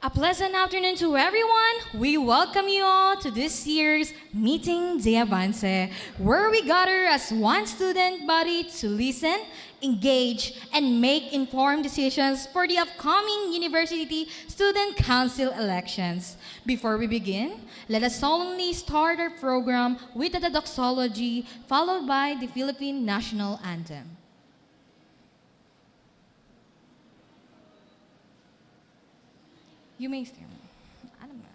A pleasant afternoon to everyone. We welcome you all to this year's meeting de Avance, where we gather as one student body to listen, engage, and make informed decisions for the upcoming University Student Council elections. Before we begin, let us solemnly start our program with the doxology, followed by the Philippine National Anthem. You may stay. Alam mo.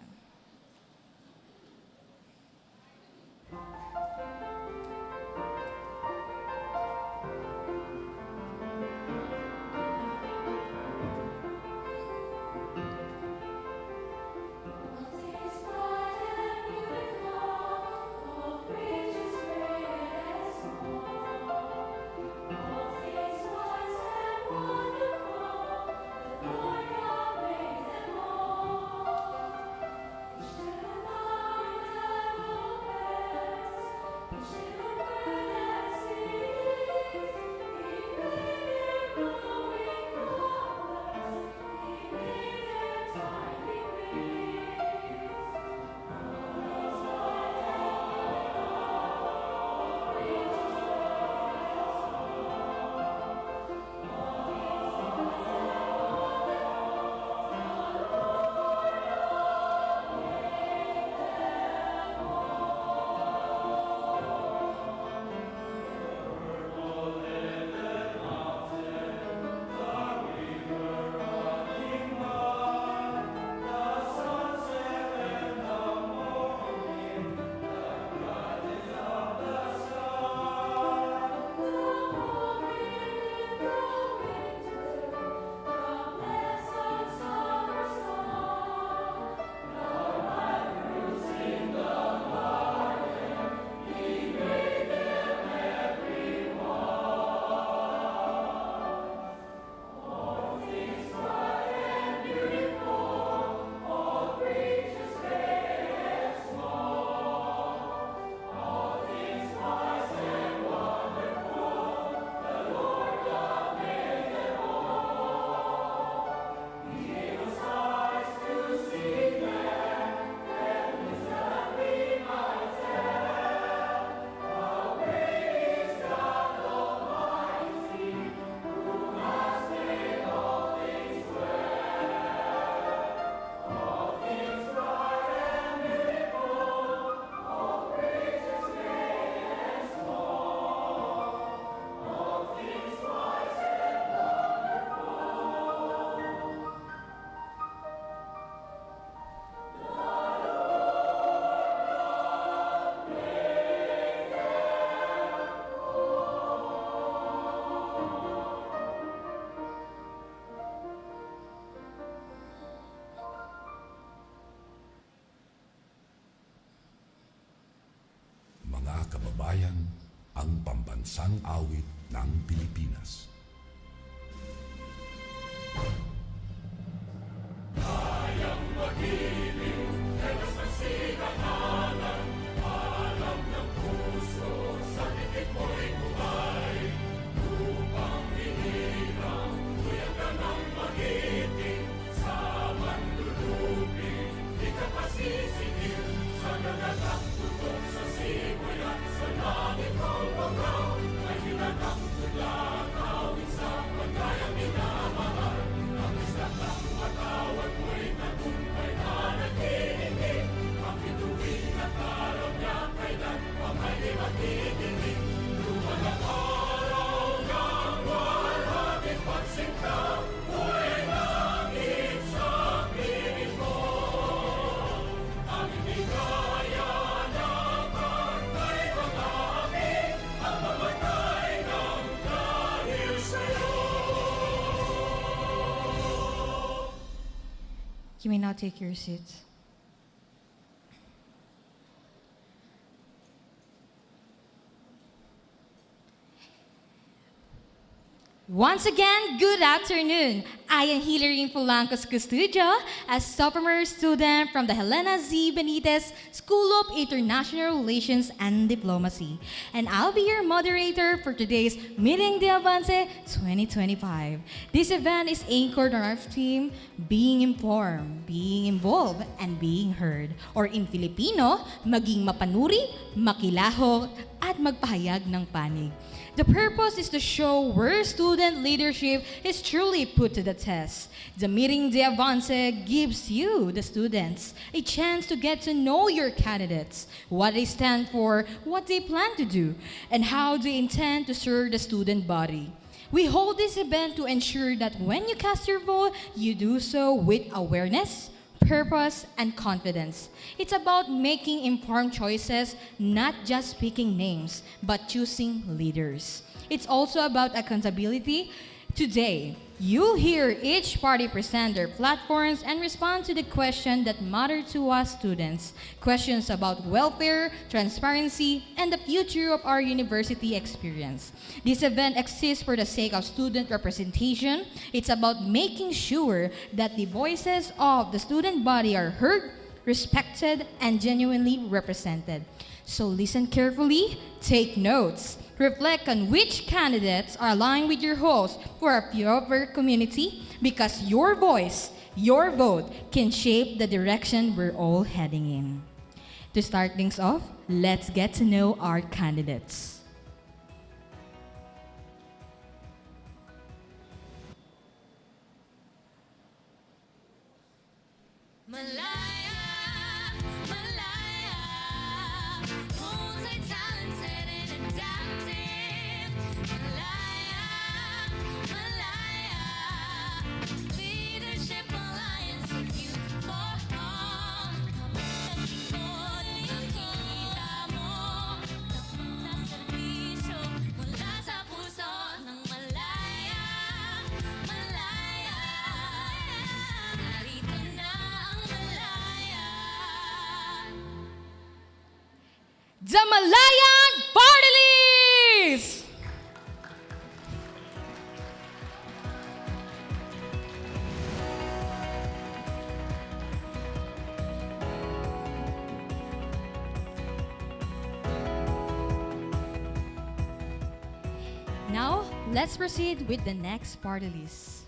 Mga kababayan, ang pambansang awit ng Pilipinas. You may now take your seats. Once again, good afternoon. I am Hilary Polancos Custudio, a sophomore student from the Helena Z. Benitez School of International Relations and Diplomacy. And I'll be your moderator for today's Meeting de Avance 2025. This event is anchored on our theme, being informed, being involved, and being heard. Or in Filipino, maging mapanuri, makilahok, at magpahayag ng panig. The purpose is to show where student leadership is truly put to the test. The Meeting de Avance gives you, the students, a chance to get to know your candidates, what they stand for, what they plan to do, and how they intend to serve the student body. We hold this event to ensure that when you cast your vote, you do so with awareness, purpose, and confidence. It's about making informed choices, not just picking names, but choosing leaders. It's also about accountability. Today, you'll hear each party present their platforms and respond to the questions that matter to us students. Questions about welfare, transparency, and the future of our university experience. This event exists for the sake of student representation. It's about making sure that the voices of the student body are heard, respected, and genuinely represented. So listen carefully, take notes, reflect on which candidates are aligned with your hopes for a purer community, because your voice, your vote can shape the direction we're all heading in. To start things off, let's get to know our candidates. Malaya, Malaya, multi-talented and adaptive. Malaya, Malaya, leadership alliance with you for all. Nakikita mo, napunta serbisyo mula sa puso ng Malaya, Malaya. Narito na ang Malaya. The Malayan Party List! Now, let's proceed with the next party list.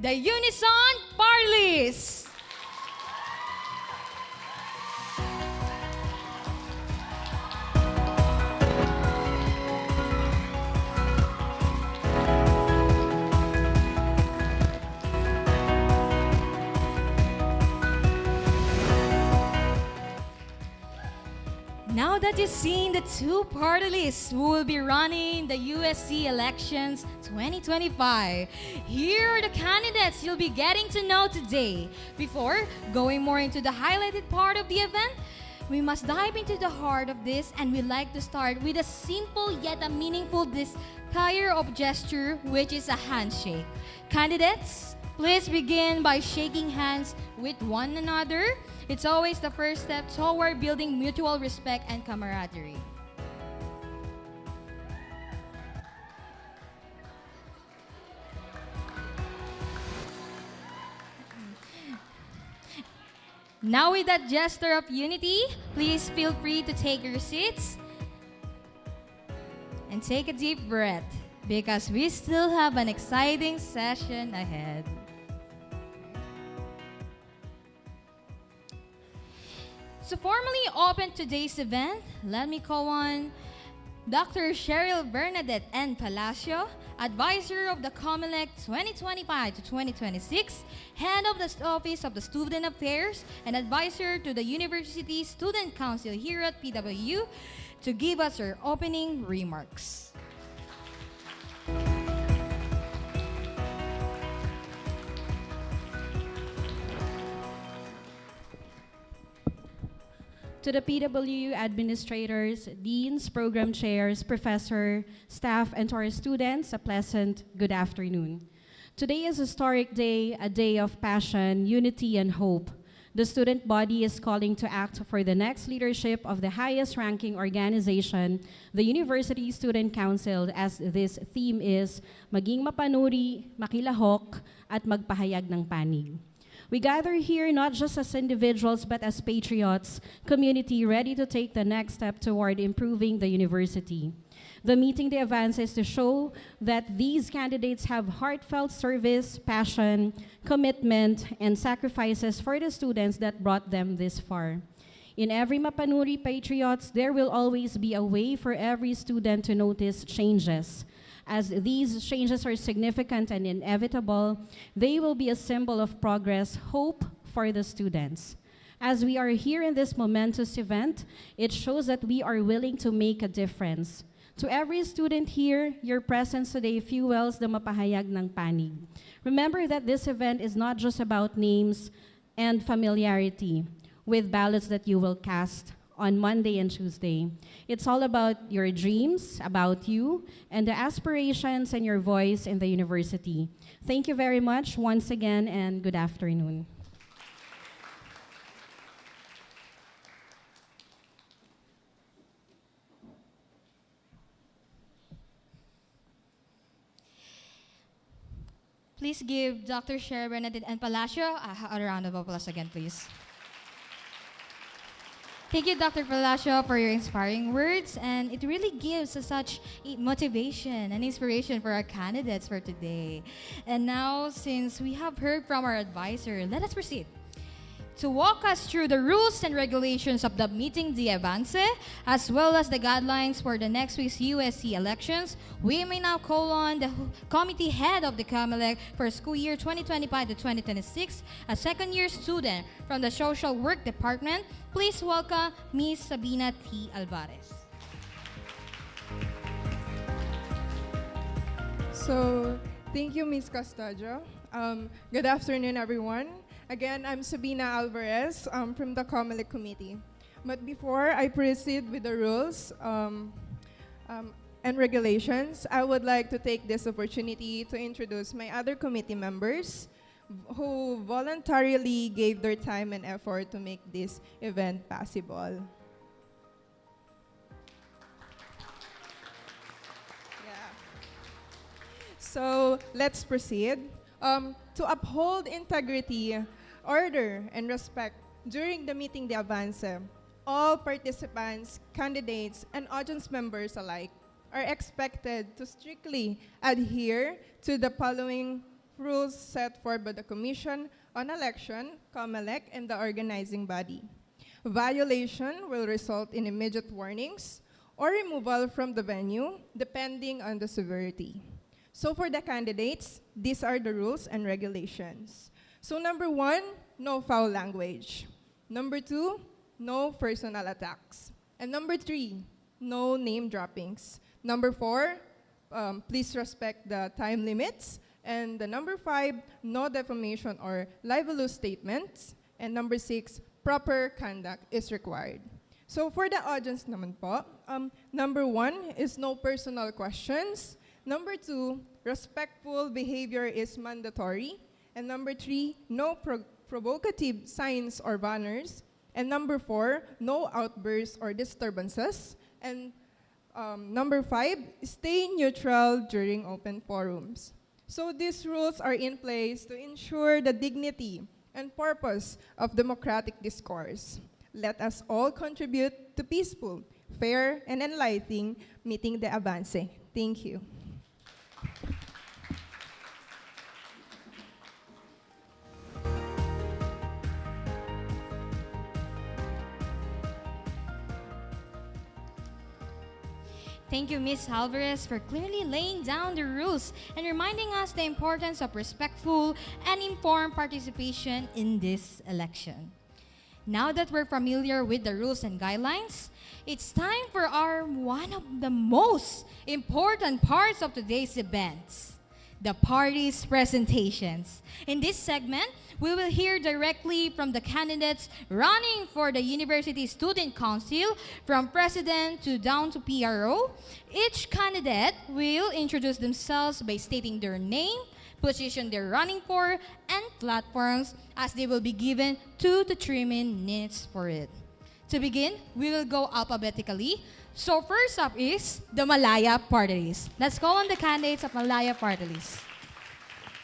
The Unison Party List! Now that you've seen the two party lists who will be running the USC elections 2025, here are the candidates you'll be getting to know today. Before going more into the highlighted part of the event, we must dive into the heart of this, and we like to start with a simple yet a meaningful desire of gesture, which is a handshake. Candidates, please begin by shaking hands with one another. It's always the first step toward building mutual respect and camaraderie. Now with that gesture of unity, please feel free to take your seats and take a deep breath, because we still have an exciting session ahead. To formally open today's event, let me call on Dr. Cheryl Bernadette N. Palacio, Advisor of the COMELEC 2025 to 2026, Head of the Office of the Student Affairs, and Advisor to the University Student Council here at PWU, to give us her opening remarks. To the PWU administrators, deans, program chairs, professor, staff, and to our students, a pleasant good afternoon. Today is a historic day, a day of passion, unity, and hope. The student body is calling to act for the next leadership of the highest-ranking organization, the University Student Council, as this theme is maging mapanuri, makilahok, at magpahayag ng panig. We gather here not just as individuals but as patriots, community ready to take the next step toward improving the university. The meeting the Avance is to show that these candidates have heartfelt service, passion, commitment, and sacrifices for the students that brought them this far. In every Mapanuri Patriots, there will always be a way for every student to notice changes. As these changes are significant and inevitable, they will be a symbol of progress, hope for the students. As we are here in this momentous event, it shows that we are willing to make a difference. To every student here, your presence today fuels the mapahayag ng panig. Remember that this event is not just about names and familiarity with ballots that you will cast on Monday and Tuesday. It's all about your dreams, about you, and the aspirations and your voice in the university. Thank you very much once again, and good afternoon. Please give Dr. Sher Bernadette and Palacio a round of applause again, please. Thank you, Dr. Palacio, for your inspiring words, and it really gives us such motivation and inspiration for our candidates for today. And now, since we have heard from our advisor, let us proceed. To walk us through the rules and regulations of the meeting the Avance, as well as the guidelines for the next week's USC elections, we may now call on the committee head of the COMELEC for school year 2025 to 2026, a second-year student from the Social Work Department. Please welcome Ms. Sabina T. Alvarez. So, thank you, Ms. Custodio. Good afternoon, everyone. Again, I'm Sabina Alvarez from the COMELEC Committee. But before I proceed with the rules and regulations, I would like to take this opportunity to introduce my other committee members who voluntarily gave their time and effort to make this event possible. Yeah. So let's proceed. To uphold integrity, order, and respect during the meeting the Avance, all participants, candidates, and audience members alike are expected to strictly adhere to the following rules set forth by the Commission on Election, COMELEC, and the organizing body. Violation will result in immediate warnings or removal from the venue, depending on the severity. So for the candidates, these are the rules and regulations. So number 1, no foul language. Number 2, no personal attacks. And number 3, no name droppings. Number 4, please respect the time limits. And the number 5, no defamation or libelous statements. And number 6, proper conduct is required. So for the audience naman po, number 1 is no personal questions. Number 2, respectful behavior is mandatory. And number 3, no provocative signs or banners. And number 4, no outbursts or disturbances. And number 5, stay neutral during open forums. So these rules are in place to ensure the dignity and purpose of democratic discourse. Let us all contribute to peaceful, fair, and enlightening meeting the Avance. Thank you. Thank you, Ms. Alvarez, for clearly laying down the rules and reminding us the importance of respectful and informed participation in this election. Now that we're familiar with the rules and guidelines, it's time for our one of the most important parts of today's events, the party's presentations. In this segment, we will hear directly from the candidates running for the University Student Council, from president to down to PRO. Each candidate will introduce themselves by stating their name, position they're running for, and platforms, as they will be given 2 to 3 minutes for it. To begin, we will go alphabetically. So first up is the Malaya Party List. Let's call on the candidates of Malaya Party List.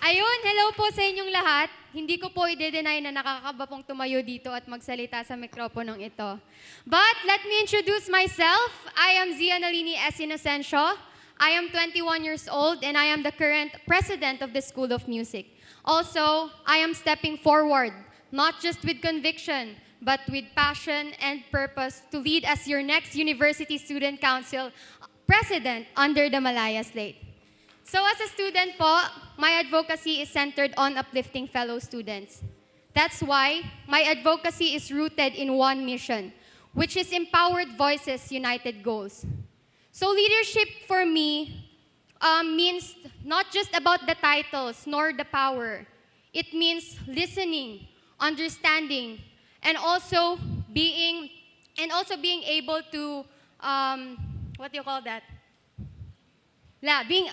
Ayun, hello po sa inyong lahat. Hindi ko po i-deny na nakakaba pong tumayo dito at magsalita sa mikroponong ito. But let me introduce myself. I am Zia Nalini S. Inocencio. I am 21 years old and I am the current president of the School of Music. Also, I am stepping forward, not just with conviction, but with passion and purpose to lead as your next University Student Council president under the Malaya slate. So as a student po, my advocacy is centered on uplifting fellow students. That's why my advocacy is rooted in one mission, which is Empowered Voices, United Goals. So leadership for me means not just about the titles nor the power. It means listening, understanding, and also being able to what do you call that? Being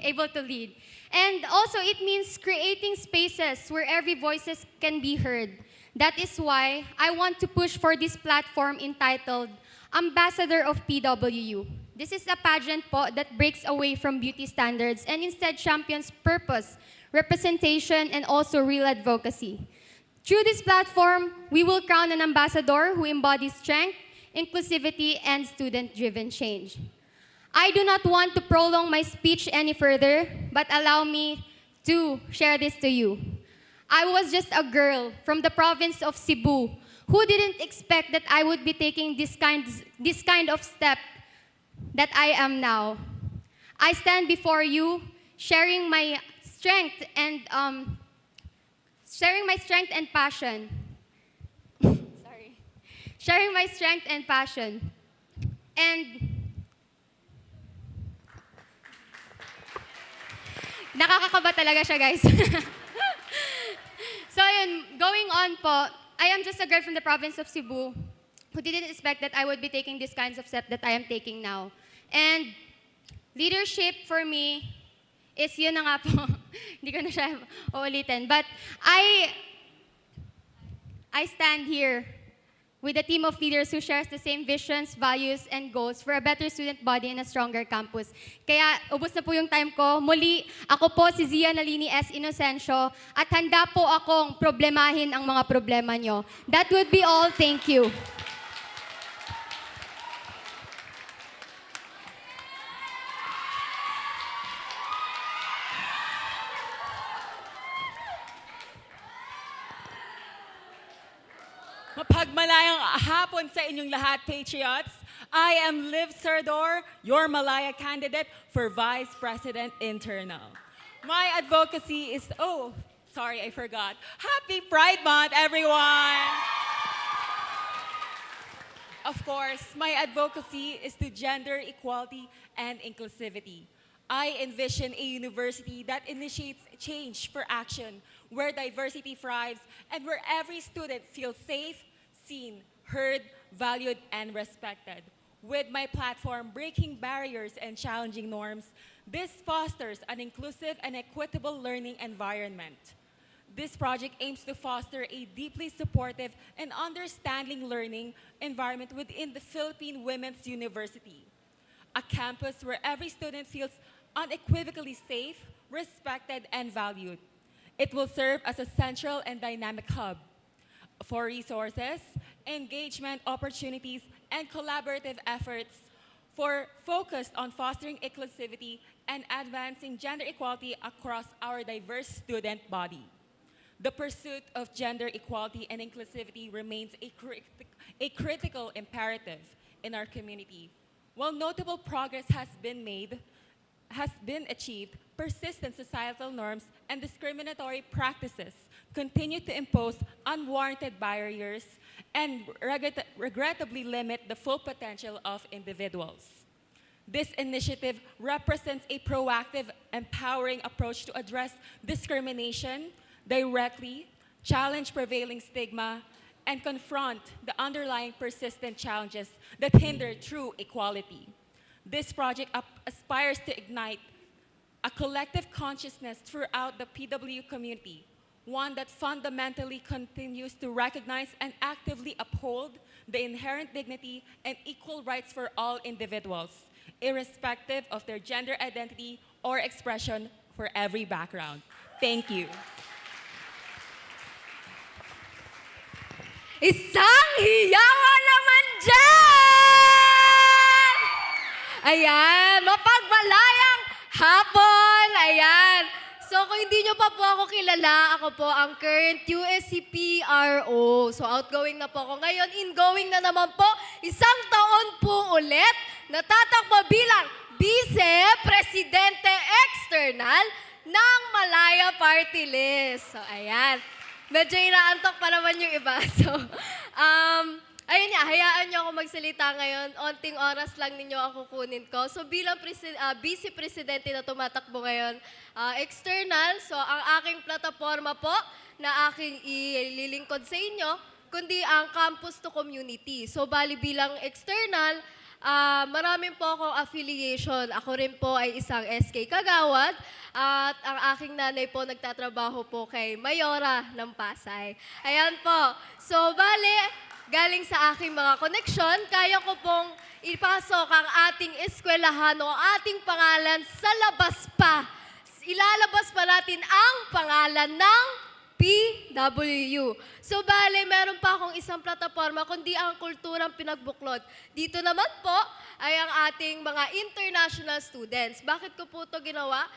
able to lead. And also it means creating spaces where every voices can be heard. That is why I want to push for this platform entitled Ambassador of PWU. This is a pageant po that breaks away from beauty standards and instead champions purpose, representation, and also real advocacy. Through this platform, we will crown an ambassador who embodies strength, inclusivity, and student-driven change. I do not want to prolong my speech any further, but allow me to share this to you. I was just a girl from the province of Cebu who didn't expect that I would be taking this kind of step that I am now. I stand before you, sharing my strength and passion. Sorry, sharing my strength and passion, and nakakakaba talaga siya, guys. So yun, going on po, I am just a girl from the province of Cebu who didn't expect that I would be taking these kinds of steps that I am taking now. And leadership for me is yun na nga po. Hindi ko na siya uulitin. But I stand here with a team of leaders who shares the same visions, values, and goals for a better student body and a stronger campus. Kaya, ubos na po yung time ko. Muli, ako po si Zia Nalini S. Inocencio at handa po akong problemahin ang mga problema nyo. That would be all. Thank you. Mapagmalayang hapon sa inyong lahat, patriots. I am Liv Sardor, your Malaya candidate for Vice President Internal. My advocacy is, I forgot. Happy Pride Month, everyone! Of course, my advocacy is to gender equality and inclusivity. I envision a university that initiates change for action, where diversity thrives, and where every student feels safe, seen, heard, valued, and respected. With my platform, Breaking Barriers and Challenging Norms, this fosters an inclusive and equitable learning environment. This project aims to foster a deeply supportive and understanding learning environment within the Philippine Women's University, a campus where every student feels unequivocally safe, respected, and valued. It will serve as a central and dynamic hub for resources, engagement opportunities, and collaborative efforts focused on fostering inclusivity and advancing gender equality across our diverse student body. The pursuit of gender equality and inclusivity remains a critical imperative in our community. While notable progress has been achieved, persistent societal norms and discriminatory practices continue to impose unwarranted barriers and regrettably limit the full potential of individuals. This initiative represents a proactive, empowering approach to address discrimination directly, challenge prevailing stigma, and confront the underlying persistent challenges that hinder true equality. This project aspires to ignite a collective consciousness throughout the PW community, one that fundamentally continues to recognize and actively uphold the inherent dignity and equal rights for all individuals, irrespective of their gender identity or expression for every background. Thank you. Isang hiyawan naman dyan! Ayan, mapagmalayang hapon. Ayan. So kung hindi nyo pa po ako kilala, ako po ang current USC PRO. So outgoing na po ako ngayon. Ingoing na naman po. Isang taon po ulit. Natatakbo bilang Vice Presidente External ng Malaya Party List. So ayan. Medyo inaantok pa naman yung iba. So, ayun nga, hayaan niyo ako magsalita ngayon. Onting oras lang ninyo ako kunin ko. So, bilang Vice Presidente na tumatakbo ngayon, external, so ang aking plataforma po na aking ililingkod sa inyo, kundi ang campus to community. So, bali bilang external, maraming po akong affiliation. Ako rin po ay isang SK Kagawad at ang aking nanay po nagtatrabaho po kay Mayora ng Pasay. Ayan po. So, bale, galing sa aking mga koneksyon, kaya ko pong ipasok ang ating eskwelahan o ating pangalan sa labas pa. Ilalabas pa natin ang pangalan ng PWU. So, bale, meron pa akong isang plataforma, kundi ang kulturang pinagbuklod. Dito naman po ay ang ating mga international students. Bakit ko po ito ginawa?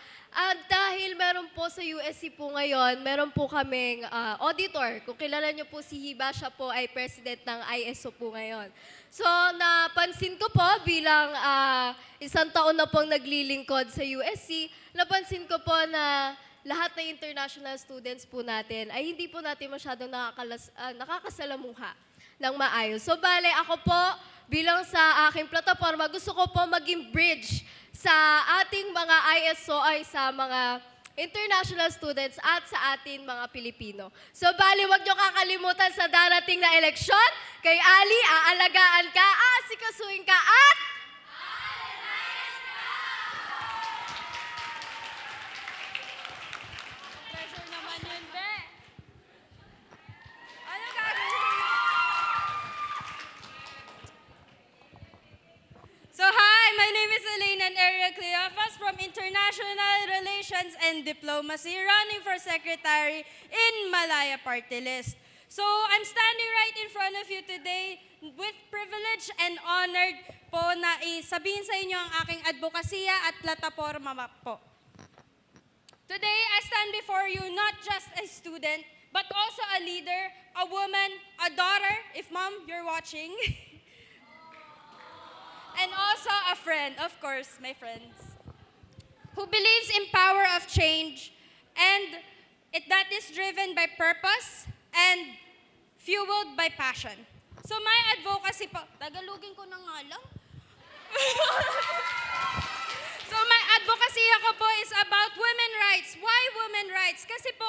Dahil meron po sa USC po ngayon, meron po kaming auditor. Kung kilala niyo po si Hiba, siya po ay president ng ISO po ngayon. So, napansin ko po bilang isang taon na pong naglilingkod sa USC, napansin ko po na lahat ng international students po natin ay hindi po natin masyadong nakakasalamuha ng maayos. So, bale, ako po, bilang sa aking plataforma, gusto ko po maging bridge sa ating mga ISO ay sa mga international students at sa ating mga Pilipino. So, bali, wag niyo kakalimutan sa darating na eleksyon. Kay Ali, aalagaan ka, asikasuhin ka, at Pressure naman yun, be. Ano gagawin? So hi, my name is Elena Area Cleophas from International Relations and Diplomacy, running for Secretary in Malaya Party List. So I'm standing right in front of you today with privilege and honored po na isabihin sa inyo ang aking advokasya at plataforma po. Today, I stand before you not just a student, but also a leader, a woman, a daughter, if mom, you're watching, and also a friend, of course, my friends, who believes in power of change and that is driven by purpose and fueled by passion. So my advocacy po, Tagalogin ko na nga lang. So my advocacy ako po is about women rights. Why women rights? Kasi po,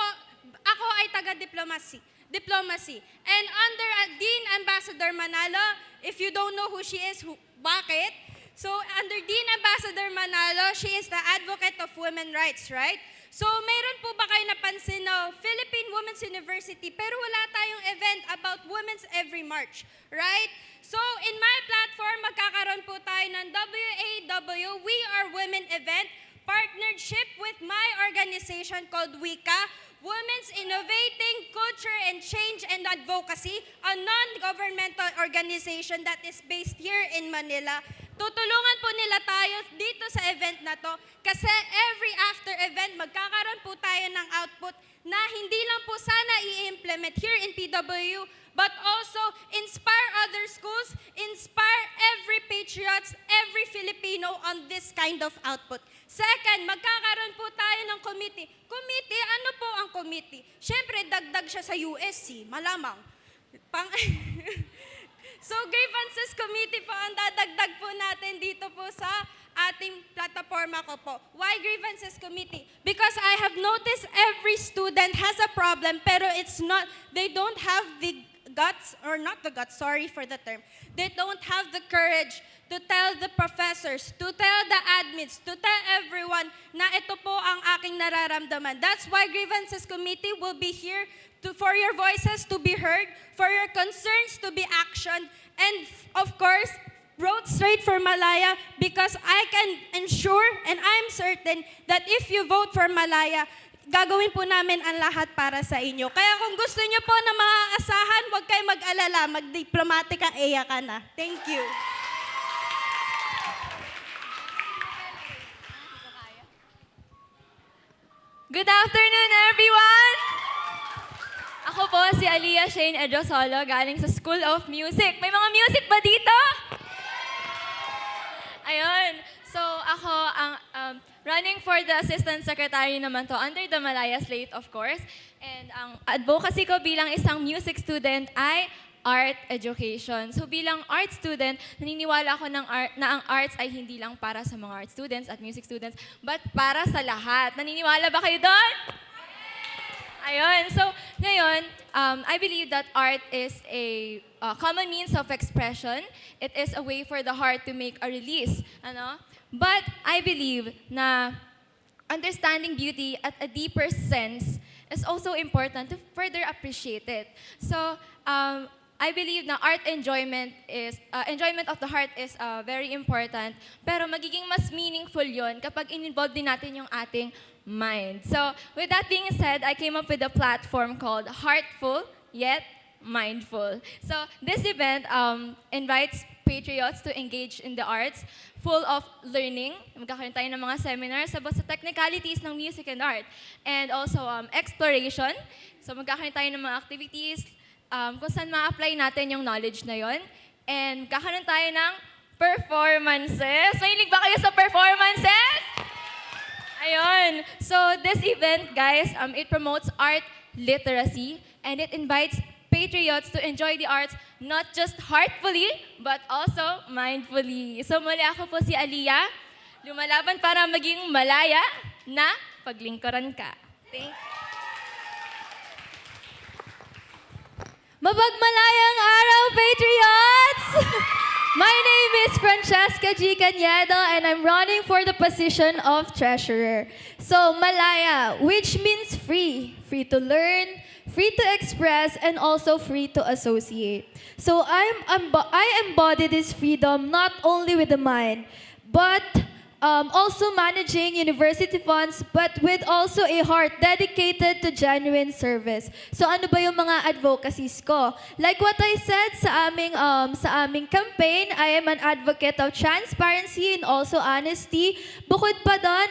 ako ay taga-diplomacy. And under Dean Ambassador Manalo, if you don't know who she is, bakit? So under Dean Ambassador Manalo, she is the advocate of women rights, right? So mayroon po ba kayo napansin na Philippine Women's University, pero wala tayong event about Women's Every March, right? So in my platform, magkakaroon po tayo ng WAW, We Are Women event, partnership with my organization called WICA, Women's Innovating Culture and Change and Advocacy, a non-governmental organization that is based here in Manila. Tutulungan po nila tayo dito sa event na to kasi every after event magkakaroon po tayo ng output na hindi lang po sana i-implement here in PW but also inspire other schools, inspire every patriots, every Filipino on this kind of output. Second, magkakaroon po tayo ng committee. Committee, ano po ang committee? Siyempre, dagdag siya sa USC, malamang. So, grievances committee po ang dadagdag po natin dito po sa ating plataforma ko po. Why grievances committee? Because I have noticed every student has a problem pero it's not, they don't have the guts, or not the guts, sorry for the term. They don't have the courage to tell the professors, to tell the admins, to tell everyone na ito po ang aking nararamdaman. That's why grievances committee will be here for your voices to be heard, for your concerns to be actioned, and of course, vote straight for Malaya because I can ensure and I'm certain that if you vote for Malaya, gagawin po namin ang lahat para sa inyo. Kaya kung gusto niyo po na maaasahan, huwag kayo mag-alala, mag-diplomatica EA ka na. Thank you. Good afternoon, everyone! Ako po si Aliyah Shane Edrosolo, galing sa School of Music. May mga music ba dito? Ayun. So, ako ang running for the Assistant Secretary naman to under the Malaya slate, of course. And ang advocacy ko bilang isang music student ay art education. So bilang art student, naniniwala ako na ang arts ay hindi lang para sa mga art students at music students, but para sa lahat. Naniniwala ba kayo doon? Ayun. So, ngayon, I believe that art is a common means of expression. It is a way for the heart to make a release. Ano? But I believe na understanding beauty at a deeper sense is also important to further appreciate it. So, I believe na art enjoyment of the heart is very important. Pero magiging mas meaningful yon kapag in-involve din natin yung ating mind. So, with that being said, I came up with a platform called Heartful Yet Mindful. So, this event invites patriots to engage in the arts, full of learning. Magkakaroon tayo ng mga seminars about sa technicalities ng music and art. And also exploration. So, magkakaroon tayo ng mga activities kung saan ma-apply natin yung knowledge na yon. And kakaroon tayo ng performances. Mahilig ba kayo sa performances? Ayun. So this event, guys, it promotes art literacy and it invites patriots to enjoy the arts not just heartfully, but also mindfully. So muli ako po si Aliyah, lumalaban para maging malaya na paglingkuran ka. Thank you. Mapagmalayang araw, Patriots! My name is Francesca G. Cañedo and I'm running for the position of treasurer. So, Malaya, which means free. Free to learn, free to express, and also free to associate. So, I embody this freedom not only with the mind, but also managing university funds, but with also a heart dedicated to genuine service. So ano ba yung mga advocacies ko? Like what I said sa aming campaign, I am an advocate of transparency and also honesty. Bukod pa doon,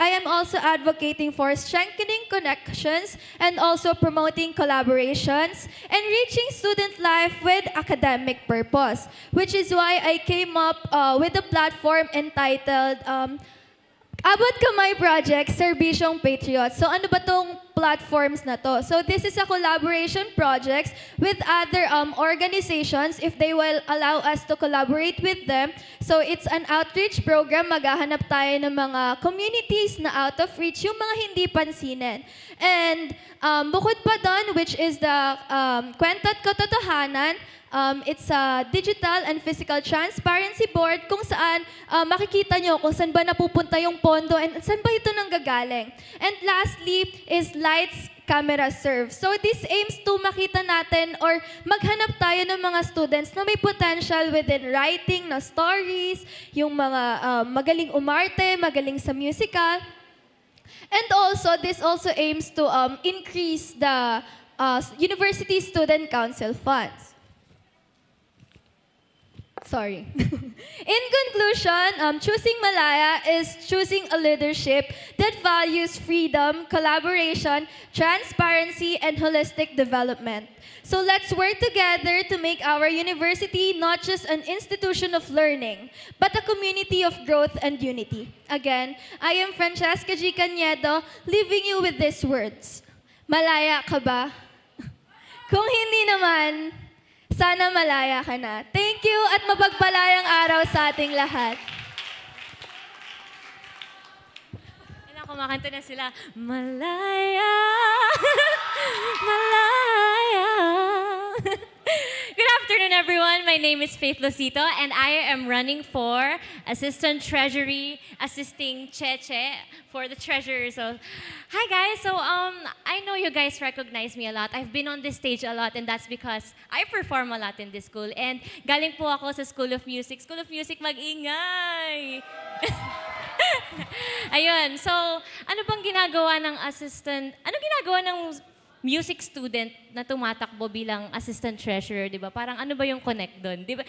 I am also advocating for strengthening connections and also promoting collaborations and reaching student life with academic purpose, which is why I came up with a platform entitled Abot Kamay Project, Serbisyong Patriots. So ano ba tong platforms na to? So this is a collaboration projects with other organizations if they will allow us to collaborate with them. So it's an outreach program. Maghahanap tayo ng mga communities na out of reach, yung mga hindi pansinin. And bukod pa doon, which is the Kwenta't Katotohanan, it's a digital and physical transparency board kung saan makikita nyo kung saan ba napupunta yung pondo and saan ba ito nanggagaling. And lastly is lights, camera, serve. So this aims to makita natin or maghanap tayo ng mga students na may potential within writing na stories, yung mga magaling umarte, magaling sa musical. And also, this also aims to increase the university student council funds. Sorry. In conclusion, choosing Malaya is choosing a leadership that values freedom, collaboration, transparency, and holistic development. So let's work together to make our university not just an institution of learning, but a community of growth and unity. Again, I am Francesca G. Cañedo, leaving you with these words. Malaya ka ba? Kung hindi naman, sana malaya ka na. Thank you at mapagpalayang araw sa ating lahat. Alam, kumakanta na sila. Malaya, malaya. Good afternoon, everyone. My name is Faith Losito, and I am running for Assistant Treasury, assisting Cheche for the treasurer. So, hi guys. So, I know you guys recognize me a lot. I've been on this stage a lot, and that's because I perform a lot in this school. And galing po ako sa School of Music. School of Music, mag-ingay! Ayun, so, ano bang ginagawa ng assistant, ano ginagawa ng music student na tumatakbo bilang assistant treasurer, di ba? Parang ano ba yung connect doon, di ba?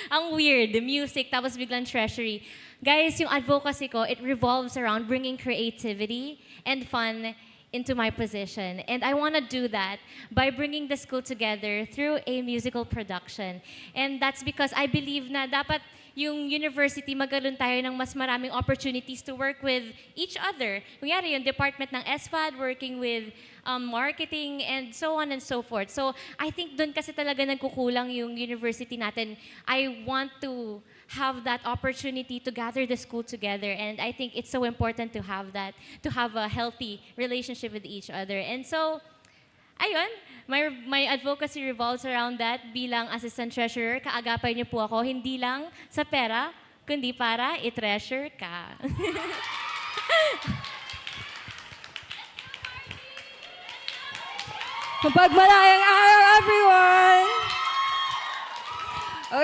Ang weird, the music, tapos biglang treasury. Guys, yung advocacy ko, it revolves around bringing creativity and fun into my position. And I want to do that by bringing the school together through a musical production. And that's because I believe na dapat yung university, magkaroon tayo ng mas maraming opportunities to work with each other. Kunyari, yung department ng S.Y working with marketing and so on and so forth. So, I think doon kasi talaga nagkukulang yung university natin. I want to have that opportunity to gather the school together, and I think it's so important to have that, to have a healthy relationship with each other. And so, ayun, my advocacy revolves around that. Bilang assistant treasurer, kaagapay niyo po ako, hindi lang sa pera, kundi para i-treasure ka. Mapagmalayang araw, everyone!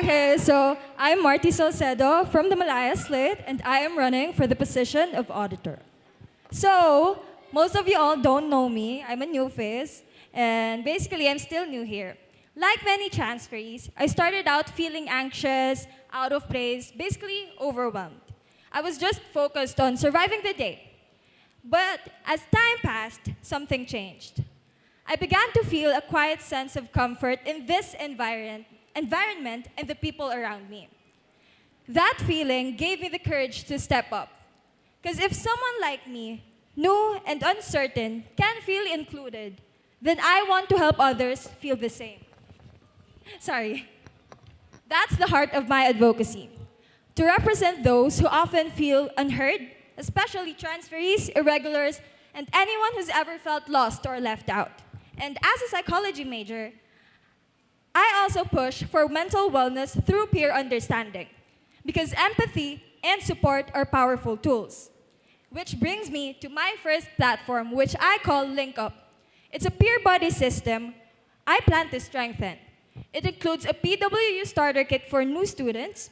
Okay, so I'm Marty Salcedo from the Malaya Slate, and I am running for the position of auditor. So, most of you all don't know me. I'm a new face, and basically, I'm still new here. Like many transferees, I started out feeling anxious, out of place, basically overwhelmed. I was just focused on surviving the day. But as time passed, something changed. I began to feel a quiet sense of comfort in this environment and the people around me. That feeling gave me the courage to step up. Because if someone like me, new and uncertain, can feel included, then I want to help others feel the same. Sorry. That's the heart of my advocacy. To represent those who often feel unheard, especially transferees, irregulars, and anyone who's ever felt lost or left out. And as a psychology major, I also push for mental wellness through peer understanding, because empathy and support are powerful tools. Which brings me to my first platform, which I call Link Up. It's a peer buddy system I plan to strengthen. It includes a PWU starter kit for new students,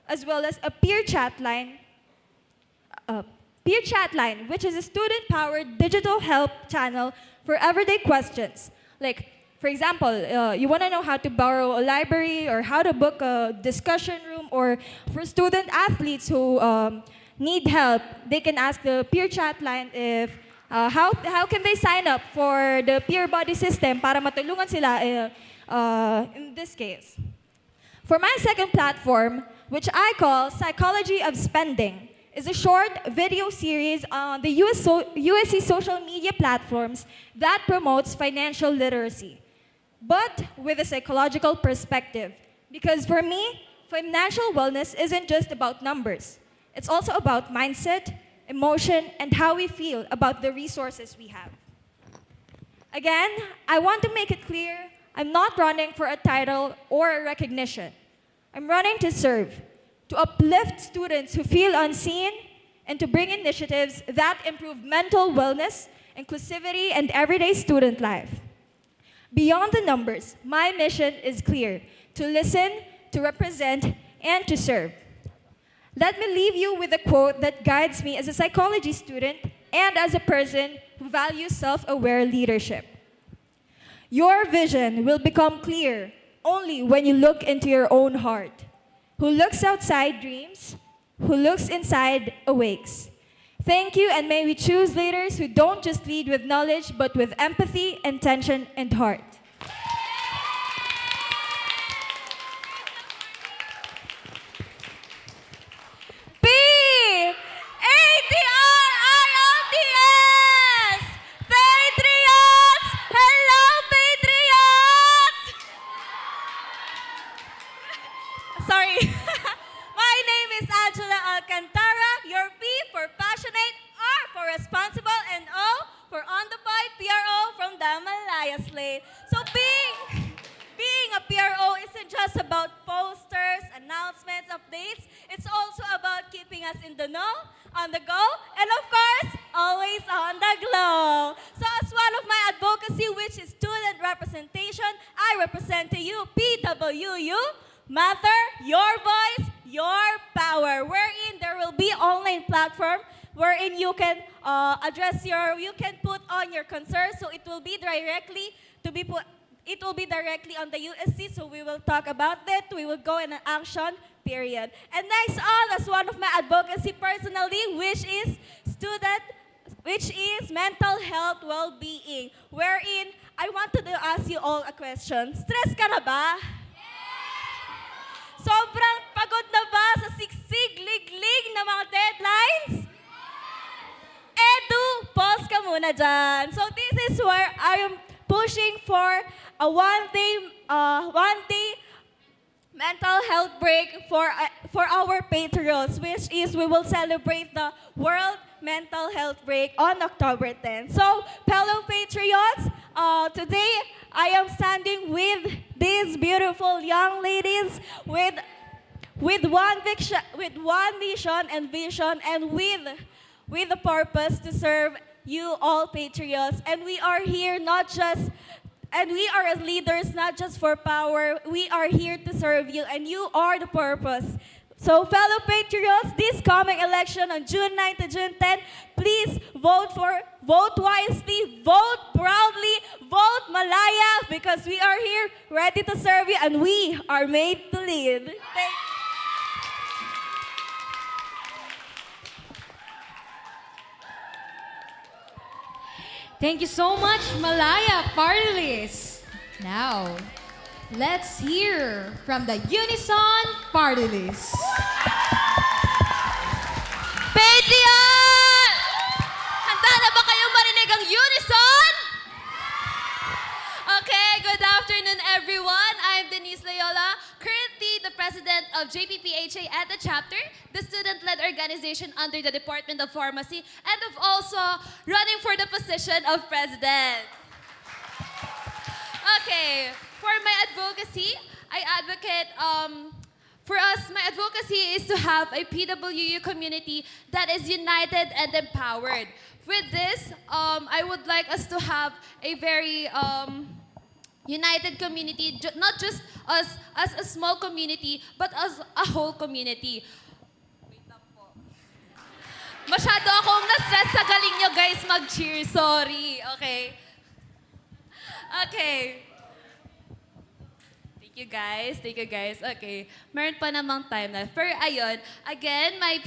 as well as a peer chat line, which is a student-powered digital help channel for everyday questions. Like, for example, you want to know how to borrow a library or how to book a discussion room, or for student athletes who need help, they can ask the peer chat line if how can they sign up for the peer buddy system para matulungan sila in this case. For my second platform, which I call Psychology of Spending, is a short video series on the USC social media platforms that promotes financial literacy, but with a psychological perspective. Because for me, financial wellness isn't just about numbers. It's also about mindset, emotion, and how we feel about the resources we have. Again, I want to make it clear, I'm not running for a title or a recognition. I'm running to serve, to uplift students who feel unseen, and to bring initiatives that improve mental wellness, inclusivity, and everyday student life. Beyond the numbers, my mission is clear: to listen, to represent, and to serve. Let me leave you with a quote that guides me as a psychology student and as a person who values self-aware leadership. Your vision will become clear only when you look into your own heart. Who looks outside dreams, who looks inside awakes. Thank you, and may we choose leaders who don't just lead with knowledge, but with empathy, intention, and heart. P! A-T-R-I-O-T-S! Patriots! Hello, Patriots! Sorry. My name is Angela Alcantara. Your P for passionate, R for responsible, and O for on the point PRO from the Malaya Slate. So being a PRO isn't just about posters, announcements, updates. It's also about keeping us in the know, on the go, and of course, always on the glow. So as one of my advocacy, which is student representation, I represent to you PWU, Matter, Your Voice, Your Power, wherein there will be online platform wherein you can you can put on your concerns, so it will be directly to be put. It will be directly on the USC, so we will talk about it. We will go in an action period. And next on, as one of my advocacy personally, which is mental health well-being, wherein I wanted to ask you all a question. Stress ka na ba? Sobrang pagod na ba sa siksig, liglig na mga deadlines? Edu, pause ka muna dyan. So this is where I am pushing for a one-day mental health break for our patriots, which is we will celebrate the World Mental Health Break on October 10th. So, fellow patriots, today I am standing with these beautiful young ladies with one mission and vision, and with a purpose to serve you all patriots. And we are here we are as leaders not just for power, we are here to serve you, and you are the purpose. So fellow patriots, this coming election on June 9 to June 10, please vote wisely, vote proudly, vote Malaya, because we are here ready to serve you, and we are made to lead. Thank you so much, Malaya Party List. Now, let's hear from the Unison Party List. Patriot! Handa na ba kayong marinig ang unison? Okay, good afternoon everyone. I'm Denise Loyola, currently the president of JPPHA at the chapter, the student-led organization under the Department of Pharmacy, and of also running for the position of president. Okay, for my advocacy, I advocate, for us, my advocacy is to have a PWU community that is united and empowered. With this, I would like us to have a very united community, not just us as a small community, but as a whole community. Wait lang po. Masyado akong na-stress sa galing nyo guys mag-cheer. Sorry. Okay. Okay. Thank you guys. Okay. Meron pa namang time na. Pero ayun, again, my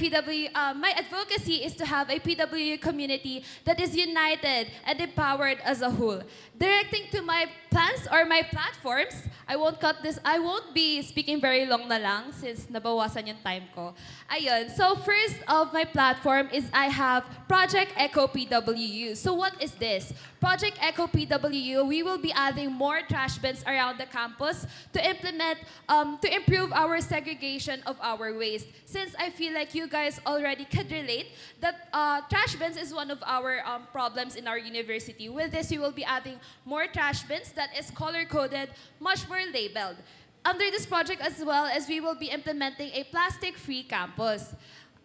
advocacy is to have a PWU community that is united and empowered as a whole. Directing to my plans or my platforms, I won't be speaking very long na lang since nabawasan yung time ko. Ayun, so first of my platform is I have Project Eco PWU. So what is this? Project Eco PWU, we will be adding more trash bins around the campus to improve our segregation of our waste. Since I feel like you guys already could relate that trash bins is one of our problems in our university. With this, we will be adding more trash bins that is color-coded, much more labeled. Under this project as well as we will be implementing a plastic-free campus.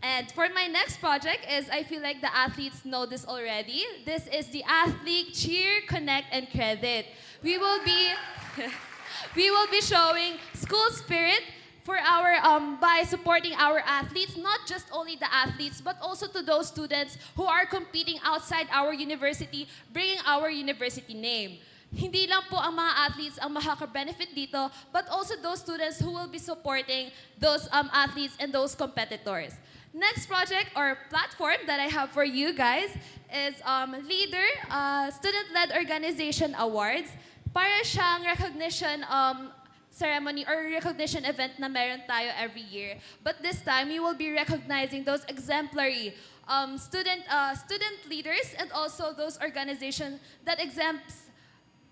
And for my next project is, I feel like the athletes know this already. This is the Athlete Cheer, Connect, and Credit. We will be showing school spirit for by supporting our athletes, not just only the athletes, but also to those students who are competing outside our university, bringing our university name. hindi lang po ang mga athletes ang makaka-benefit dito, but also those students who will be supporting those athletes and those competitors. Next project or platform that I have for you guys is Leader Student-Led Organization Awards. Para siyang recognition ceremony or recognition event na meron tayo every year. But this time, we will be recognizing those exemplary student leaders and also those organizations that exempts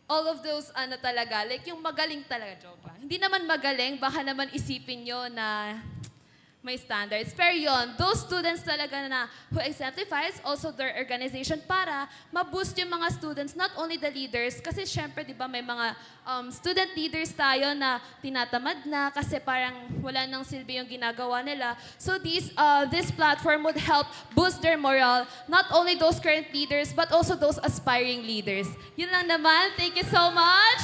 all of those talaga, like yung magaling talaga, joke lang. Hindi naman magaling, baka naman isipin nyo na may standards. Pero yun, those students talaga na who exemplifies also their organization para ma-boost yung mga students, not only the leaders, kasi syempre, di ba, may mga student leaders tayo na tinatamad na kasi parang wala nang silbi yung ginagawa nila. So this platform would help boost their morale, not only those current leaders, but also those aspiring leaders. Yun lang naman. Thank you so much.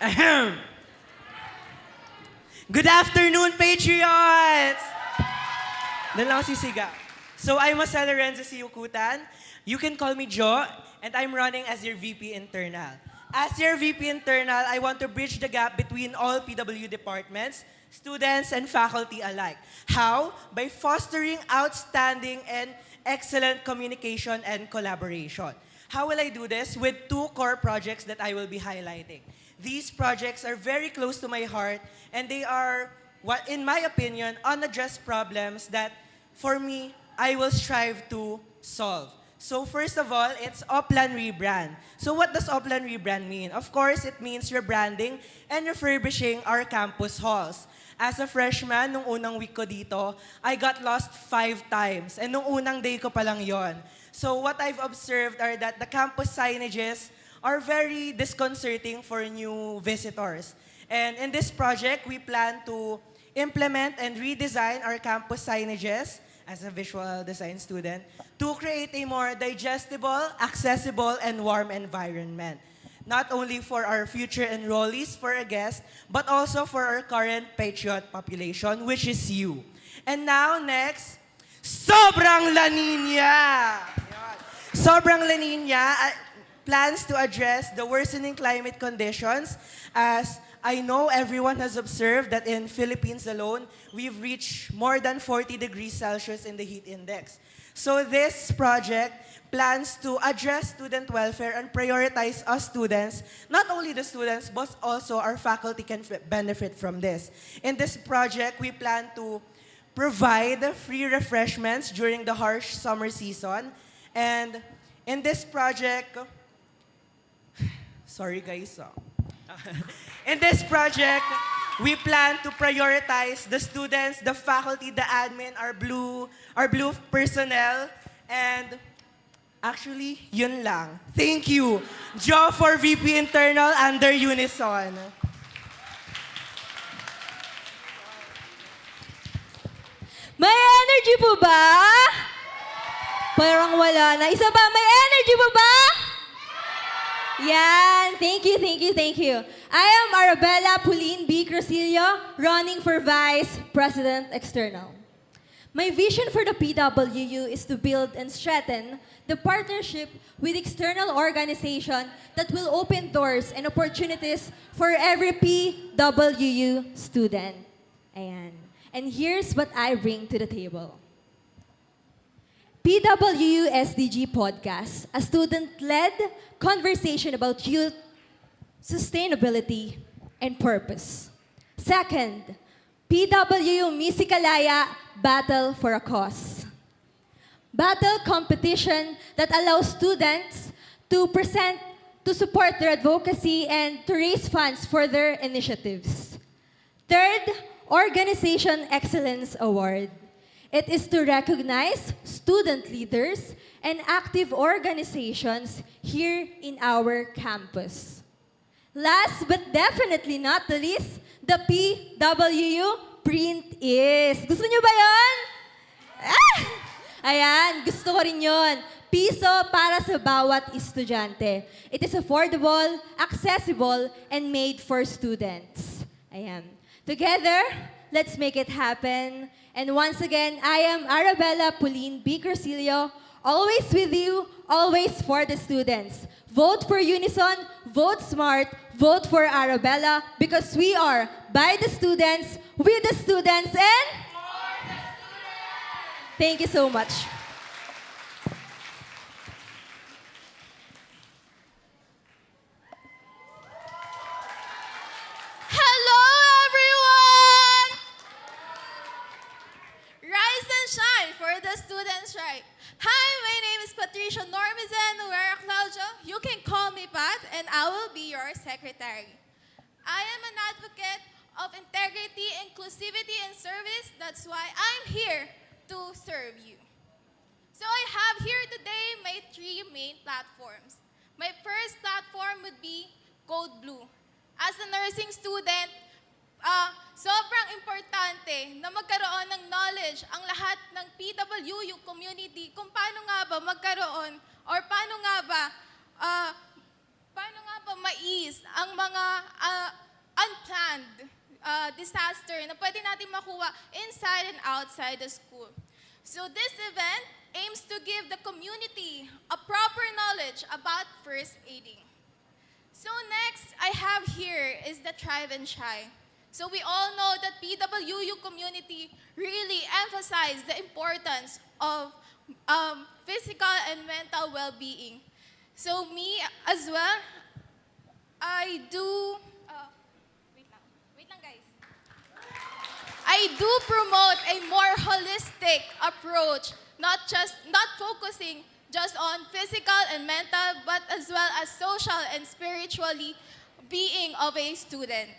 Ahem. Good afternoon, Patriots! Doon lang ako sisiga. So, I'm Marcelo Lorenzo Siyukutan. You can call me Jo, and I'm running as your VP Internal. As your VP Internal, I want to bridge the gap between all PW departments, students, and faculty alike. How? By fostering outstanding and excellent communication and collaboration. How will I do this? With 2 core projects that I will be highlighting. These projects are very close to my heart, and they are, in my opinion, unaddressed problems that, for me, I will strive to solve. So first of all, it's Oplan Rebrand. So what does Oplan Rebrand mean? Of course, it means rebranding and refurbishing our campus halls. As a freshman, nung unang week ko dito, I got lost 5 times. And nung unang day ko pa lang yon. So what I've observed are that the campus signages are very disconcerting for new visitors. And in this project, we plan to implement and redesign our campus signages as a visual design student to create a more digestible, accessible, and warm environment. Not only for our future enrollees, for our guests, but also for our current Patriot population, which is you. And now, next, Sobrang La Nina! Sobrang La Nina plans to address the worsening climate conditions. As I know everyone has observed that in Philippines alone, we've reached more than 40 degrees Celsius in the heat index. So this project plans to address student welfare and prioritize us students. Not only the students, but also our faculty can benefit from this. In this project, we plan to provide free refreshments during the harsh summer season. And in this project, sorry guys. In this project, we plan to prioritize the students, the faculty, the admin, our blue personnel, and actually, yun lang. Thank you. Jo for VP Internal under Unison. May energy po ba? Parang wala na. Isa ba? May energy po ba? Yan. Thank you, thank you, thank you. I am Arabella Pauline B. Crucillo, running for Vice President External. My vision for the PWU is to build and strengthen the partnership with external organization that will open doors and opportunities for every PWU student. Ayan. And here's what I bring to the table. PWU SDG Podcast, a student-led conversation about youth, sustainability, and purpose. Second, PWU Musikalaya Battle for a Cause. Battle competition that allows students to present, to support their advocacy, and to raise funds for their initiatives. Third, Organization Excellence Award. It is to recognize student leaders and active organizations here in our campus. Last but definitely not the least, the PWU Print Is. Gusto nyo ba yun? Ah! Ayan, gusto ko rin yun. Piso para sa bawat estudyante. It is affordable, accessible, and made for students. Ayan. Together, let's make it happen. And once again, I am Arabella Pauline B. Crucillo, Always with you, always for the students. Vote for Unison, vote smart, vote for Arabella because we are by the students, with the students, and for the students. Thank you so much. Hello, everyone! Rise and shine for the students' right. Hi, my name is Patricia Normizan Nuera Claudio. You can call me Pat, and I will be your secretary. I am an advocate of integrity, inclusivity, and service. That's why I'm here to serve you. So I have here today my three main platforms. My first platform would be Code Blue. As a nursing student, sobrang importante na magkaroon ng knowledge ang lahat ng PWU community kung paano nga ba magkaroon or paano nga ba mais ang mga unplanned disaster na pwede natin makuha inside and outside the school. So this event aims to give the community a proper knowledge about first aiding. So next I have here is the Thrive and Shine. So we all know that PWU community really emphasize the importance of physical and mental well-being. So me as well, I do, wait lang guys. I do promote a more holistic approach, not focusing just on physical and mental, but as well as social and spiritually being of a student.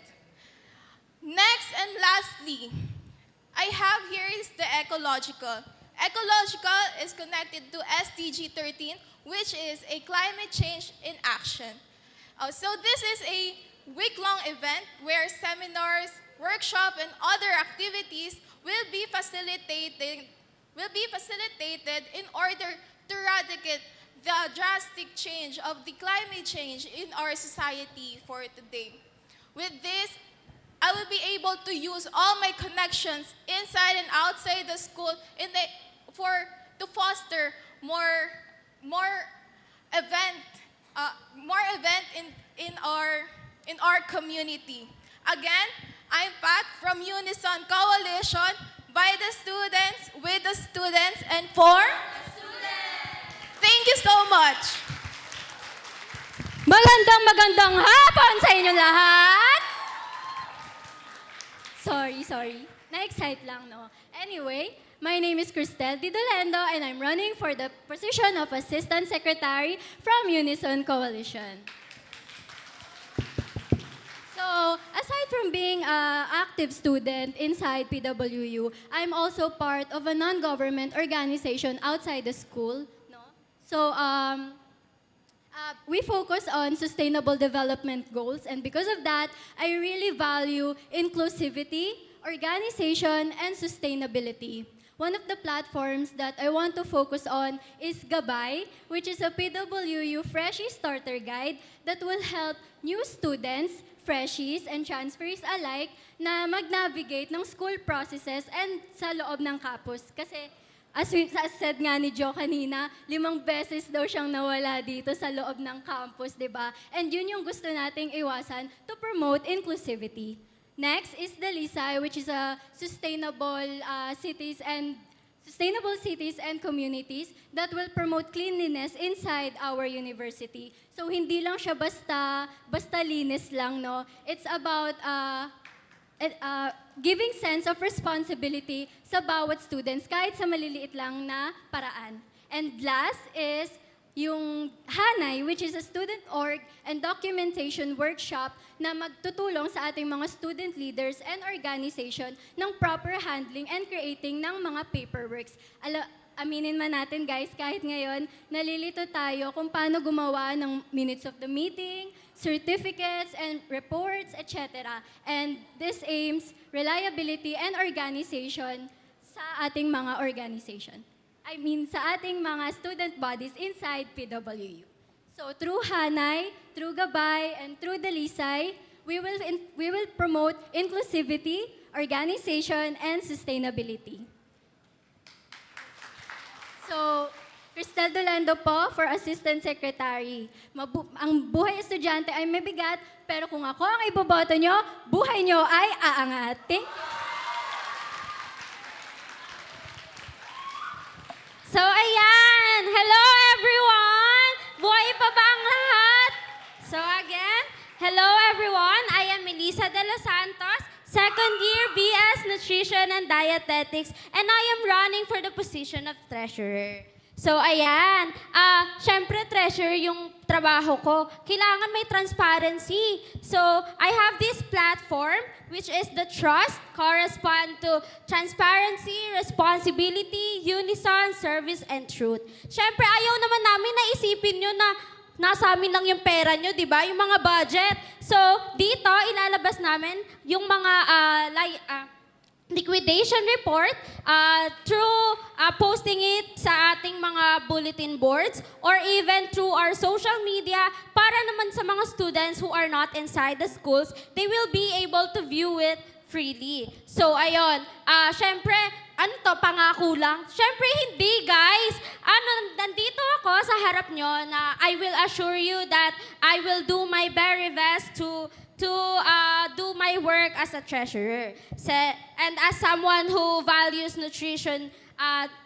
Next and lastly, I have here is the ecological. Ecological is connected to SDG 13, which is a climate change in action. So this is a week-long event where seminars, workshops, and other activities will be facilitated in order to eradicate the drastic change of the climate change in our society for today. With this, I will be able to use all my connections inside and outside the school to foster more event in our community. Again, I'm Pat from Unison Coalition by the students, with the students, and for the students. Thank you so much. Magandang hapon sa inyo lahat! Sorry. Na-excite lang, no? Anyway, my name is Cristel Di Dolendo and I'm running for the position of Assistant Secretary from Unison Coalition. So, aside from being an active student inside PWU, I'm also part of a non-government organization outside the school. No? So, we focus on sustainable development goals, and because of that, I really value inclusivity, organization, and sustainability. One of the platforms that I want to focus on is Gabay, which is a PWU Freshie Starter Guide that will help new students, freshies, and transferees alike na mag-navigate ng school processes and sa loob ng campus. Kasi as said nga ni Jo kanina, 5 beses daw siyang nawala dito sa loob ng campus, di ba? And yun yung gusto nating iwasan to promote inclusivity. Next is the LISAI, which is a sustainable cities and communities that will promote cleanliness inside our university. So hindi lang siya basta linis lang, no? It's about giving sense of responsibility sa bawat students kahit sa maliliit lang na paraan. And last is yung Hanay, which is a student org and documentation workshop na magtutulong sa ating mga student leaders and organization ng proper handling and creating ng mga paperworks. Aminin man natin guys, kahit ngayon, nalilito tayo kung paano gumawa ng minutes of the meeting, certificates and reports, etc. And this aims reliability and organization sa ating mga organization. Sa ating mga student bodies inside PWU. So through Hanay, through Gabay, and through the LISAI, we will promote inclusivity, organization, and sustainability. So Cristel Dolendo po for Assistant Secretary. Ang buhay estudyante ay mabigat, pero kung ako ang iboboto nyo, buhay nyo ay aangat. So, ayan! Hello, everyone! Buhay pa ba ang lahat? So, again, hello, everyone! I am Melissa de los Santos, second year BS Nutrition and Dietetics, and I am running for the position of Treasurer. So, ayan. Syempre, treasurer yung trabaho ko. Kailangan may transparency. So, I have this platform, which is the trust, correspond to transparency, responsibility, unison, service, and truth. Syempre, ayaw naman namin na isipin nyo na nasa amin lang yung pera nyo, di ba? Yung mga budget. So, dito, ilalabas namin yung mga liquidation report through posting it sa ating mga bulletin boards or even through our social media para naman sa mga students who are not inside the schools, they will be able to view it freely. So, ayun. Syempre, ano to, pangako lang? Syempre, hindi, guys. Nandito ako sa harap nyo na I will assure you that I will do my very best to do my work as a treasurer. And as someone who values nutrition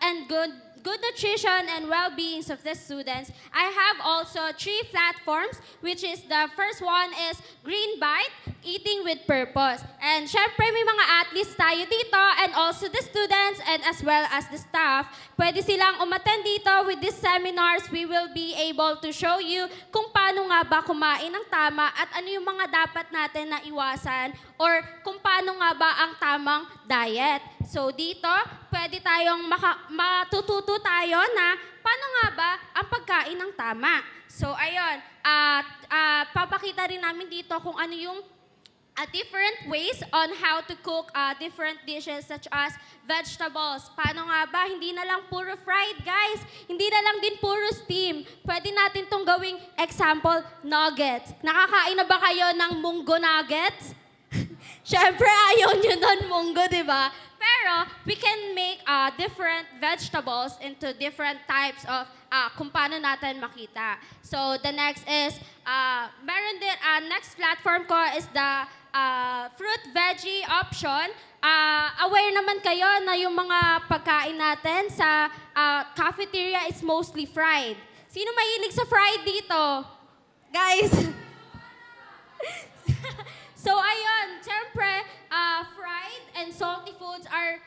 and good nutrition and well-being of the students, I have also 3 platforms, which is the first one is Green Bite, Eating with Purpose. And syempre may mga athletes tayo dito and also the students and as well as the staff. Pwede silang umattend dito with these seminars. We will be able to show you kung paano nga ba kumain ng tama at ano yung mga dapat natin na iwasan or kung paano nga ba ang tamang diet. So dito, pwede tayong matututo tayo na paano nga ba ang pagkain ng tama. So ayun, papakita rin namin dito kung ano yung different ways on how to cook different dishes such as vegetables. Paano nga ba? Hindi na lang puro fried, guys. Hindi na lang din puro steam. Pwede natin tong gawing example, nuggets. Nakakain na ba kayo ng munggo nuggets? Siyempre, ayaw nyo nun munggo, di ba? Pero, we can make different vegetables into different types of kung paano natin makita. So, the next is, meron din, next platform ko is the fruit veggie option. Aware naman kayo na yung mga pagkain natin sa cafeteria is mostly fried. Sino mahilig sa fried dito? Guys! So, ayun, syempre, fried and salty foods are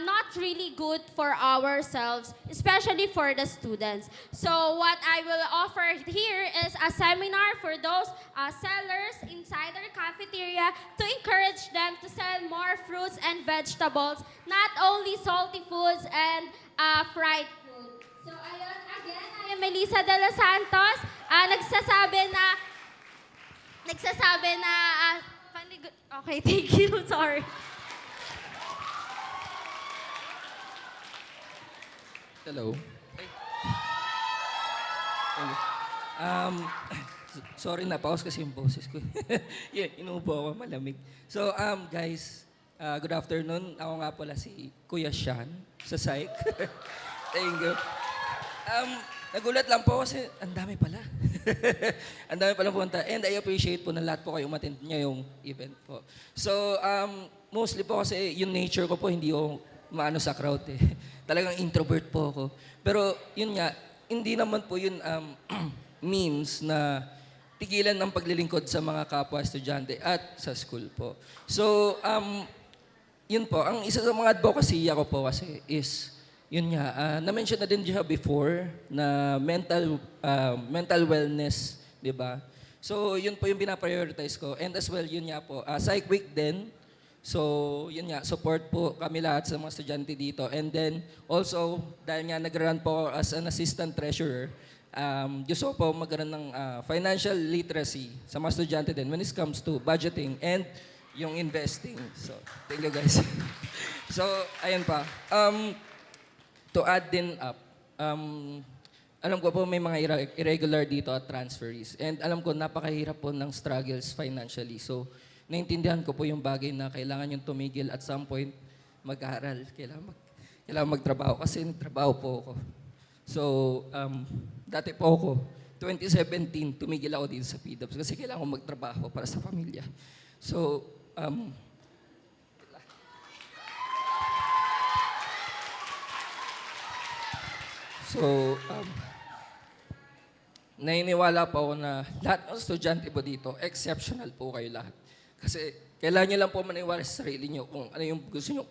not really good for ourselves, especially for the students. So, what I will offer here is a seminar for those sellers inside our cafeteria to encourage them to sell more fruits and vegetables, not only salty foods and fried food. So, ayun, again, I am Melissa de los Santos, nagsasabi na okay, thank you. Sorry. Hello. Sorry na, pause kasi yung boses ko. Yeah, inuupo ako, malamig. So, guys, good afternoon. Ako nga pala si Kuya Sean sa psych. Thank you. Nagulat lang po kasi ang dami pala. Ang dami palang punta. And I appreciate po na lahat po kayo umattend niya yung event po. So, mostly po kasi yung nature ko po, hindi ako maano sa crowd eh. Talagang introvert po ako. Pero yun nga, hindi naman po yun means na tigilan ang paglilingkod sa mga kapwa estudyante at sa school po. So, yun po, ang isa sa mga advocacy ko po kasi is yun nga, na-mention na din siya before na mental wellness, di ba? So, yun po yung binaprioritize ko. And as well, yun nga po, Psych Week din. So, yun nga, support po kami lahat sa mga estudyante dito. And then, also, dahil nga nag-run po as an assistant treasurer, gusto ko po magkaroon ng financial literacy sa mga estudyante din when it comes to budgeting and yung investing. So, thank you guys. So, ayun pa. To add din up, alam ko po may mga irregular dito at transferees. And alam ko napakahirap po ng struggles financially. So, naintindihan ko po yung bagay na kailangan yung tumigil at some point mag-aaral. Kailangan magtrabaho kasi nagtrabaho po ako. So, dati po ako, 2017, tumigil ako dito sa PWs kasi kailangan ko magtrabaho para sa pamilya. So, naniniwala po ako na lahat ng estudyante po dito, exceptional po kayo lahat. Kasi kailangan nyo lang po maniwala sa sarili nyo kung ano yung gusto nyo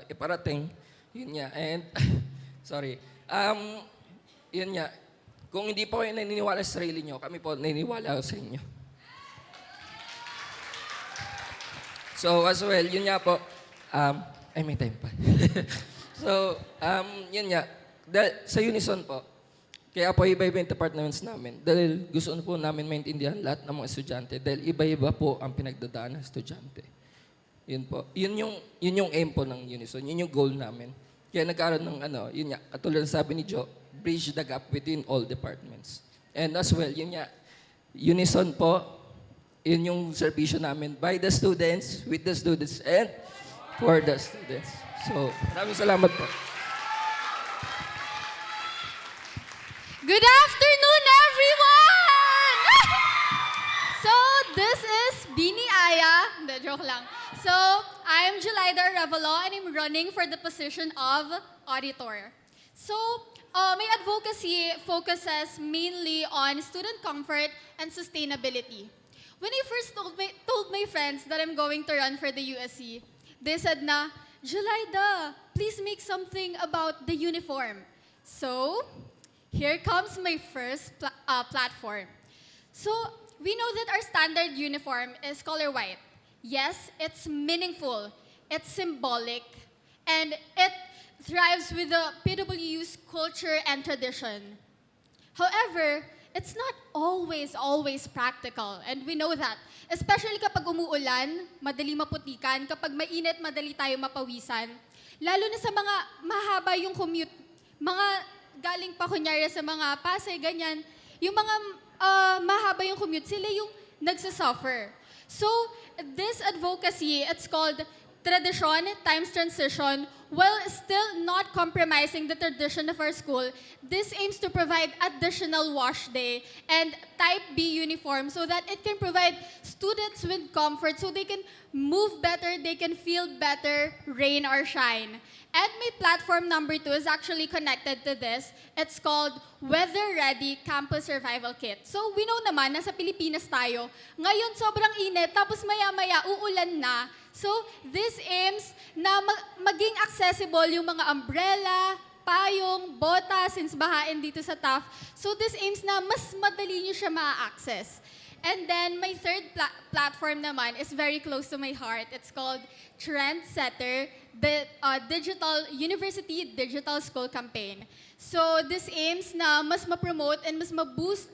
iparating. Yun nga. And, sorry. Yun nga. Kung hindi po kayo naniniwala sa sarili nyo, kami po naniniwala sa inyo. So, as well, yun nga po. Ay, may time pa. So, yun nga. Sa Unison po, kaya po iba-iba yung departments namin. Dahil gusto po namin maintindihan lahat ng mga estudyante. Dahil iba-iba po ang pinagdadaan ng estudyante. Yun po. Yun yung aim po ng Unison. Yun yung goal namin. Kaya nagkaroon ng yun nga, katulad ng sabi ni Joe, bridge the gap within all departments. And as well, yun nga, Unison po, yun yung servisyo namin by the students, with the students, and for the students. So, maraming salamat po. Good afternoon, everyone! So, this is Bini Aya. Hindi, joke lang. So, I'm Jelaida Revelo and I'm running for the position of auditor. So, my advocacy focuses mainly on student comfort and sustainability. When I first told my friends that I'm going to run for the USC, they said na, Jelaida, please make something about the uniform. So, here comes my first platform. So, we know that our standard uniform is color white. Yes, it's meaningful, it's symbolic, and it thrives with the PWU's culture and tradition. However, it's not always practical, and we know that. Especially kapag umuulan, madali maputikan, kapag mainit, madali tayo mapawisan. Lalo na sa mga mahaba yung commute, mga galing pa kunyari sa mga Pasay, ganyan, yung mga mahaba yung commute, sila yung nagsasuffer. So, this advocacy, it's called Tradition times Transition, while still not compromising the tradition of our school. This aims to provide additional wash day and type B uniform so that it can provide students with comfort so they can move better, they can feel better, rain or shine. And my platform number 2 is actually connected to this. It's called Weather Ready Campus Survival Kit. So we know naman, nasa Pilipinas tayo. Ngayon sobrang init, tapos maya-maya uulan na. So this aims na maging accessible yung mga umbrella, payong, bota, since bahain dito sa TAF. So this aims na mas madali nyo siya ma-access. And then my third platform naman is very close to my heart. It's called Trendsetter, the Digital University Digital School Campaign. So this aims na mas ma-promote and mas ma-boost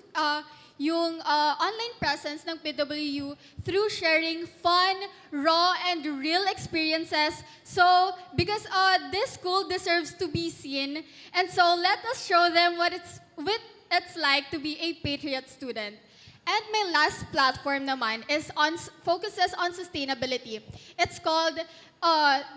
yung online presence ng PWU through sharing fun, raw, and real experiences. So, because this school deserves to be seen, and so let us show them what it's like to be a Patriot student. And my last platform naman is focuses on sustainability. It's called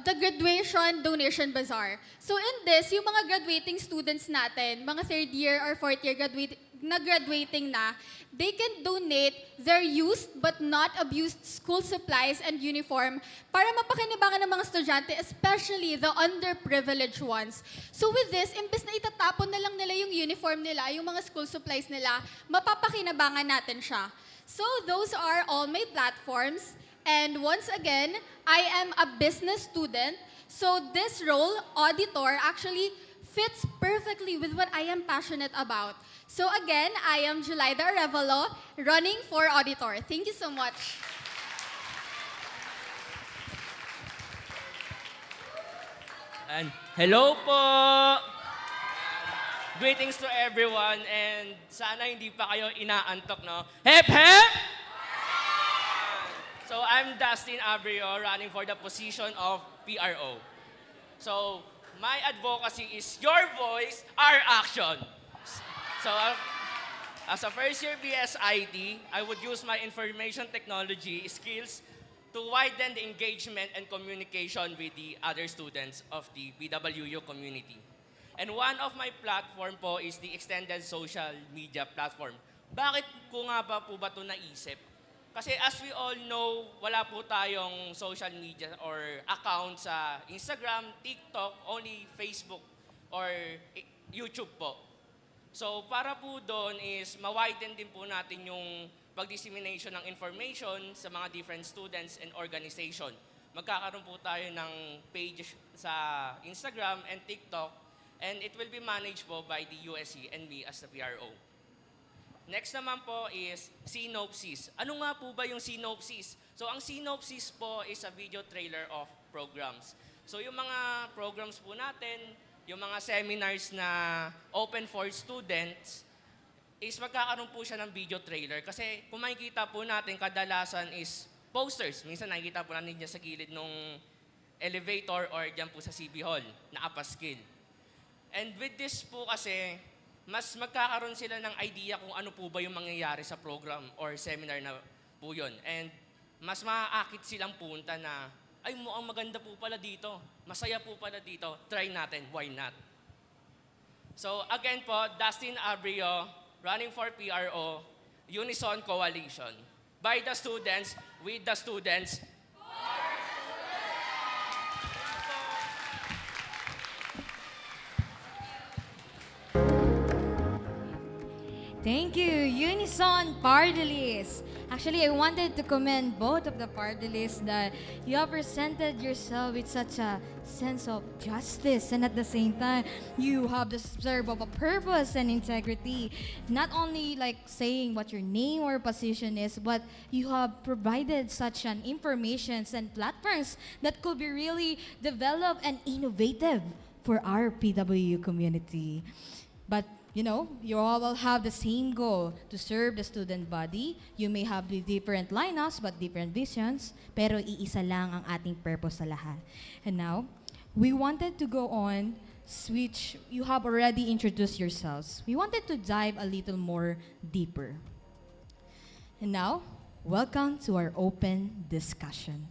the Graduation Donation Bazaar. So in this, yung mga graduating students natin, mga third year or fourth year graduating na, they can donate their used but not abused school supplies and uniform para mapakinabangan ng mga estudyante, especially the underprivileged ones. So with this, imbes na itatapon na lang nila yung uniform nila, yung mga school supplies nila, mapapakinabangan natin siya. So those are all my platforms. And once again, I am a business student. So this role, auditor, actually fits perfectly with what I am passionate about. So again, I am Jelaida Revelo, running for auditor. Thank you so much. And hello po! Greetings to everyone and sana hindi pa kayo inaantok, no? Hep, hep! So I'm Dustin Abrio, running for the position of PRO. So my advocacy is your voice, our action. So as a first year BSID, I would use my information technology skills to widen the engagement and communication with the other students of the PWU community. And one of my platform po is the extended social media platform. Bakit ko nga ba po ba ito naisip? Kasi as we all know, wala po tayong social media or account sa Instagram, TikTok, only Facebook or YouTube po. So para po doon is ma-widen din po natin yung pag-dissemination ng information sa mga different students and organization. Magkakaroon po tayo ng page sa Instagram and TikTok, and it will be managed po by the USC and me as the PRO. Next naman po is synopsis. Ano nga po ba yung synopsis? So ang synopsis po is a video trailer of programs. So yung mga programs po natin, yung mga seminars na open for students, is magkakaroon po siya ng video trailer. Kasi kung makikita po natin, kadalasan is posters. Minsan nakikita po natin dyan sa gilid ng elevator or dyan po sa CB Hall, na apaskill. And with this po kasi, mas magkakaroon sila ng idea kung ano po ba yung mangyayari sa program or seminar na po yun. And mas maaakit silang punta na, ay mukhang maganda po pala dito, masaya po pala dito, try natin, why not? So again po, Dustin Abrio, running for PRO, Unison Coalition. By the students, with the students. Thank you, Unison Party List. Actually, I wanted to commend both of the party lists that you have presented yourself with such a sense of justice, and at the same time, you have the serve of a purpose and integrity. Not only like saying what your name or position is, but you have provided such an informations and platforms that could be really developed and innovative for our PWU community. But you know, you all will have the same goal, to serve the student body. You may have the different lineups but different visions, pero iisa lang ang ating purpose sa lahat. And now, we wanted to go on, which you have already introduced yourselves. We wanted to dive a little more deeper. And now, welcome to our open discussion.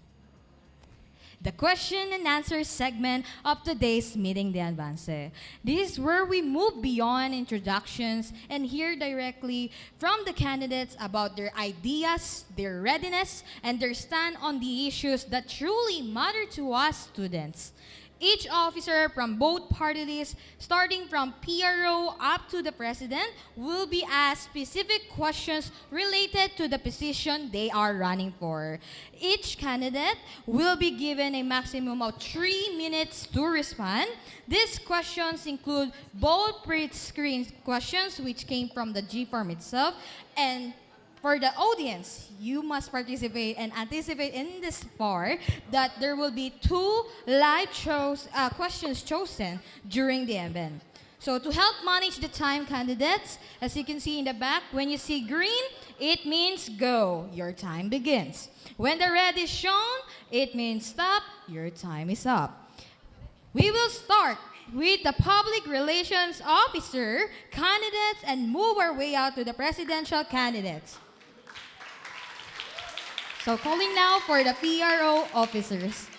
The question and answer segment of today's meeting de Avance. This is where we move beyond introductions and hear directly from the candidates about their ideas, their readiness, and their stand on the issues that truly matter to us students. Each officer from both party lists, starting from PRO up to the president, will be asked specific questions related to the position they are running for. Each candidate will be given a maximum of 3 minutes to respond. These questions include both pre-screened questions, which came from the G-form itself, and for the audience, you must participate and anticipate in this part that there will be 2 live questions chosen during the event. So to help manage the time, candidates, as you can see in the back, when you see green, it means go, your time begins. When the red is shown, it means stop, your time is up. We will start with the public relations officer, candidates, and move our way out to the presidential candidates. So calling now for the PRO officers.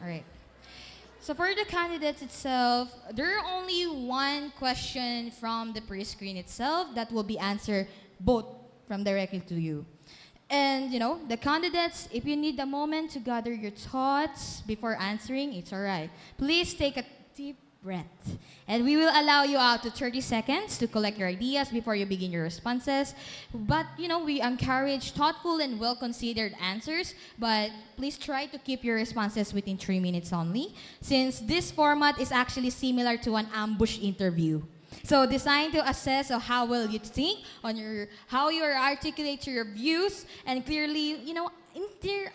All right. So for the candidates itself, there are only one question from the pre-screen itself that will be answered both from directly to you. And you know, the candidates, if you need a moment to gather your thoughts before answering, it's all right. Please take a deep breath. And we will allow you out to 30 seconds to collect your ideas before you begin your responses. But you know, we encourage thoughtful and well-considered answers, but please try to keep your responses within 3 minutes only, since this format is actually similar to an ambush interview. So designed to assess how well you think on how you articulate your views and clearly, you know,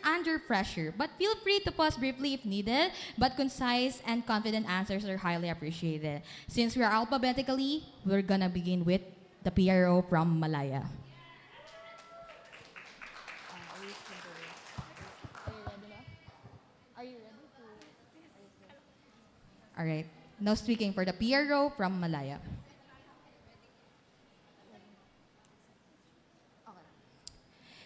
under pressure. But feel free to pause briefly if needed, but concise and confident answers are highly appreciated. Since we are alphabetically, we're gonna begin with the PRO from Malaya. Are you ready? All right. Now speaking for the PRO from Malaya.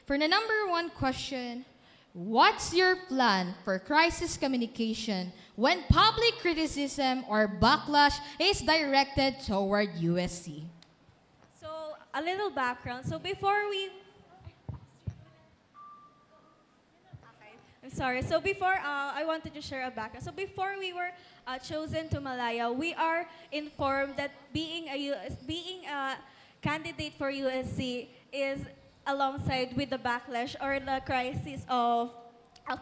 For the number one question, what's your plan for crisis communication when public criticism or backlash is directed toward USC? So, a little background. So, before we I'm sorry. So before, I wanted to share a background. So before we were chosen to Malaya, we are informed that being a candidate for USC is alongside with the backlash or the crisis of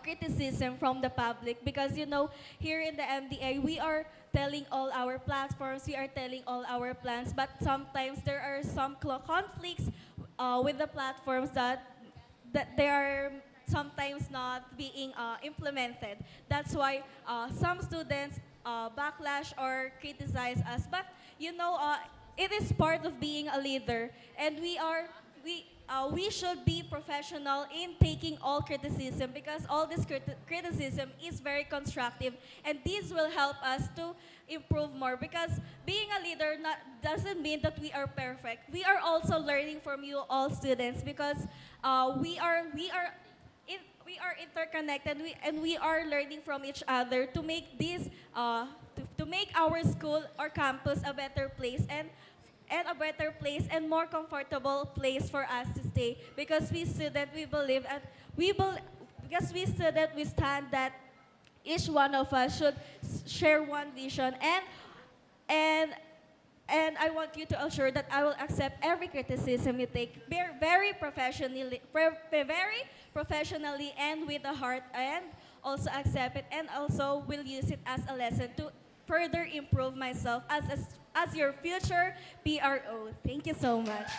criticism from the public, because you know here in the MDA we are telling all our platforms, we are telling all our plans, but sometimes there are some conflicts with the platforms that they are sometimes not being implemented. That's why some students backlash or criticize us. But you know, it is part of being a leader, and we should be professional in taking all criticism, because all this criticism is very constructive, and this will help us to improve more, because being a leader doesn't mean that we are perfect. We are also learning from you all students, because we are interconnected, and we are learning from each other to make this to make our school or campus a better place, and a better place and more comfortable place for us to stay, because we believe and because we student we stand that each one of us should share one vision, and I want you to assure that I will accept every criticism you take very professionally and with a heart, and also accept it, and also will use it as a lesson to further improve myself as your future PRO. Thank you so much.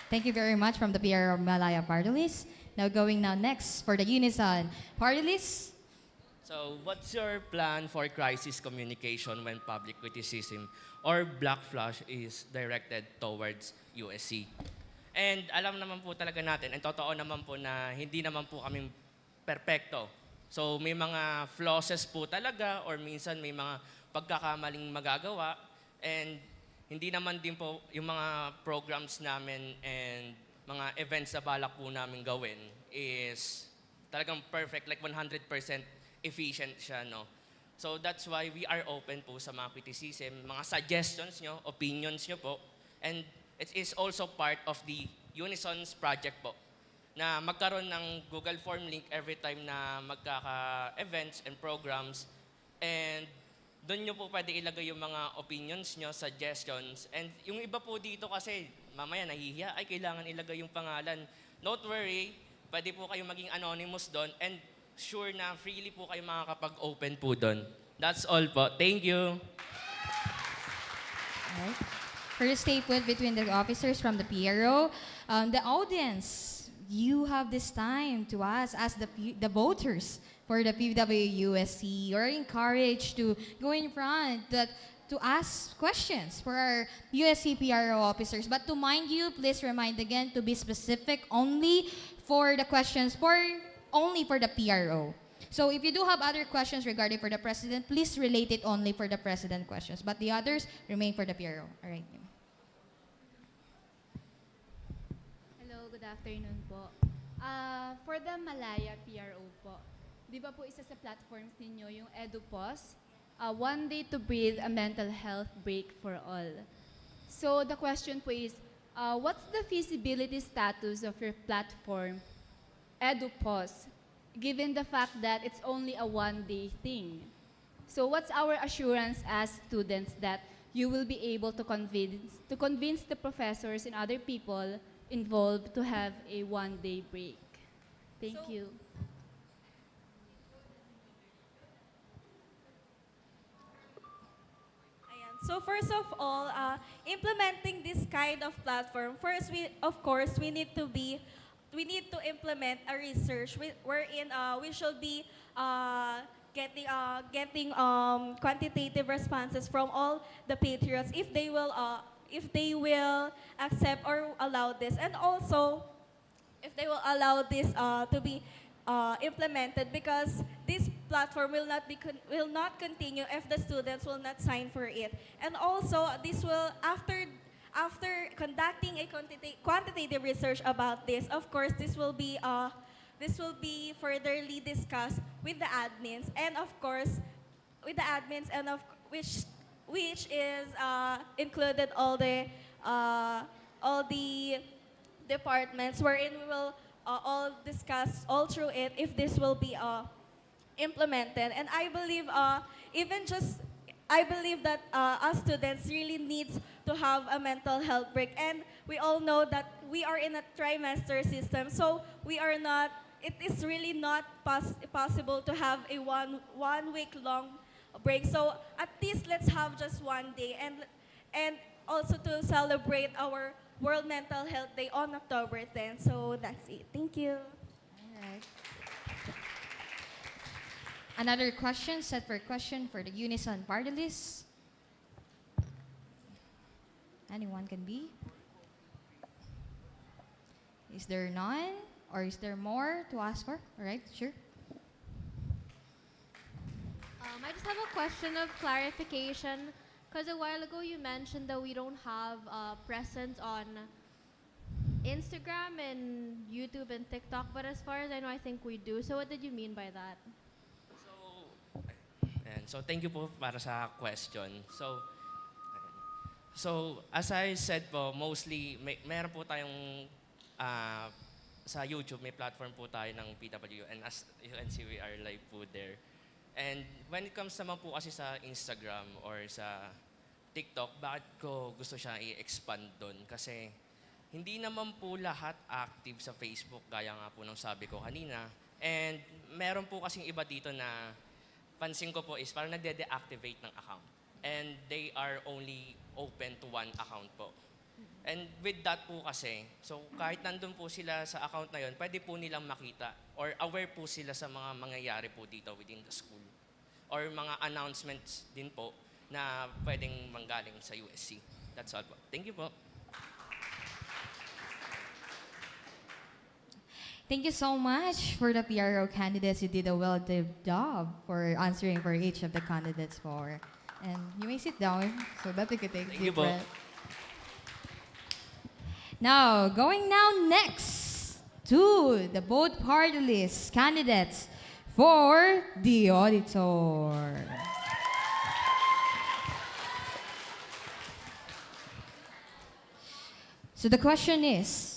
Thank you very much from the PRO Malaya Party List. Now going next for the Unison Party List. So, what's your plan for crisis communication when public criticism or backlash is directed towards USC? And alam naman po talaga natin, and totoo naman po na hindi naman po kami perpekto. So, may mga flosses po talaga, or minsan may mga pagkakamaling magagawa, and hindi naman din po yung mga programs namin and mga events na balak po namin gawin is talagang perfect, like 100% efficient siya, no? So that's why we are open po sa mga criticism, mga suggestions nyo, opinions nyo po. And it is also part of the Unison's project po, na magkaroon ng Google Form link every time na magkaka-events and programs. And doon nyo po pwede ilagay yung mga opinions nyo, suggestions. And yung iba po dito kasi, mamaya nahihiya, ay kailangan ilagay yung pangalan. Don't worry, pwede po kayo maging anonymous doon, and sure na freely po kayo makakapag-open po doon. That's all po. Thank you. Alright. First statement between the officers from the PRO. The audience, you have this time to ask the voters for the PWUSC. You're encouraged to go in front to ask questions for our USC PRO officers. But to mind you, please remind again to be specific only for the questions only for the PRO. So if you do have other questions regarding for the president, please relate it only for the president questions. But the others remain for the PRO. All right. Hello, good afternoon po. For the Malaya PRO po, di ba po isa sa platforms ninyo yung EduPause, One Day to Breathe, a Mental Health Break for All. So the question po is, what's the feasibility status of your platform, EduPause, given the fact that it's only a one-day thing? So what's our assurance as students that you will be able to convince the professors and other people involved to have a one-day break? Thank you. So first of all, implementing this kind of platform, first we need to implement a research wherein we should be getting quantitative responses from all the patriots if they will accept or allow this, and also if they will allow this to be implemented, because this platform will not continue if the students will not sign for it. And also this will, after after conducting a quantitative research about this, of course, this will be furtherly discussed with the admins, and of course, with the admins, and of which is included all the departments, wherein we will all discuss all through it if this will be implemented. And I believe I believe that us students really needs to have a mental health break. And we all know that we are in a trimester system, so it is really not possible to have a one week long break. So at least let's have just one day, and also to celebrate our World Mental Health Day on October 10th. So that's it. Thank you. All right. Another question, set for question for the Unison party list. Anyone can be. Is there none? Or is there more to ask for? All right, sure. I just have a question of clarification, because a while ago you mentioned that we don't have presence on Instagram and YouTube and TikTok, but as far as I know, I think we do. So what did you mean by that? So thank you po para sa question. So as I said po, mostly meron po tayong sa YouTube, may platform po tayo ng PW, and as you can see, we are live po there. And when it comes naman po kasi sa Instagram or sa TikTok, bakit ko gusto siya i-expand doon? Kasi hindi naman po lahat active sa Facebook, gaya nga po ng sabi ko kanina. And meron po kasing iba dito na pansin ko po is parang nagde-deactivate ng account. And they are only open to one account po. And with that po kasi, so kahit nandun po sila sa account na yun, pwede po nilang makita or aware po sila sa mga mangyayari po dito within the school. Or mga announcements din po na pwedeng manggaling sa USC. That's all po. Thank you po. Thank you so much for the PRO candidates. You did a well-done job for answering for each of the candidates for. And you may sit down so that we can take a deep breath. Now, going now next to the both party list candidates for the auditor. So the question is,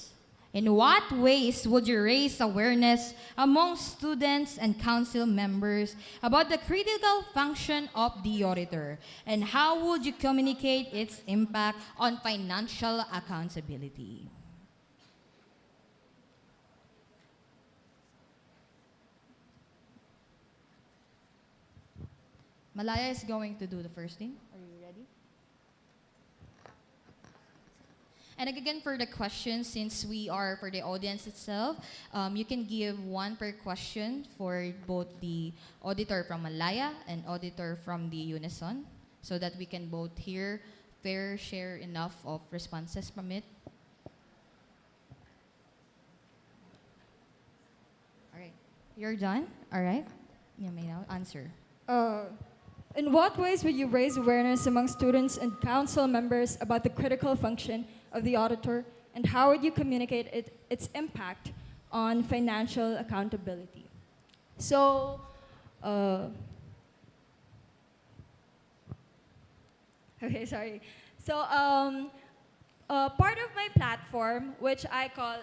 in what ways would you raise awareness among students and council members about the critical function of the auditor? And how would you communicate its impact on financial accountability? Malaya is going to do the first thing. Are you ready? And again, for the questions, since we are for the audience itself, you can give one per question for both the auditor from Malaya and auditor from the Unison, so that we can both hear fair share enough of responses from it. All right, you're done. All right, you may now answer. In what ways would you raise awareness among students and council members about the critical function of the auditor, and how would you communicate its impact on financial accountability? So, okay, sorry. So, part of my platform, which I call,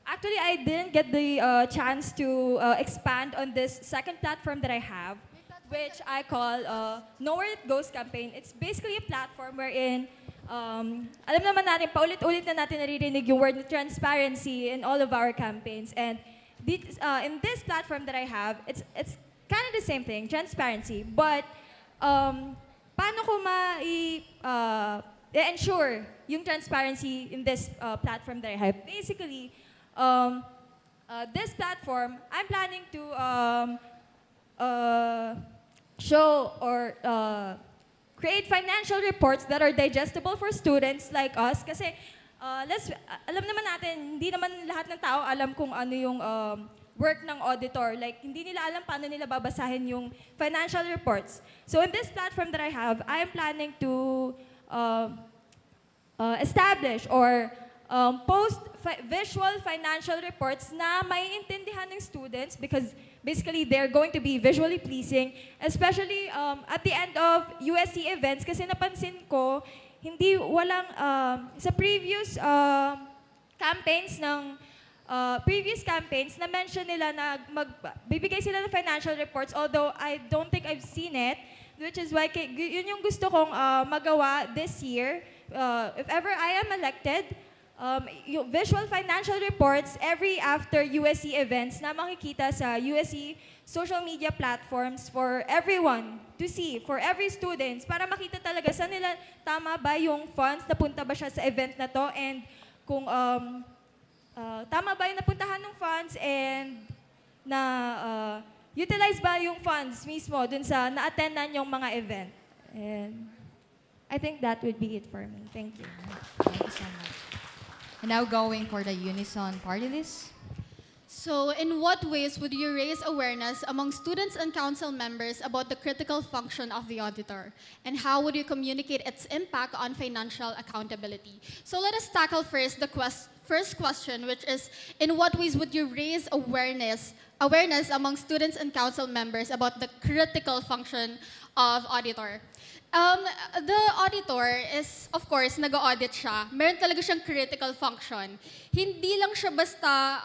actually I didn't get the chance to expand on this second platform that I have, which I call Know Where It Goes campaign. It's basically a platform wherein alam naman natin, paulit-ulit na natin naririnig yung word transparency in all of our campaigns. And in this platform that I have, it's kind of the same thing, transparency. But paano ko ensure yung transparency in this platform that I have? Basically, this platform, I'm planning to show or create financial reports that are digestible for students like us. Kasi alam naman natin, hindi naman lahat ng tao alam kung ano yung work ng auditor. Like, hindi nila alam paano nila babasahin yung financial reports. So in this platform that I have, I am planning to establish or post visual financial reports na maiintindihan ng students because basically they're going to be visually pleasing, especially at the end of USC events kasi napansin ko, hindi walang sa previous campaigns na mention nila na bibigay sila ng financial reports, although I don't think I've seen it, which is why yun yung gusto kong magawa this year. If ever I am elected, yung visual financial reports every after USC events na makikita sa USC social media platforms for everyone to see, for every students, para makita talaga saan nila tama ba yung funds, napunta ba siya sa event na to, and kung tama ba yung napuntahan ng funds and na utilize ba yung funds mismo dun sa na-attendan yung mga event. And I think that would be it for me. Thank you. Thank you so much. And now going for the unison party list. So, in what ways would you raise awareness among students and council members about the critical function of the auditor? And how would you communicate its impact on financial accountability? So, let us tackle first the first question, which is, in what ways would you raise awareness among students and council members about the critical function of auditor? The auditor is, of course, nag-audit siya. Meron talaga siyang critical function. Hindi lang siya basta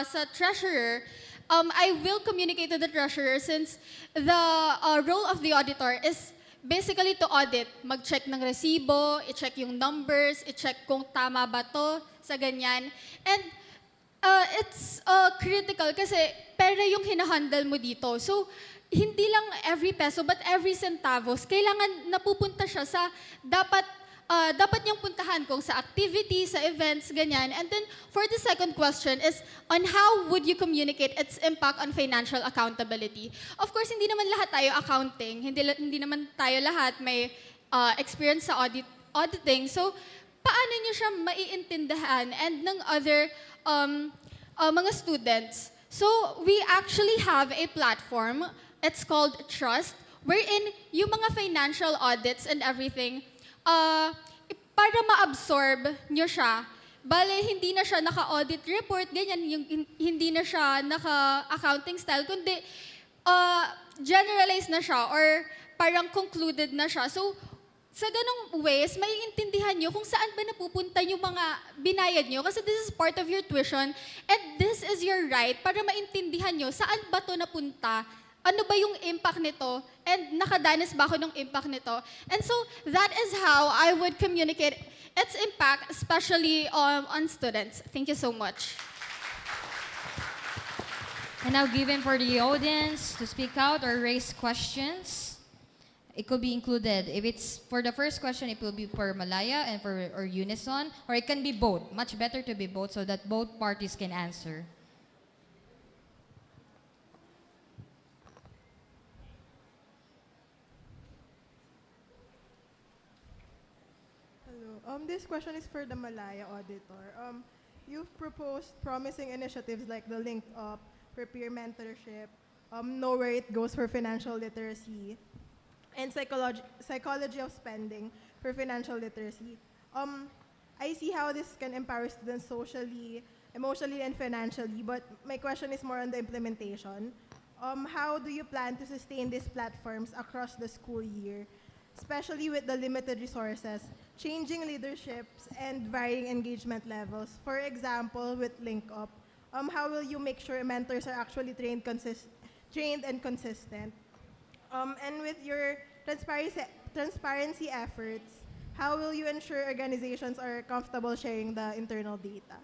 sa treasurer. I will communicate to the treasurer since the role of the auditor is basically to audit. Mag-check ng resibo, i-check yung numbers, i-check kung tama ba to sa ganyan. And it's critical kasi pera yung hinahandle mo dito. So, hindi lang every peso but every centavos, kailangan napupunta siya sa dapat niyang puntahan kung sa activity, sa events, ganyan. And then for the second question is on how would you communicate its impact on financial accountability? Of course, hindi naman lahat tayo accounting, hindi naman tayo lahat may experience sa auditing. So paano niyo siya maiintindihan and ng other mga students? So we actually have a platform. It's called Trust, wherein yung mga financial audits and everything, para ma-absorb nyo siya, bale, hindi na siya naka-audit report, ganyan, yung, hindi na siya naka-accounting style, kundi generalized na siya or parang concluded na siya. So, sa ganong ways, may intindihan nyo kung saan ba napupunta yung mga binayad nyo. Kasi this is part of your tuition and this is your right para maintindihan nyo saan ba to napunta, ano ba yung impact nito, and nakadanas ba ako ng impact nito. And so, that is how I would communicate its impact, especially on students. Thank you so much. And now given for the audience to speak out or raise questions. It could be included. If it's for the first question, it will be for Malaya and for or Unison, or it can be both. Much better to be both so that both parties can answer. Hello. This question is for the Malaya auditor. You've proposed promising initiatives like the Link Up for peer mentorship, Know Where It Goes for financial literacy, and psychology of spending for financial literacy. I see how this can empower students socially, emotionally, and financially, but my question is more on the implementation. How do you plan to sustain these platforms across the school year, especially with the limited resources, changing leaderships, and varying engagement levels? For example, with Link Up, how will you make sure mentors are actually trained and consistent? And with your transparency efforts, how will you ensure organizations are comfortable sharing the internal data?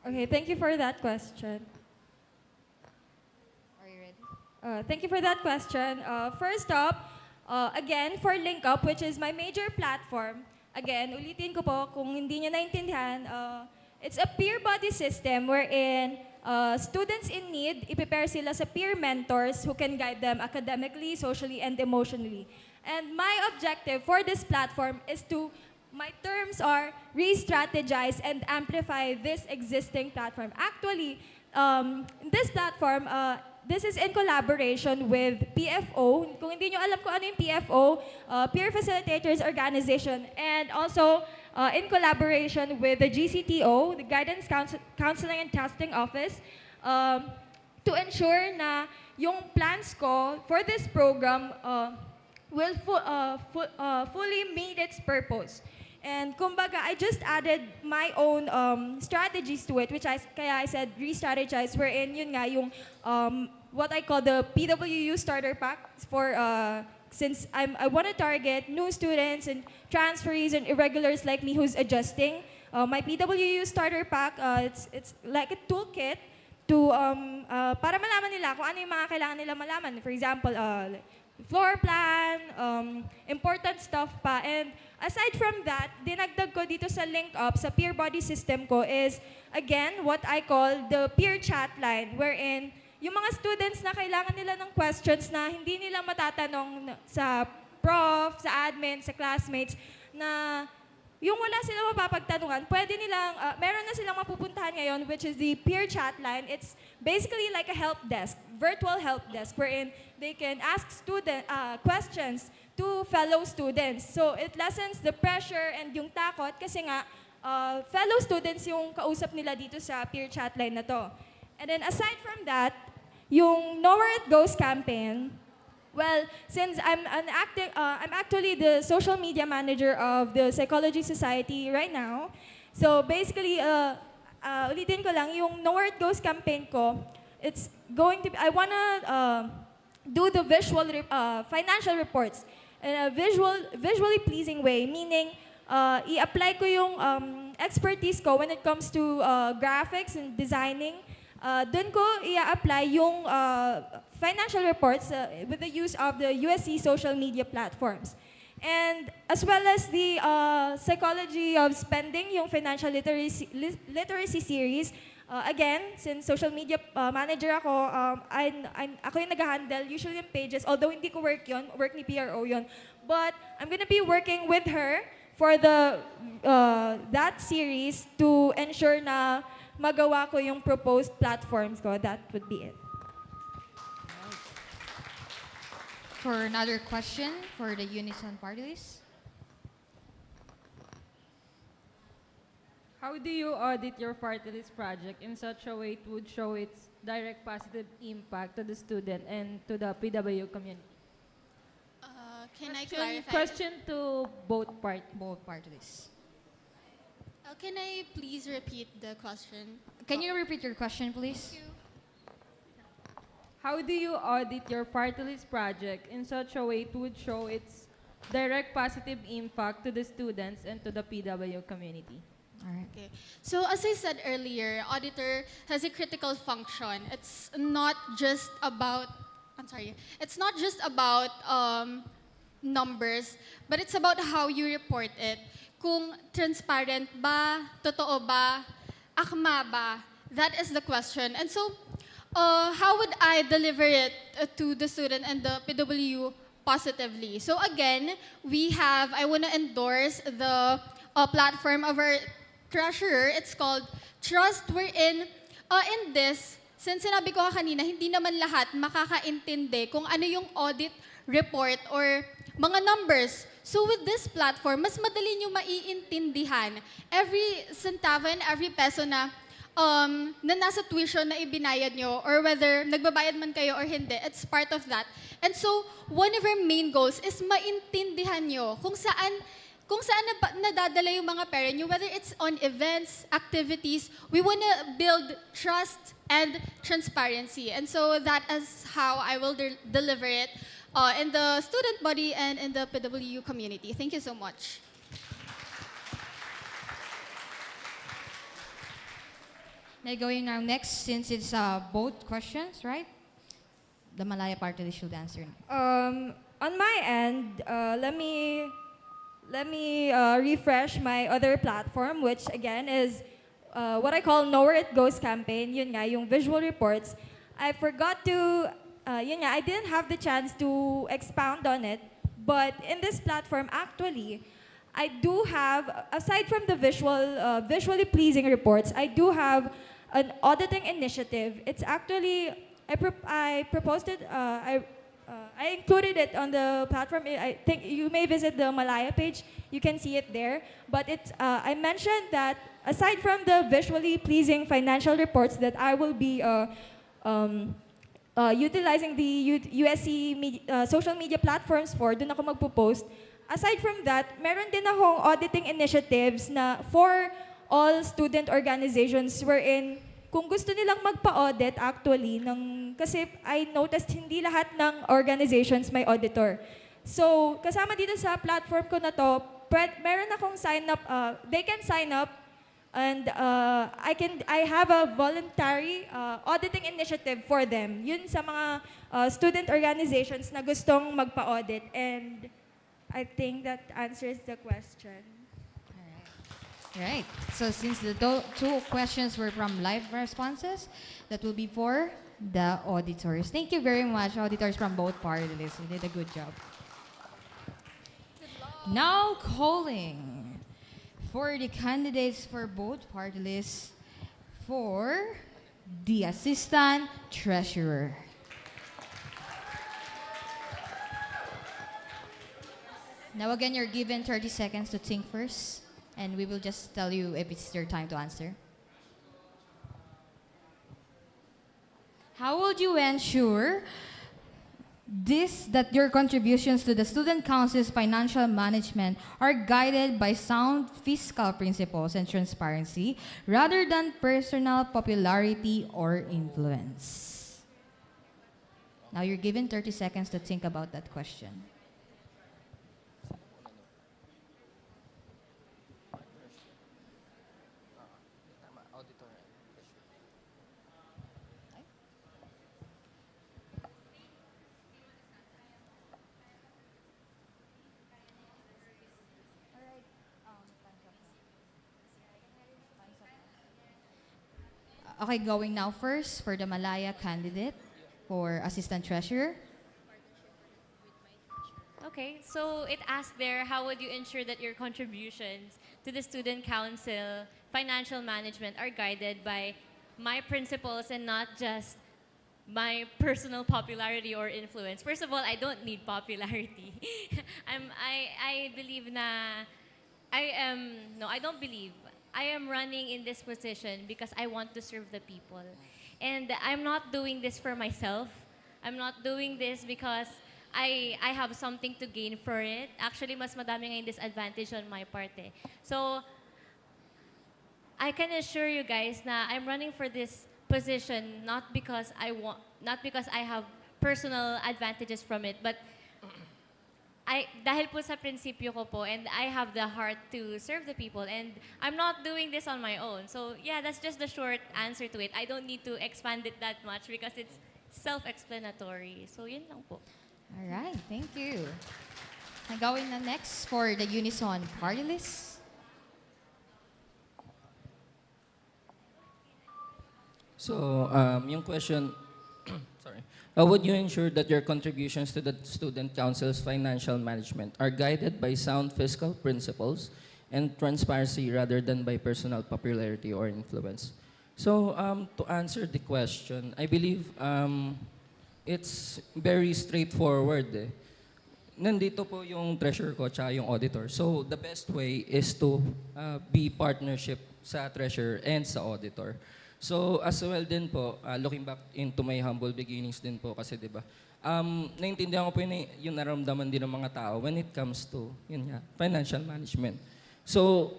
Okay, thank you for that question. Are you ready? Thank you for that question. First up, again, for Link Up, which is my major platform, again, ulitin ko po, kung hindi niyo naintindihan, it's a peer body system wherein students in need, i-prepare sila sa peer mentors who can guide them academically, socially, and emotionally. And my objective for this platform is to, my terms are re-strategize and amplify this existing platform. Actually, in this platform, this is in collaboration with PFO. Kung hindi nyo alam kung ano yung PFO, Peer Facilitators Organization, and also in collaboration with the GCTO, the Guidance Counseling and Testing Office, to ensure na yung plans ko for this program will fully meet its purpose. And kumbaga, I just added my own strategies to it, kaya I said re-strategize, wherein yun nga yung what I call the PWU starter pack for since I want to target new students and transferees and irregulars like me who's adjusting. My PWU starter pack, it's like a toolkit to para malaman nila kung ano yung mga kailangan nila malaman. For example, floor plan, important stuff pa. And aside from that, dinagdag ko dito sa link up sa peer body system ko is, again, what I call the peer chat line, wherein yung mga students na kailangan nila ng questions na hindi nila matatanong sa prof, sa admin, sa classmates, na yung wala silang mapapagtanungan, pwede nilang, meron na silang mapupuntahan ngayon, which is the peer chat line. It's basically like a help desk, virtual help desk, wherein they can ask questions to fellow students. So it lessens the pressure and yung takot kasi nga, fellow students yung kausap nila dito sa peer chat line na to. And then aside from that, yung Know Where It Goes campaign, well, since I'm actually the social media manager of the Psychology Society right now. So basically, ulitin ko lang, yung Know Where It Goes campaign ko, it's going to be, I wanna do the financial reports in a visually pleasing way, meaning i-apply ko yung expertise ko when it comes to graphics and designing. Doon ko i-apply yung financial reports with the use of the USC social media platforms. And as well as the psychology of spending, yung financial literacy series. Again, since social media manager ako, ako yung nag-handle usually yung pages, although hindi ko work yun, work ni PRO yun. But I'm gonna be working with her for that series to ensure na magawa ko yung proposed platforms ko. That would be it. For another question for the Unison party list. How do you audit your party list project in such a way it would show its direct positive impact to the student and to the PW community? Can I clarify? Question to both parties. Can I please repeat the question? Can you repeat your question, please? Thank you. How do you audit your party list project in such a way it would show its direct positive impact to the students and to the PW community? All right. Okay. So as I said earlier, auditor has a critical function. It's not just about, it's not just about numbers, but it's about how you report it. Kung transparent ba, totoo ba, akma ba? That is the question. And so, how would I deliver it to the student and the PW positively? So again, I want to endorse the platform of our treasurer. It's called Trust. Wherein, in this, since sinabi ko kanina, hindi naman lahat makakaintindi kung ano yung audit report or mga numbers. So with this platform, mas madali nyo maiintindihan every centavo and every peso na nasa tuition na ibinayad nyo or whether nagbabayad man kayo or hindi, it's part of that. And so, one of our main goals is maintindihan nyo kung saan nadadala yung mga parent nyo, whether it's on events, activities. We want to build trust and transparency. And so that is how I will deliver it in the student body and in the PWU community. Thank you so much. Now going now next, since it's both questions, right? The Malaya party list should answer. On my end, let me refresh my other platform, which again is what I call Know Where It Goes campaign. Yun nga, yung visual reports. I forgot to, I didn't have the chance to expound on it, but in this platform, actually, I do have, aside from the visually pleasing reports, I do have an auditing initiative. It's actually I proposed it. I included it on the platform. I think you may visit the Malaya page. You can see it there. But I mentioned that aside from the visually pleasing financial reports that I will be utilizing the USC social media platforms for, doon ako magpo-post. Aside from that, meron din akong auditing initiatives na for all student organizations wherein kung gusto nilang magpa-audit actually, kasi I noticed hindi lahat ng organizations may auditor. So, kasama dito sa platform ko na to, meron akong sign up, they can sign up and I have a voluntary auditing initiative for them. Yun sa mga student organizations na gustong magpa-audit. And I think that answers the question. Right. So since the two questions were from live responses, that will be for the auditors. Thank you very much, auditors from both parties. You did a good job. Now calling for the candidates for both party lists for the assistant treasurer. Now again, you're given 30 seconds to think first. And we will just tell you if it's your time to answer. How would you ensure that your contributions to the Student Council's financial management are guided by sound fiscal principles and transparency rather than personal popularity or influence? Now you're given 30 seconds to think about that question. Okay, going now first for the Malaya candidate for Assistant Treasurer. Okay, so it asked there, how would you ensure that your contributions to the Student Council financial management are guided by my principles and not just my personal popularity or influence? First of all, I don't need popularity. I believe na I don't believe. I am running in this position because I want to serve the people. And I'm not doing this for myself. I'm not doing this because I have something to gain for it. Actually, mas madami ngayong disadvantage on my part eh. So, I can assure you guys na I'm running for this position not because I have personal advantages from it, but dahil po sa prinsipyo ko po, and I have the heart to serve the people, and I'm not doing this on my own. So yeah, that's just the short answer to it. I don't need to expand it that much because it's self-explanatory. So yun lang po. All right, thank you. And going na next for the Unison party list. So, yung question, sorry. How would you ensure that your contributions to the Student Council's financial management are guided by sound fiscal principles and transparency rather than by personal popularity or influence? So, to answer the question, I believe it's very straightforward. Nandito po yung treasurer ko tsaka yung auditor. So, the best way is to be partnership sa treasurer and sa auditor. So, as well din po, looking back into my humble beginnings din po kasi, di ba, naintindihan ko po yung naramdaman din ng mga tao when it comes to, yun nga, financial management. So,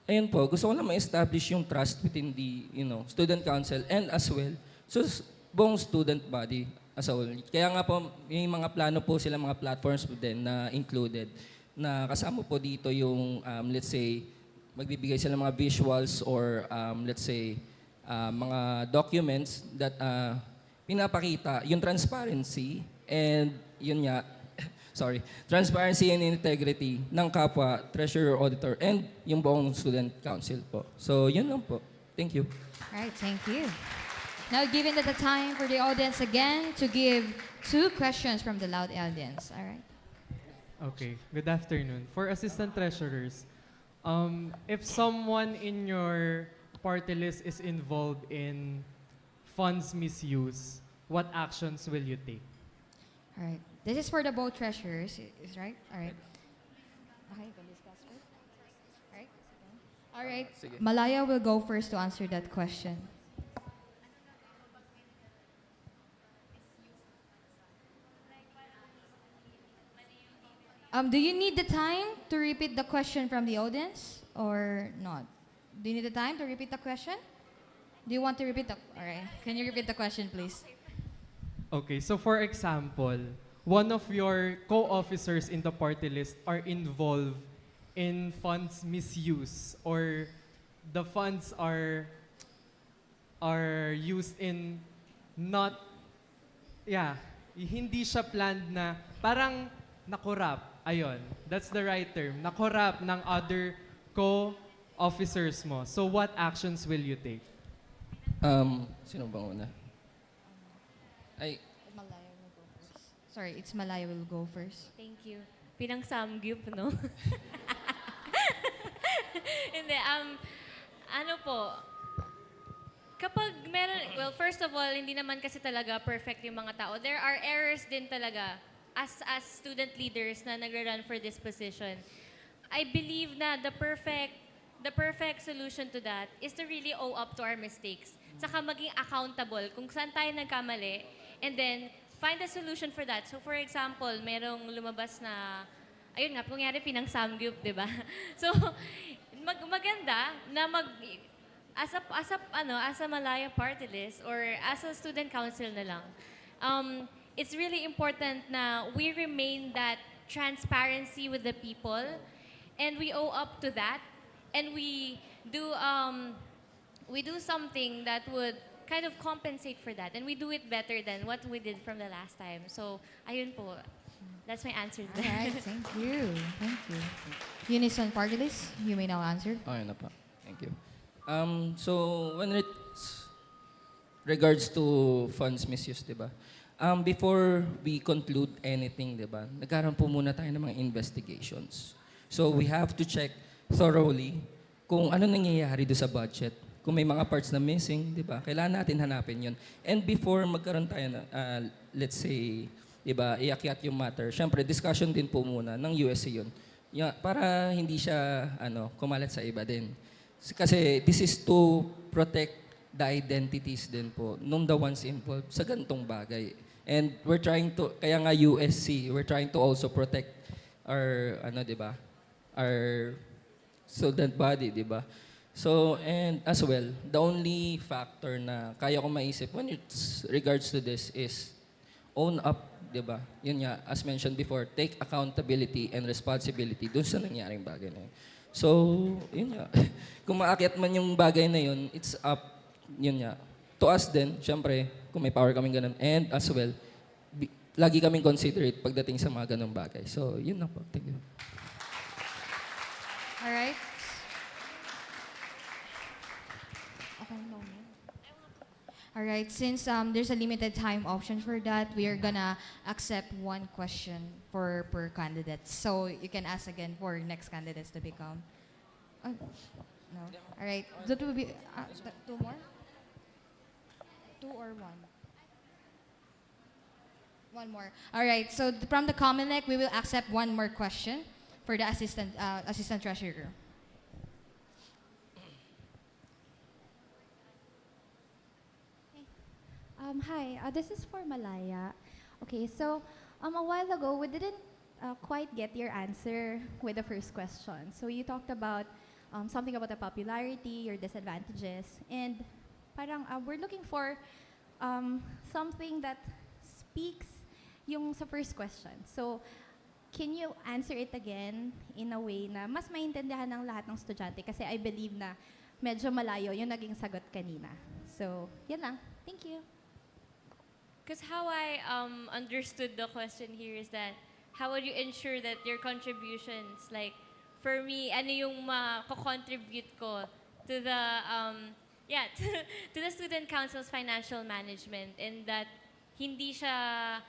ayun po, gusto ko lang ma-establish yung trust within the, student council and as well, so, buong student body as a whole. Kaya nga po, may mga plano po sila, mga platforms po din na included, na kasama po dito yung, let's say, magbibigay sila ng mga visuals or, let's say, mga documents that pinapakita yung transparency and yun nga, transparency and integrity ng kapwa treasurer, auditor, and yung buong student council po. So yun lang po. Thank you. All right, thank you. Now, given that the time for the audience again to give 2 questions from the loud audience. All right. Okay, good afternoon. For assistant treasurers, if someone in your party list is involved in funds misuse, what actions will you take? All right. This is for the both treasurers, is right? All right. Okay, we'll discuss first. All right. All right. Sige. Malaya will go first to answer that question. Do you need the time to repeat the question from the audience or not? Do you need the time to repeat the question? Do you want to repeat the... All right. Can you repeat the question, please? Okay, so for example, one of your co-officers in the party list are involved in funds misuse, or the funds are used in not, yeah, hindi siya planned na, parang nakorap. Ayun, that's the right term. Nakorap ng other co-officers mo. So what actions will you take? Sino bang una? Ay, Malaya will go first. Sorry, it's Malaya will go first. Thank you. Pinang samgyup, no? Hindi, ano po, kapag meron, well, first of all, hindi naman kasi talaga perfect yung mga tao. There are errors din talaga as student leaders na nagra-run for this position. I believe na the perfect solution to that is to really owe up to our mistakes. Saka maging accountable kung saan tayo nagkamali, and then find a solution for that. So for example, merong lumabas na, ayun nga, pangyari pinang samgyup, di ba? So, maganda na as a Malaya party list or as a student council na lang, it's really important na we remain that transparency with the people, and we owe up to that, and we do something that would kind of compensate for that, and we do it better than what we did from the last time. So, ayun po. That's my answer to All that. right, thank you. Thank you. Unison party list, you may now answer. okay na po. Thank you. So, when it's regards to funds misuse, di ba? Before we conclude anything, di ba, nagkaroon po muna tayo ng mga investigations. So, we have to check thoroughly kung ano nangyayari do sa budget. Kung may mga parts na missing, di ba, kailangan natin hanapin yun. And before magkaroon tayo na, let's say, di ba, iakyat yung matter, syempre, discussion din po muna ng USC yun. Para hindi siya kumalat sa iba din. Kasi this is to protect the identities din po nung the ones involved sa gantong bagay. And we're trying to, kaya nga USC, we're trying to also protect our, di ba, our student body, di ba? So, and as well, the only factor na kaya ko maisip when it's regards to this is own up, di ba? Yun nga, as mentioned before, take accountability and responsibility dun sa nangyaring bagay na yun. So, yun nga. Kung maakyat man yung bagay na yun, it's up, yun nga. To us din, syempre, kung may power kaming ganun. And as well, lagi kaming considerate pagdating sa mga ganung bagay. So, yun na po. Thank you. All right. Okay, no. All right, since there's a limited time option for that, we are gonna accept one question per candidate. So you can ask again for next candidates to become. No. All right, that will be two more. Two or one. One more. All right. So from the Comelec, we will accept one more question for the assistant treasurer. Hi, this is for Malaya. Okay, so a while ago, we didn't quite get your answer with the first question. So you talked about something about the popularity, your disadvantages, and parang we're looking for something that speaks yung sa first question. So can you answer it again in a way na mas maintindihan ng lahat ng estudyante? Kasi I believe na medyo malayo yung naging sagot kanina. So, yan lang. Thank you. Because how I understood the question here is that how would you ensure that your contributions, like for me, ano yung ma-contribute ko to the to the student council's financial management, and that hindi siya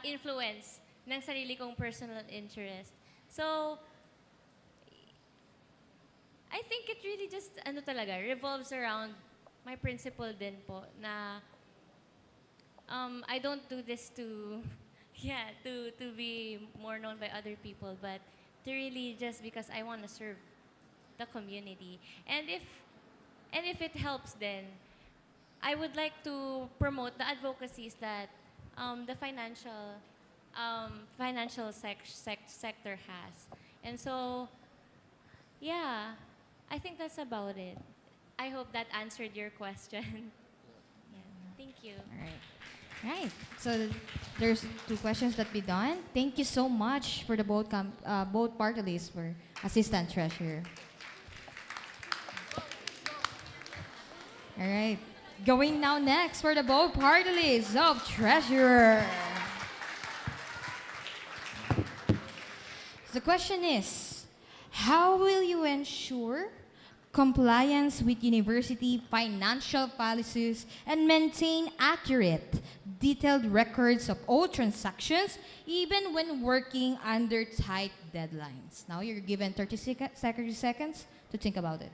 influence ng sarili kong personal interest. So I think it really just revolves around my principle din po na I don't do this to, yeah, to be more known by other people, but to really just because I want to serve the community. And if it helps, then I would like to promote the advocacies that the financial sector has. And so, yeah, I think that's about it. I hope that answered your question. Yeah, thank you. Right. So there's two questions that be done. Thank you so much for the both party lists for assistant treasurer. All right. Going now next for the both party lists of treasurer. The question is, how will you ensure compliance with university financial policies and maintain accurate, detailed records of all transactions, even when working under tight deadlines? Now you're given 30 seconds to think about it.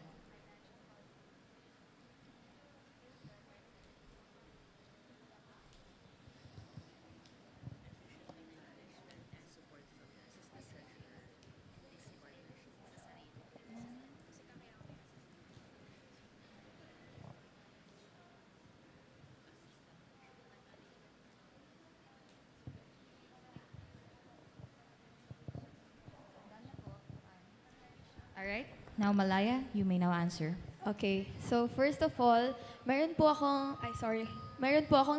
All right. Now, Malaya, you may now answer. Okay, so first of all, meron po akong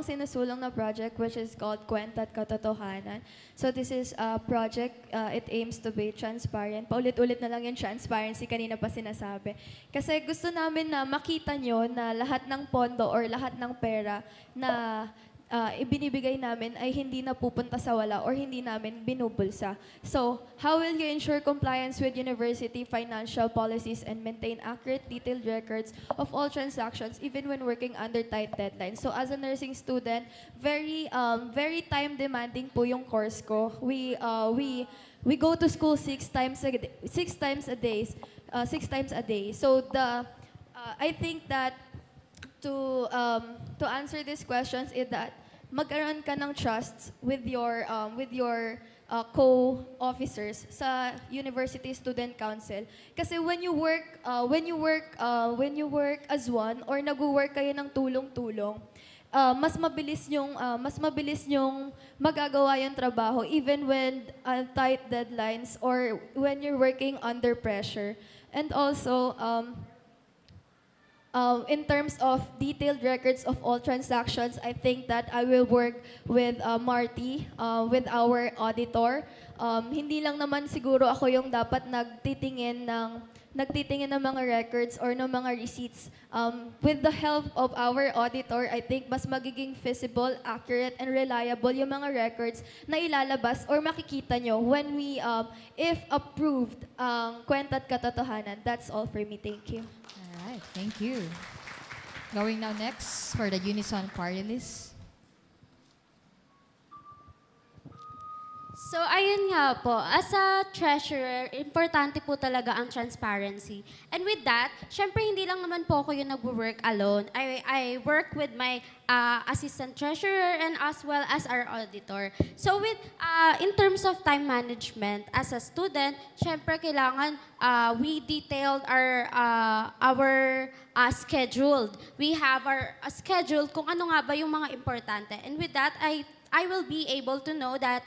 sinusulong na project which is called Kwenta't Katotohanan. So this is a project, it aims to be transparent. Paulit-ulit na lang yung transparency, kanina pa sinasabi. Kasi gusto namin na makita nyo na lahat ng pondo or lahat ng pera na ibinibigay namin ay hindi napupunta sa wala or hindi namin binubulsa. So, how will you ensure compliance with university financial policies and maintain accurate, detailed records of all transactions even when working under tight deadlines? So, as a nursing student, very time-demanding po yung course ko. We go to school 6 times a day. So, I think that to answer these questions is that magkaroon ka ng trust with your co-officers sa University Student Council. Kasi when you work as one or nag-work kayo ng tulong-tulong, mas mabilis yung magagawa yung trabaho even when tight deadlines or when you're working under pressure. And also, in terms of detailed records of all transactions, I think that I will work with Marty, with our auditor. Hindi lang naman siguro ako yung dapat nagtitingin ng mga records or ng mga receipts. With the help of our auditor, I think mas magiging feasible, accurate, and reliable yung mga records na ilalabas or makikita nyo when we, if approved, Kwenta't Katotohanan. That's all for me. Thank you. All right, thank you. Going now next for the Unison party list. So, ayun nga po, as a treasurer, importante po talaga ang transparency. And with that, syempre hindi lang naman po ako yung nag-work alone. I work with my assistant treasurer and as well as our auditor. So, in terms of time management, as a student, syempre kailangan we detailed our scheduled. We have our scheduled kung ano nga ba yung mga importante. And with that, I will be able to know that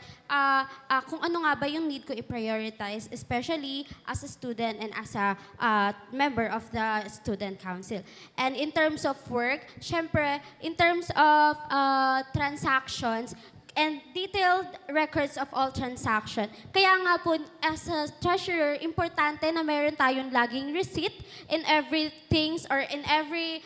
kung ano nga ba yung need ko i-prioritize, especially as a student and as a member of the student council. And in terms of work, syempre, in terms of transactions, and detailed records of all transaction. Kaya nga po, as a treasurer, importante na meron tayong laging receipt in every things or in every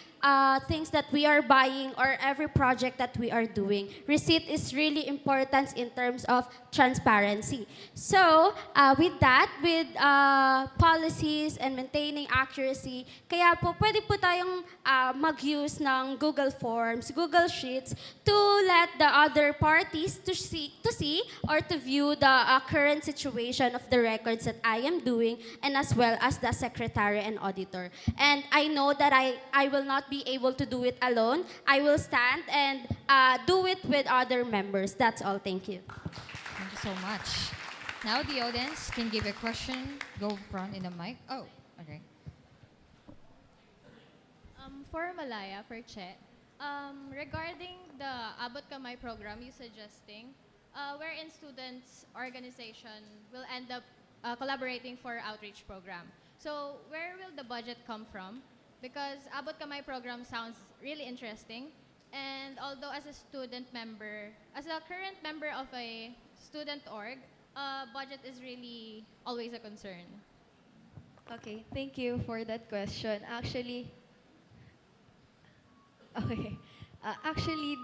things that we are buying or every project that we are doing. Receipt is really important in terms of transparency. So, with that, with policies and maintaining accuracy, kaya po pwede po tayong mag-use ng Google Forms, Google Sheets to let the other party parties to see or to view the current situation of the records that I am doing, and as well as the secretary and auditor. And I know that I will not be able to do it alone. I will stand and do it with other members. That's all. Thank you. Thank you so much. Now the audience can give a question. Go front in the mic. Oh, okay. For Malaya, for Che, regarding the Abot Kamay program you suggesting, wherein students' organization will end up collaborating for outreach program. So where will the budget come from? Because Abot Kamay program sounds really interesting. And although as a student member, as a current member of a student org, budget is really always a concern. Okay, thank you for that question. Actually,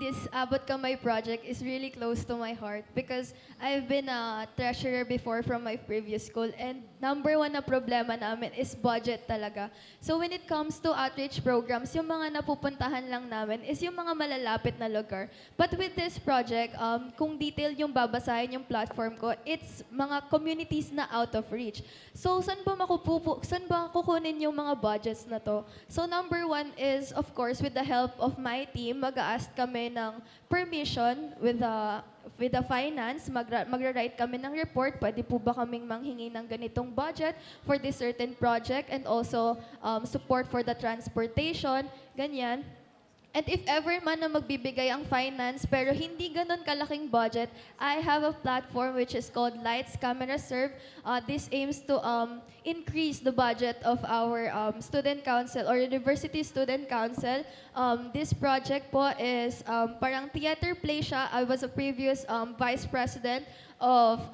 this Abot Kamay project is really close to my heart because I've been a treasurer before from my previous school, and number one na problema namin is budget talaga. So when it comes to outreach programs, yung mga napupuntahan lang namin is yung mga malalapit na lugar. But with this project, kung detail yung babasahin yung platform ko, it's mga communities na out of reach. So saan ba kukunin yung mga budgets na to? So number one is, of course, with the help of my team, mag-a-ask kami ng permission with the finance, magra-write kami ng report, pwede po ba kaming manghingi ng ganitong budget for this certain project, and also support for the transportation, ganyan. And if ever man na magbibigay ang finance pero hindi ganun kalaking budget, I have a platform which is called Lights Camera Serve. This aims to increase the budget of our student council or university student council. This project po is parang theater play siya. I was a previous vice president of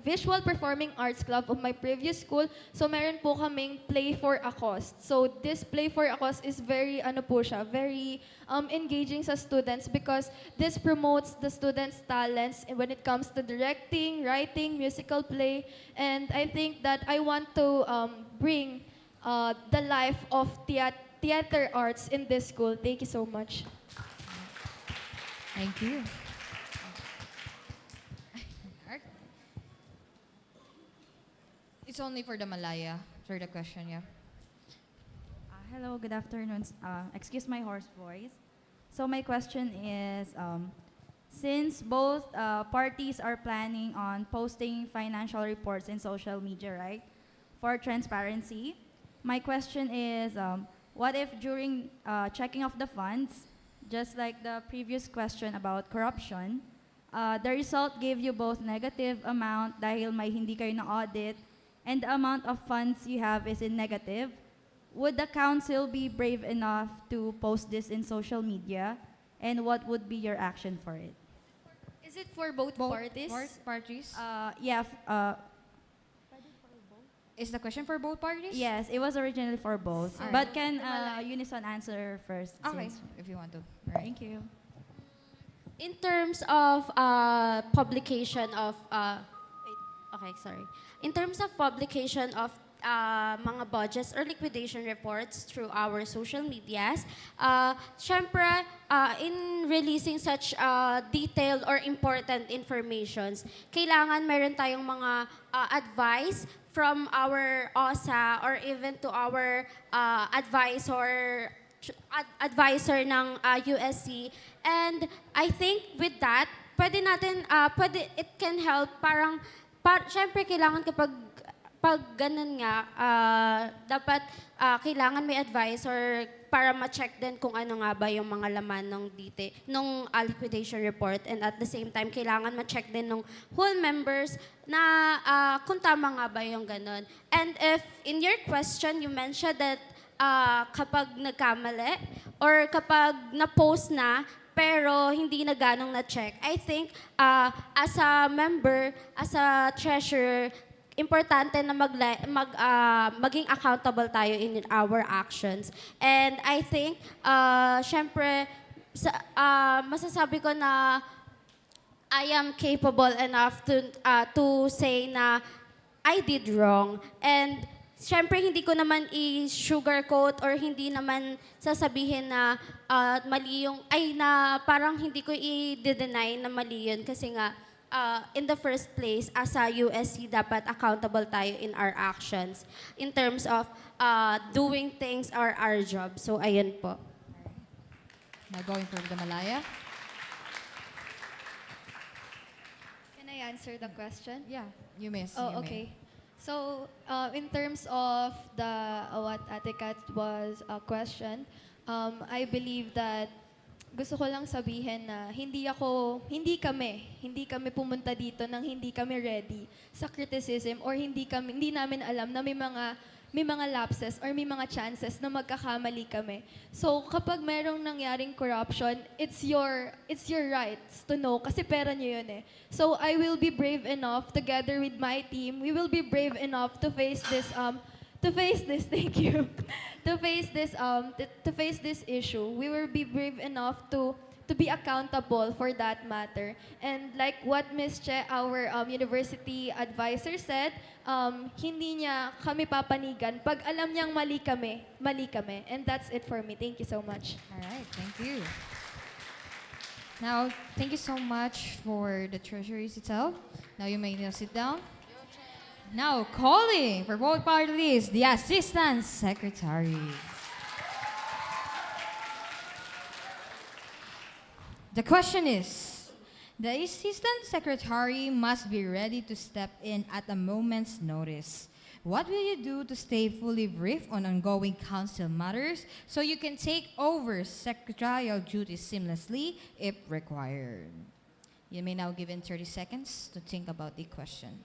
Visual Performing Arts Club of my previous school. So meron po kaming Play for a Cause. So this Play for a Cause is very very engaging sa students because this promotes the students' talents when it comes to directing, writing, musical play, and I think that I want to bring the life of theater arts in this school. Thank you so much. Thank you. It's only for the Malaya, for the question, yeah. Hello, good afternoon. Excuse my hoarse voice. So my question is, since both parties are planning on posting financial reports in social media, right, for transparency, my question is, what if during checking of the funds, just like the previous question about corruption, the result gave you both negative amount dahil may hindi kayo na-audit, and the amount of funds you have is in negative, would the council be brave enough to post this in social media? And what would be your action for it? Is it for both parties? Parties? Yeah. Is the question for both parties? Yes, it was originally for both. Alright. But can Unison answer first? Okay, since- if you want to. Right. Thank you. In terms of publication of In terms of publication of mga budgets or liquidation reports through our social medias, syempre, in releasing such detailed or important informations, kailangan meron tayong mga advice from our OSA or even to our advisor ng USC. And I think with that, it can help syempre kailangan pag ganun nga, dapat kailangan may advisor para ma-check din kung ano nga ba yung mga laman nung liquidation report, and at the same time, kailangan ma-check din ng whole members na kung tama nga ba yung ganun. And if in your question, you mentioned that kapag nagkamali or kapag na-post na, pero hindi na ganong na-check, I think as a member, as a treasurer, importante na maging accountable tayo in our actions. And I think, syempre, masasabi ko na I am capable enough to say na I did wrong. And syempre hindi ko naman i-sugarcoat or hindi naman sasabihin na mali yung, ay na parang hindi ko i-deny na mali yun kasi nga in the first place, as a USC, dapat accountable tayo in our actions in terms of doing things or our job. So, ayun po. Now going for the Malaya. Can I answer the question? Yeah, you miss. Oh, you may. okay. So, in terms of the what Ate Kat was question, I believe that gusto ko lang sabihin na hindi kami pumunta dito nang hindi kami ready sa criticism or hindi namin alam na may mga lapses or may mga chances na magkakamali kami. So, kapag merong nangyaring corruption, it's your rights to know kasi pera niyo yun eh. So, I will be brave enough together with my team. We will be brave enough to face this thank you. To face this issue. We will be brave enough to be accountable for that matter. And like what Ms. Che, our university advisor said, hindi niya kami papanigan. Pag alam niyang mali kami. And that's it for me. Thank you so much. All right, thank you. Now, thank you so much for the treasuries itself. Now you may now sit down. Now, calling for both parties, the Assistant Secretary. The question is, the Assistant Secretary must be ready to step in at a moment's notice. What will you do to stay fully briefed on ongoing council matters so you can take over secretarial duties seamlessly if required? You may now give in 30 seconds to think about the question.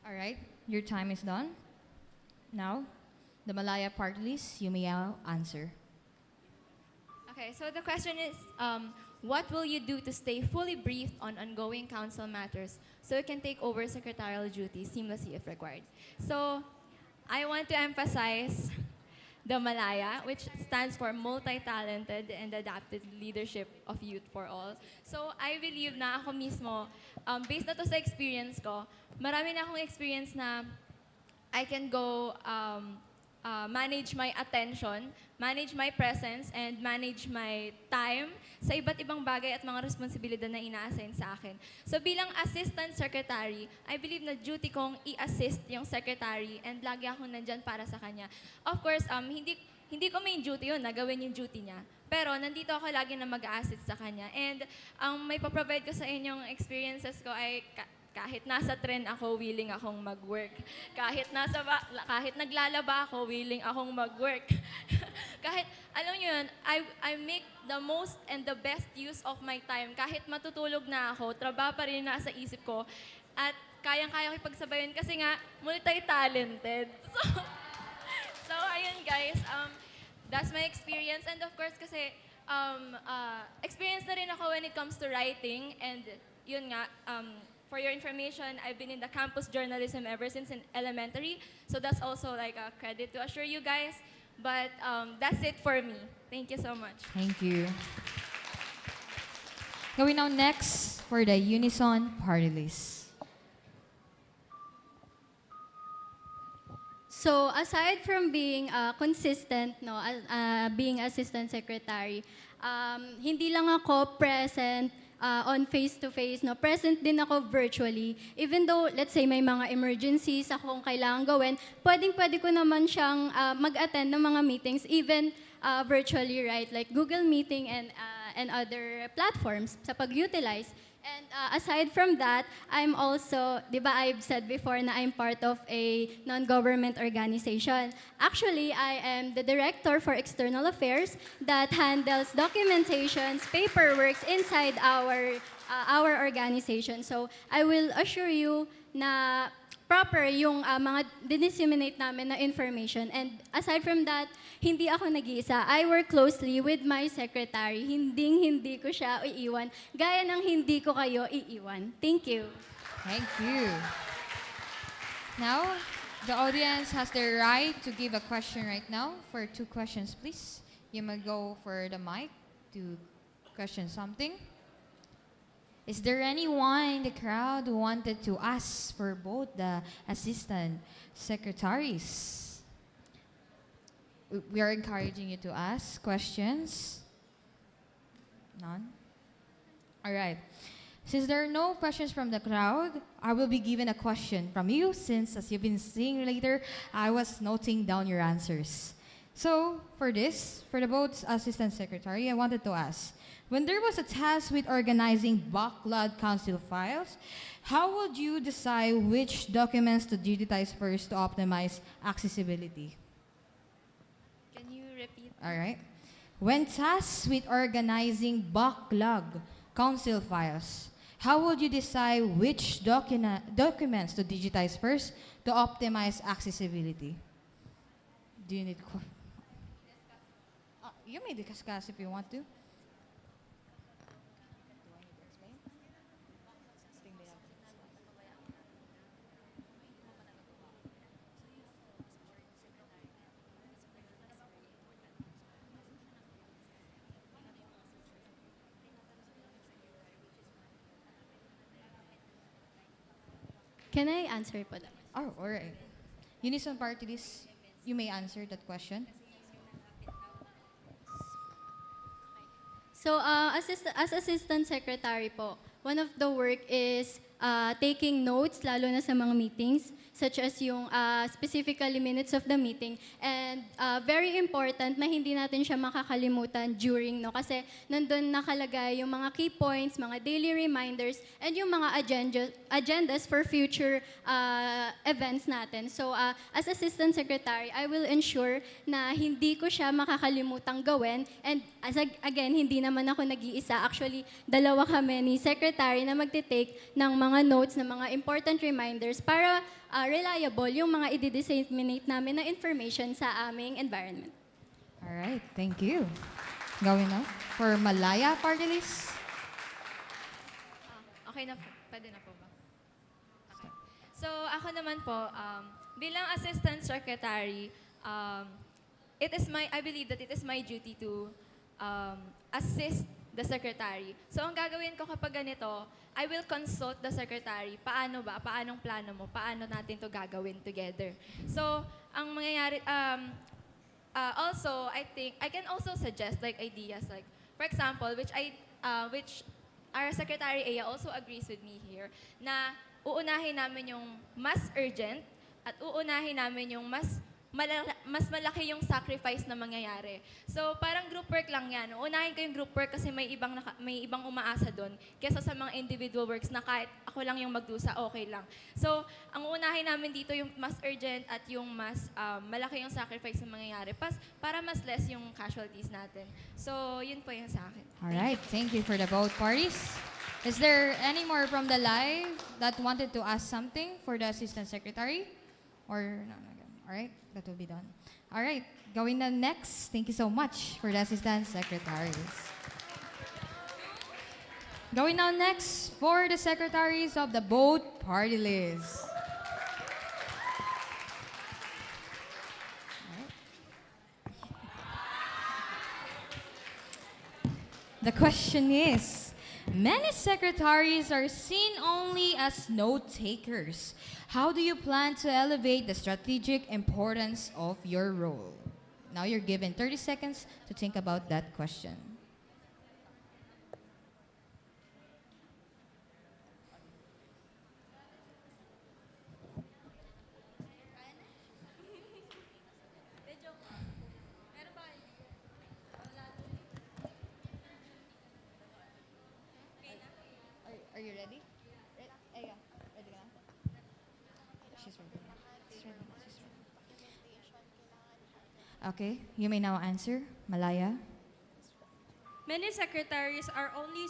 All right, your time is done. Now, the Malaya party list, you may now answer. Okay, so the question is, what will you do to stay fully briefed on ongoing council matters so you can take over secretarial duties seamlessly if required? So, I want to emphasize the Malaya, which stands for Multi-Talented and Adapted Leadership of Youth for All. So, I believe na ako mismo, based na to sa experience ko, marami na akong experience na I can go manage my attention, manage my presence, and manage my time sa iba't ibang bagay at mga responsibilidad na ina-assign sa akin. So bilang assistant secretary, I believe na duty kong i-assist yung secretary and lagi ako nandyan para sa kanya. Of course, hindi ko main duty yun, nagawin yung duty niya. Pero nandito ako lagi na mag-a-assist sa kanya. And may paprovide ko sa inyong experiences ko ay kahit nasa trend ako, willing akong mag-work. Kahit naglalaba ako, willing akong mag-work. Kahit, alam niyo yun, I make the most and the best use of my time. Kahit matutulog na ako, trabaho pa rin nasa isip ko. At kayang-kaya ko ipagsabayan kasi nga, multi-talented. So ayun guys, that's my experience. And of course, kasi experience na rin ako when it comes to writing. And yun nga, for your information, I've been in the campus journalism ever since in elementary. So that's also like a credit to assure you guys. But that's it for me. Thank you so much. Thank you. Going now next for the Unison party list. So aside from being consistent, being assistant secretary, hindi lang ako present on face-to-face, present din ako virtually. Even though, let's say, may mga emergencies akong kailangan gawin, pwedeng-pwede ko naman siyang mag-attend ng mga meetings, even virtually, right? Like Google Meeting and other platforms sa pag-utilize. And aside from that, I'm also, di ba I've said before na I'm part of a non-government organization. Actually, I am the director for external affairs that handles documentations, paperwork inside our organization. So I will assure you na proper yung mga disseminate namin na information. And aside from that, hindi ako nag-iisa. I work closely with my secretary. Hindi ko siya iiwan. Gaya ng hindi ko kayo iiwan. Thank you. Thank you. Now, the audience has the right to give a question right now. For 2 questions, please. You may go for the mic to question something. Is there anyone in the crowd who wanted to ask for both the assistant secretaries? We are encouraging you to ask questions. None? All right. Since there are no questions from the crowd, I will be given a question from you since, as you've been seeing later, I was noting down your answers. So, for this, for the both assistant secretary, I wanted to ask, when there was a task with organizing backlog council files, how would you decide which documents to digitize first to optimize accessibility? Can you repeat? All right. When tasked with organizing backlog council files, how would you decide which documents to digitize first to optimize accessibility? Do you need you may discuss if you want to. Can I answer po that? Oh, all right. Unison party list, you may answer that question. So, as assistant secretary po, one of the work is taking notes, lalo na sa mga meetings, such as yung specifically minutes of the meeting. And very important na hindi natin siya makakalimutan during, no? Kasi nandun nakalagay yung mga key points, mga daily reminders, and yung mga agendas for future events natin. So, as assistant secretary, I will ensure na hindi ko siya makakalimutang gawin. And again, hindi naman ako nag-iisa. Actually, 2 kami ni secretary na magte-take ng mga notes, ng mga important reminders para reliable yung mga i-disseminate namin na information sa aming environment. All right, thank you. Going now for Malaya party list. Okay na po. Pwede na po ba? Okay. So, ako naman po, bilang assistant secretary, I believe that it is my duty to assist the secretary. So, ang gagawin ko kapag ganito, I will consult the secretary. Paano ba? Paanong plano mo? Paano natin to gagawin together? So, ang mangyayari, also, I think, I can also suggest like ideas like, for example, which our Secretary Aya also agrees with me here, na uunahin namin yung mas urgent at uunahin namin yung mas malaki yung sacrifice na mangyayari. So, parang group work lang yan. Unahin ko yung group work kasi may ibang umaasa doon kesa sa mga individual works na kahit ako lang yung magdusa, okay lang. So, ang unahin namin dito yung mas urgent at yung mas malaki yung sacrifice na mangyayari para mas less yung casualties natin. So, yun po yung sa akin. Alright, thank you for the both parties. Is there any more from the live that wanted to ask something for the Assistant Secretary? Or no. Alright, that will be done. Alright, going on next. Thank you so much for the Assistant Secretaries. Going on next for the Secretaries of the both party lists. The question is, many secretaries are seen only as note takers. How do you plan to elevate the strategic importance of your role? Now you're given 30 seconds to think about that question. Are you ready? Ready ka na? She's ready. She's ready. Okay, you may now answer. Malaya. Many secretaries are only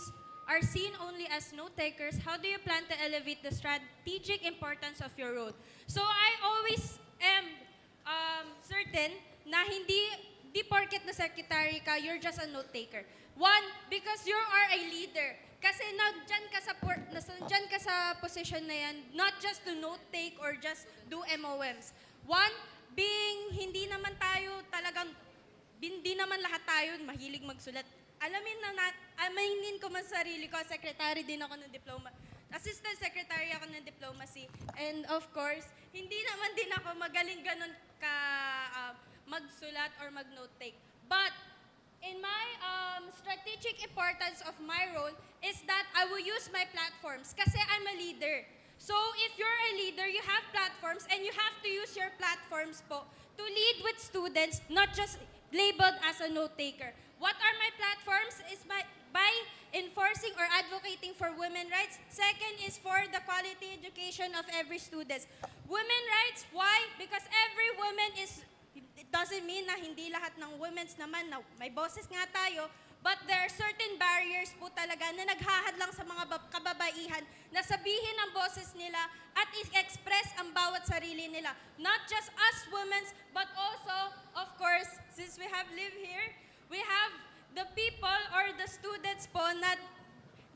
are seen only as note-takers, how do you plan to elevate the strategic importance of your role? So I always am certain na di porket na secretary ka, you're just a note-taker. One, because you are a leader. Kasi nandyan ka sa position na yan, not just to note-take or just do MOMs. One, being hindi naman lahat tayo mahilig magsulat. Aminin ko man sarili ko, secretary din ako ng diploma. Assistant secretary ako ng diplomacy. And of course, hindi naman din ako magaling ganun ka magsulat or mag-note-take. But in my strategic importance of my role is that I will use my platforms kasi I'm a leader. So if you're a leader, you have platforms and you have to use your platforms po to lead with students, not just labeled as a note-taker. What are my platforms? Is by enforcing or advocating for women rights. Second is for the quality education of every student. Women rights, why? Because every woman it doesn't mean na hindi lahat ng women's naman na may boses nga tayo, but there are certain barriers po talaga na naghahadlang sa mga kababaihan na sabihin ang boses nila at i-express ang bawat sarili nila. Not just us women, but also, of course, since we have lived here, we have the people or the students po na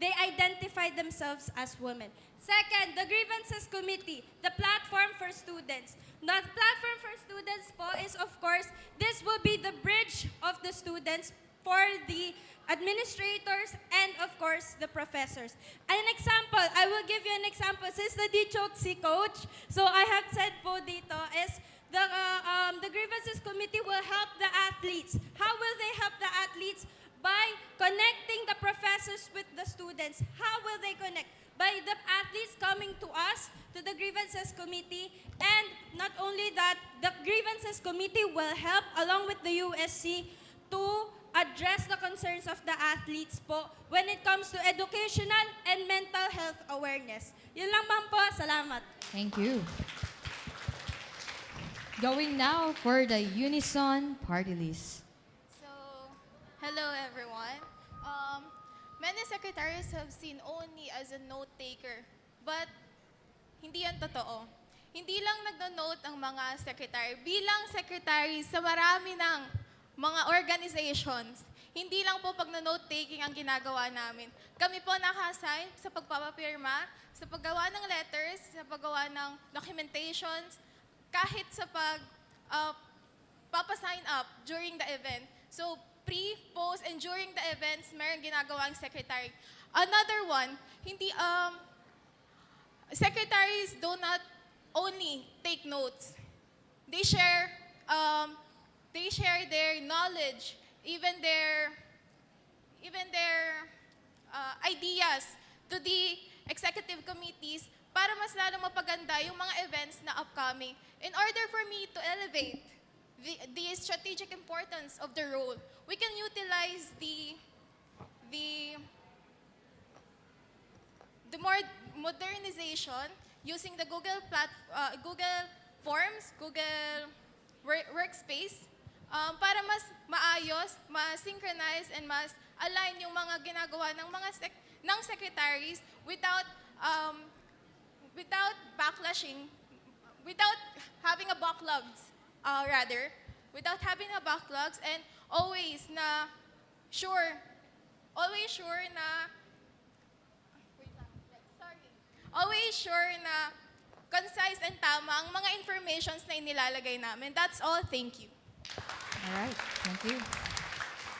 they identify themselves as women. Second, the Grievances Committee, the platform for students. The platform for students po is, of course, this will be the bridge of the students for the administrators and, of course, the professors. An example, I will give you an example. Since na-de-choke si Coach, so I have said po dito is the Grievances Committee will help the athletes. How will they help the athletes? By connecting the professors with the students. How will they connect? By the athletes coming to us, to the Grievances Committee, and not only that, the Grievances Committee will help along with the USC to address the concerns of the athletes po when it comes to educational and mental health awareness. Yun lang ma'am po. Salamat. Thank you. Going now for the Unison Party List. So, hello everyone. Many secretaries have seen only as a note-taker, but hindi yan totoo. Hindi lang nagno-note ang mga secretary. Bilang secretary sa marami ng mga organizations, hindi lang po pag-note-taking ang ginagawa namin. Kami po naka-assign sa pagpapapirma, sa paggawa ng letters, sa paggawa ng documentations, kahit sa papa-sign up during the event. So, pre, post, and during the events, meron ginagawa ang secretary. Another one, secretaries do not only take notes. They share their knowledge, even their ideas to the executive committees para mas lalong mapaganda yung mga events na upcoming. In order for me to elevate the strategic importance of the role, we can utilize the more modernization using the Google Forms, Google Workspace, para mas maayos, mas synchronize, and mas align yung mga ginagawa ng ng secretaries without backlashing, without having a backlogs, without having a backlogs, and always sure na concise and tama ang mga informations na inilalagay namin. That's all. Thank you. All right, thank you.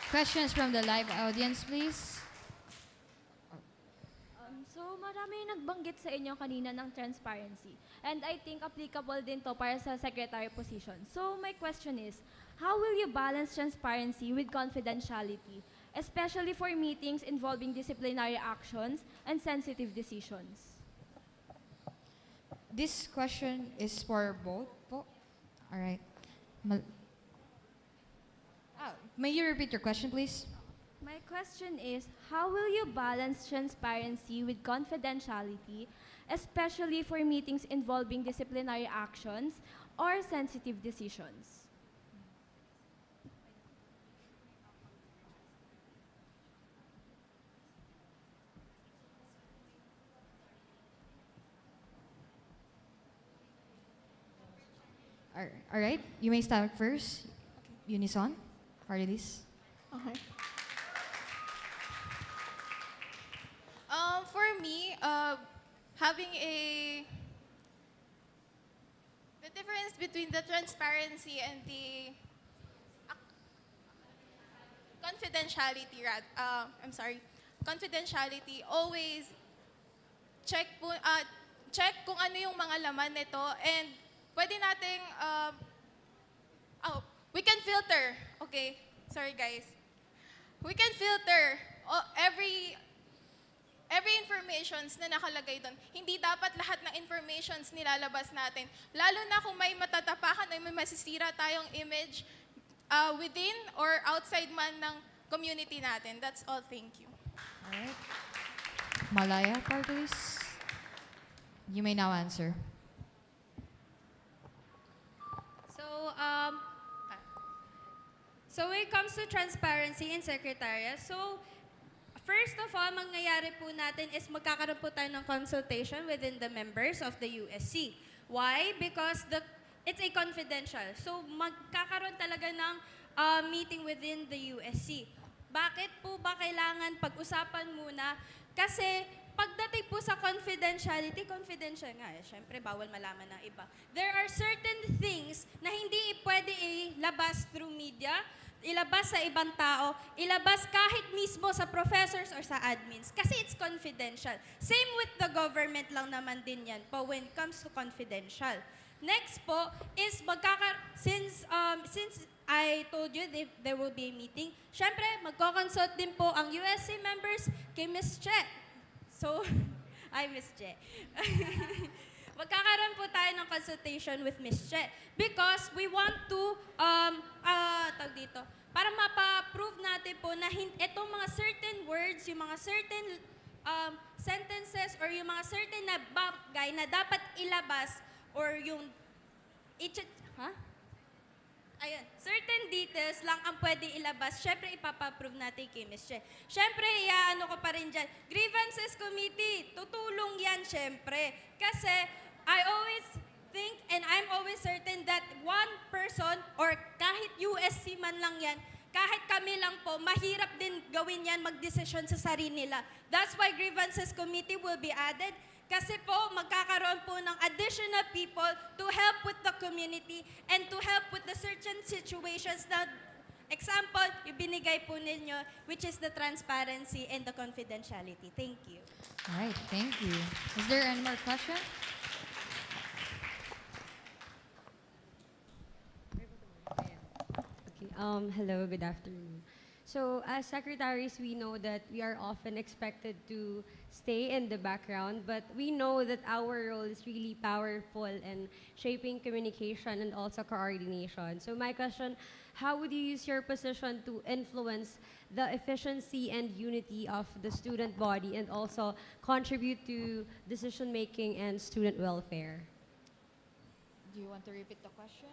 Questions from the live audience, please. So marami nagbanggit sa inyo kanina ng transparency. And I think applicable din to para sa secretary position. So my question is, how will you balance transparency with confidentiality, especially for meetings involving disciplinary actions and sensitive decisions? This question is for both po. All right. May you repeat your question, please? My question is, how will you balance transparency with confidentiality, especially for meetings involving disciplinary actions or sensitive decisions? All right, you may start first. Unison, party list. Okay. For me, having the difference between the transparency and the confidentiality, I'm sorry, confidentiality, always check kung ano yung mga laman nito and pwede nating, we can filter, okay? Sorry guys. We can filter every informations na nakalagay doon. Hindi dapat lahat ng informations nilalabas natin. Lalo na kung may matatapakan o may masisira tayong image within or outside man ng community natin. That's all. Thank you. All right. Malaya, party list. You may now answer. So, so when it comes to transparency in Secretariat, so first of all, mangyayari po natin is magkakaroon po tayo ng consultation within the members of the USC. Why? Because it's a confidential. So magkakaroon talaga ng meeting within the USC. Bakit po ba kailangan pag-usapan muna? Kasi pagdating po sa confidentiality, confidential nga eh. Siyempre, bawal malaman ng iba. There are certain things na hindi pwede ilabas through media, ilabas sa ibang tao, ilabas kahit mismo sa professors or sa admins. Kasi it's confidential. Same with the government lang naman din yan po when it comes to confidential. Next po is since I told you there will be a meeting, syempre magko-consult din po ang USC members kay Ms. Che. So, Miss Che. Magkakaroon po tayo ng consultation with Ms. Che because we want to, para mapa-prove natin po na itong mga certain words, yung mga certain sentences or yung mga certain na bagay na dapat ilabas or yung certain details lang ang pwede ilabas. Syempre, ipapaprove natin kay Ms. Che. Syempre, iaano ko pa rin dyan. Grievances Committee, tutulong yan syempre. Kasi, I always think and I'm always certain that one person or kahit USC man lang yan, kahit kami lang po, mahirap din gawin yan, magdesisyon sa sarili nila. That's why Grievances Committee will be added. Kasi po, magkakaroon po ng additional people to help with the community and to help with the certain situations na, example, yung binigay po ninyo, which is the transparency and the confidentiality. Thank you. All right, thank you. Is there any more question? Okay, hello, good afternoon. So as secretaries, we know that we are often expected to stay in the background, but we know that our role is really powerful in shaping communication and also coordination. So my question, how would you use your position to influence the efficiency and unity of the student body and also contribute to decision-making and student welfare? Do you want to repeat the question?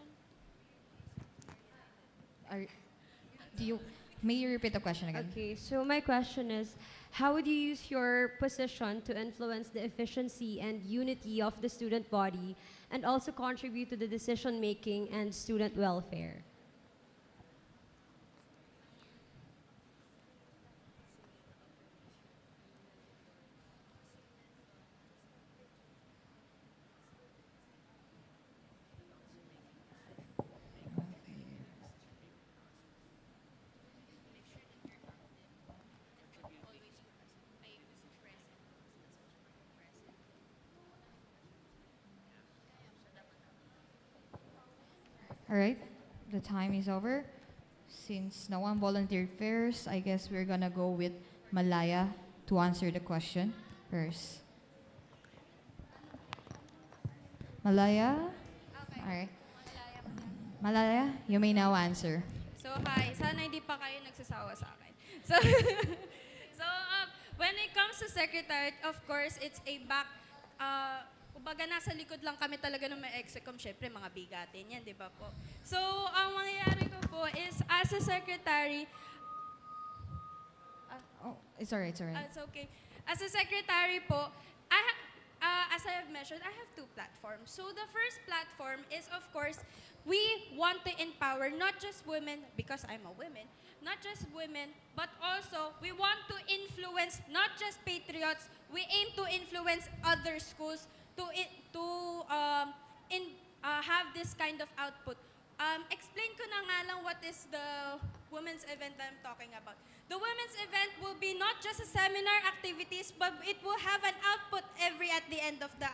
May you repeat the question again? Okay, so my question is, how would you use your position to influence the efficiency and unity of the student body and also contribute to the decision-making and student welfare? All right, the time is over. Since no one volunteered first, I guess we're gonna go with Malaya to answer the question first. Malaya? All right. Malaya, you may now answer. So, hi. Sana hindi pa kayo nagsasawa sa akin. So, when it comes to secretariat, of course, it's a kumbaga nasa likod lang kami talaga ng may execom. Syempre, mga bigatin yan, di ba po? So, ang mangyayari ko po is, as a secretary, It's all right, it's all right. it's okay. As a secretary po, as as I have mentioned, I have two platforms. So the first platform is, of course, we want to empower not just women, because I'm a woman, not just women, but also we want to influence not just patriots. We aim to influence other schools to have this kind of output. Explain ko na nga lang what is the women's event that I'm talking about. The women's event will be not just a seminar activities, but it will have an output at the end of the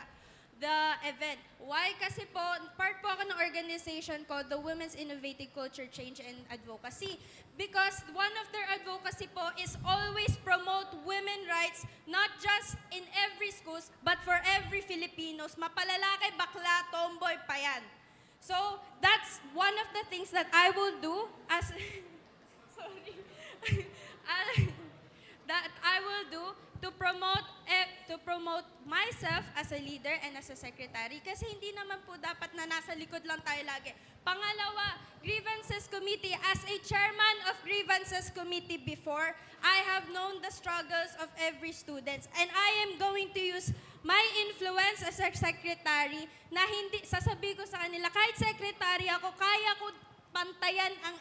event. Why? Kasi po, part po ako ng organization called the Women's Innovative Culture Change and Advocacy. Because one of their advocacy po is always promote women rights, not just in every schools, but for every Filipinos. Mapalalaki, bakla, tomboy, pa yan. So, that's one of the things that I will do as... sorry. That I will do to promote myself as a leader and as a secretary, kasi hindi naman po dapat na nasa likod lang tayo lagi. Pangalawa, grievances committee. As a chairman of grievances committee before, I have known the struggles of every student, and I am going to use my influence as a secretary na hindi sasabihin ko sa kanila, kahit secretary ako, kaya ko pantayan ang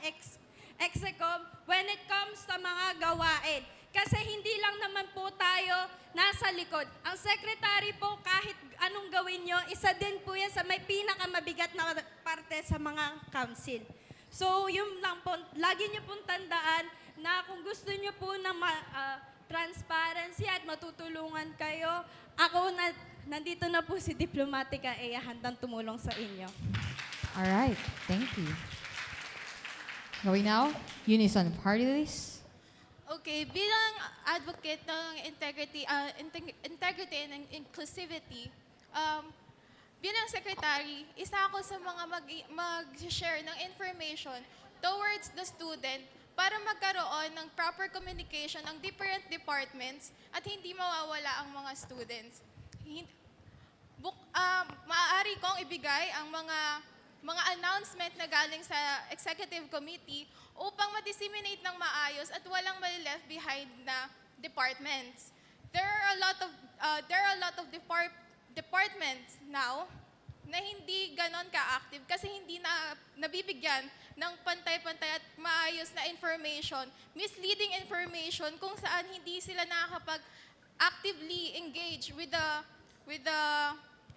execom when it comes sa mga gawain. Kasi hindi lang naman po tayo nasa likod. Ang secretary po, kahit anong gawin nyo, isa din po yan sa may pinakamabigat na parte sa mga council. So, yun lang po. Lagi nyo pong tandaan na kung gusto nyo po ng transparency at matutulungan kayo, nandito na po si Diplomatica Ea, handang tumulong sa inyo. All right, thank you. Going now, Unison Party List. Okay, bilang advocate ng integrity and inclusivity, bilang secretary, isa ako sa mga mag-share ng information towards the student para magkaroon ng proper communication ng different departments at hindi mawawala ang mga students. Maaari kong ibigay ang mga announcement na galing sa executive committee upang ma-disseminate ng maayos at walang mali-left behind na departments. There are a lot of departments now na hindi ganon ka-active kasi hindi na nabibigyan ng pantay-pantay at maayos na information, misleading information kung saan hindi sila nakakapag-actively engage with the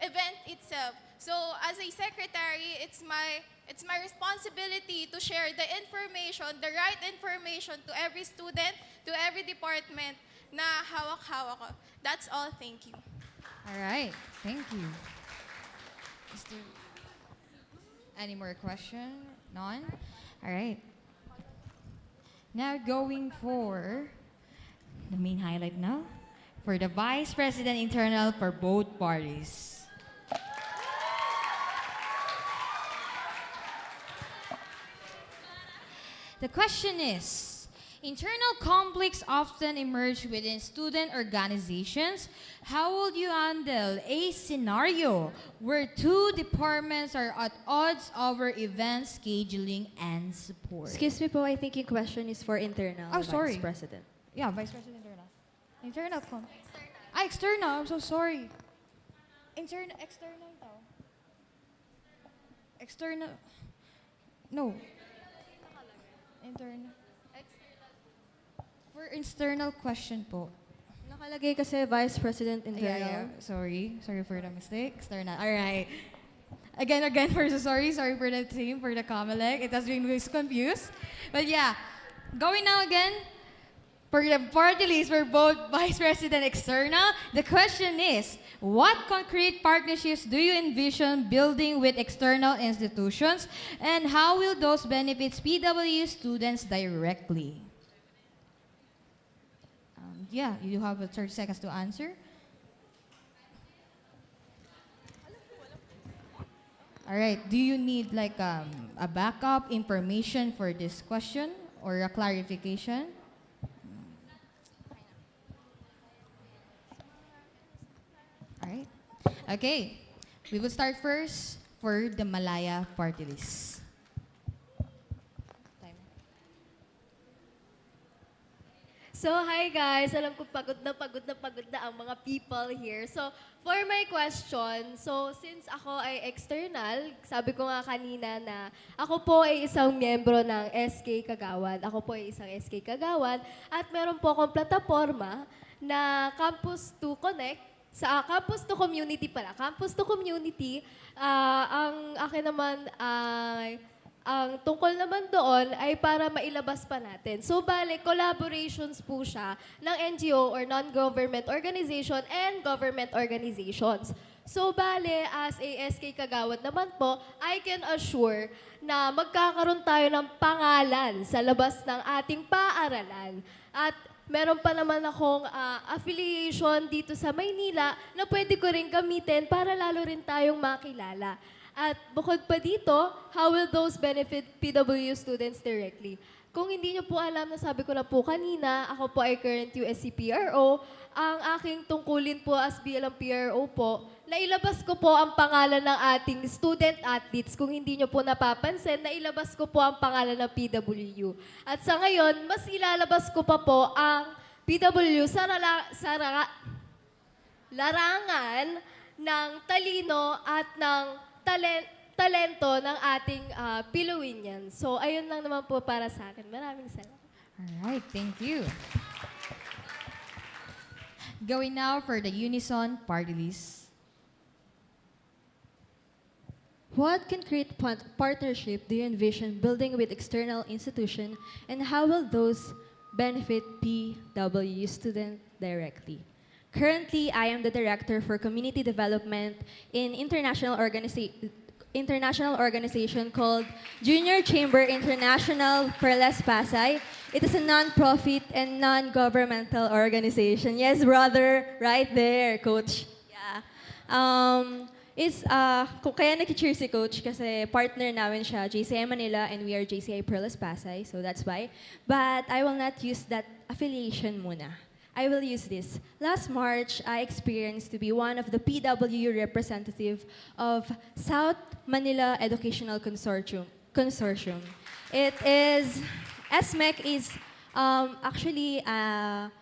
event itself. So as a secretary, it's my responsibility to share the information, the right information to every student, to every department na hawak-hawak ko. That's all. Thank you. All right, thank you. Is there any more question? None? All right. Now going for the main highlight now for the Vice President internal for both parties. The question is, internal conflicts often emerge within student organizations. How would you handle a scenario where two departments are at odds over event scheduling and support? Excuse me po, I think your question is for internal sorry. Vice President. Yeah, Vice President internal. External. I'm so sorry. External daw. External. No. Internal. For external question po. Nakalagay kasi Vice President internal. Yeah. Sorry for the mistake. External. All right. Again, sorry for the team, for the Comelec. It has been confused. But yeah, going now again, for the party list for both Vice President external, the question is, what concrete partnerships do you envision building with external institutions, and how will those benefit PW students directly? Yeah, you have 30 seconds to answer. All right, do you need like a backup information for this question or a clarification? All right. Okay. We will start first for the Malaya party list. So, hi guys. Alam ko pagod na ang mga people here. So, for my question, so since ako ay external, sabi ko nga kanina na ako po ay isang miyembro ng SK Kagawad. Ako po ay isang SK Kagawad at meron po akong plataforma na Campus to Connect Campus to Community pala. Campus to Community, ang akin naman ay ang tungkol naman doon ay para mailabas pa natin. So, bale, collaborations po siya ng NGO or non-government organization and government organizations. So, bale, as a SK Kagawad naman po, I can assure na magkakaroon tayo ng pangalan sa labas ng ating paaralan. At meron pa naman akong affiliation dito sa Maynila na pwede ko rin gamitin para lalo rin tayong makilala. At bukod pa dito, how will those benefit PWU students directly? Kung hindi nyo po alam, nasabi ko na po kanina, ako po ay current USC PRO. Ang aking tungkulin po as bilang PRO po, nailabas ko po ang pangalan ng ating student athletes. Kung hindi nyo po napapansin, nailabas ko po ang pangalan ng PWU. At sa ngayon, mas ilalabas ko pa po ang PWU sa larangan ng talino at ng talento ng ating Pilowinians. So, ayun lang naman po para sa akin. Maraming salamat. Alright, thank you. Going now for the Unison party list. What concrete partnership do you envision building with external institution, and how will those benefit PWU student directly? Currently, I am the Director for Community Development in international organization called Junior Chamber International Perlas Pasay. It is a non-profit and non-governmental organization. Yes, brother, right there, Coach. Yeah. Kaya nag-cheer si Coach kasi partner namin siya, JCI Manila, and we are JCI Perlas Pasay, so that's why. But I will not use that affiliation muna. I will use this. Last March, I experienced to be one of the PWU representative of South Manila Educational Consortium. It is, SMEC is actually a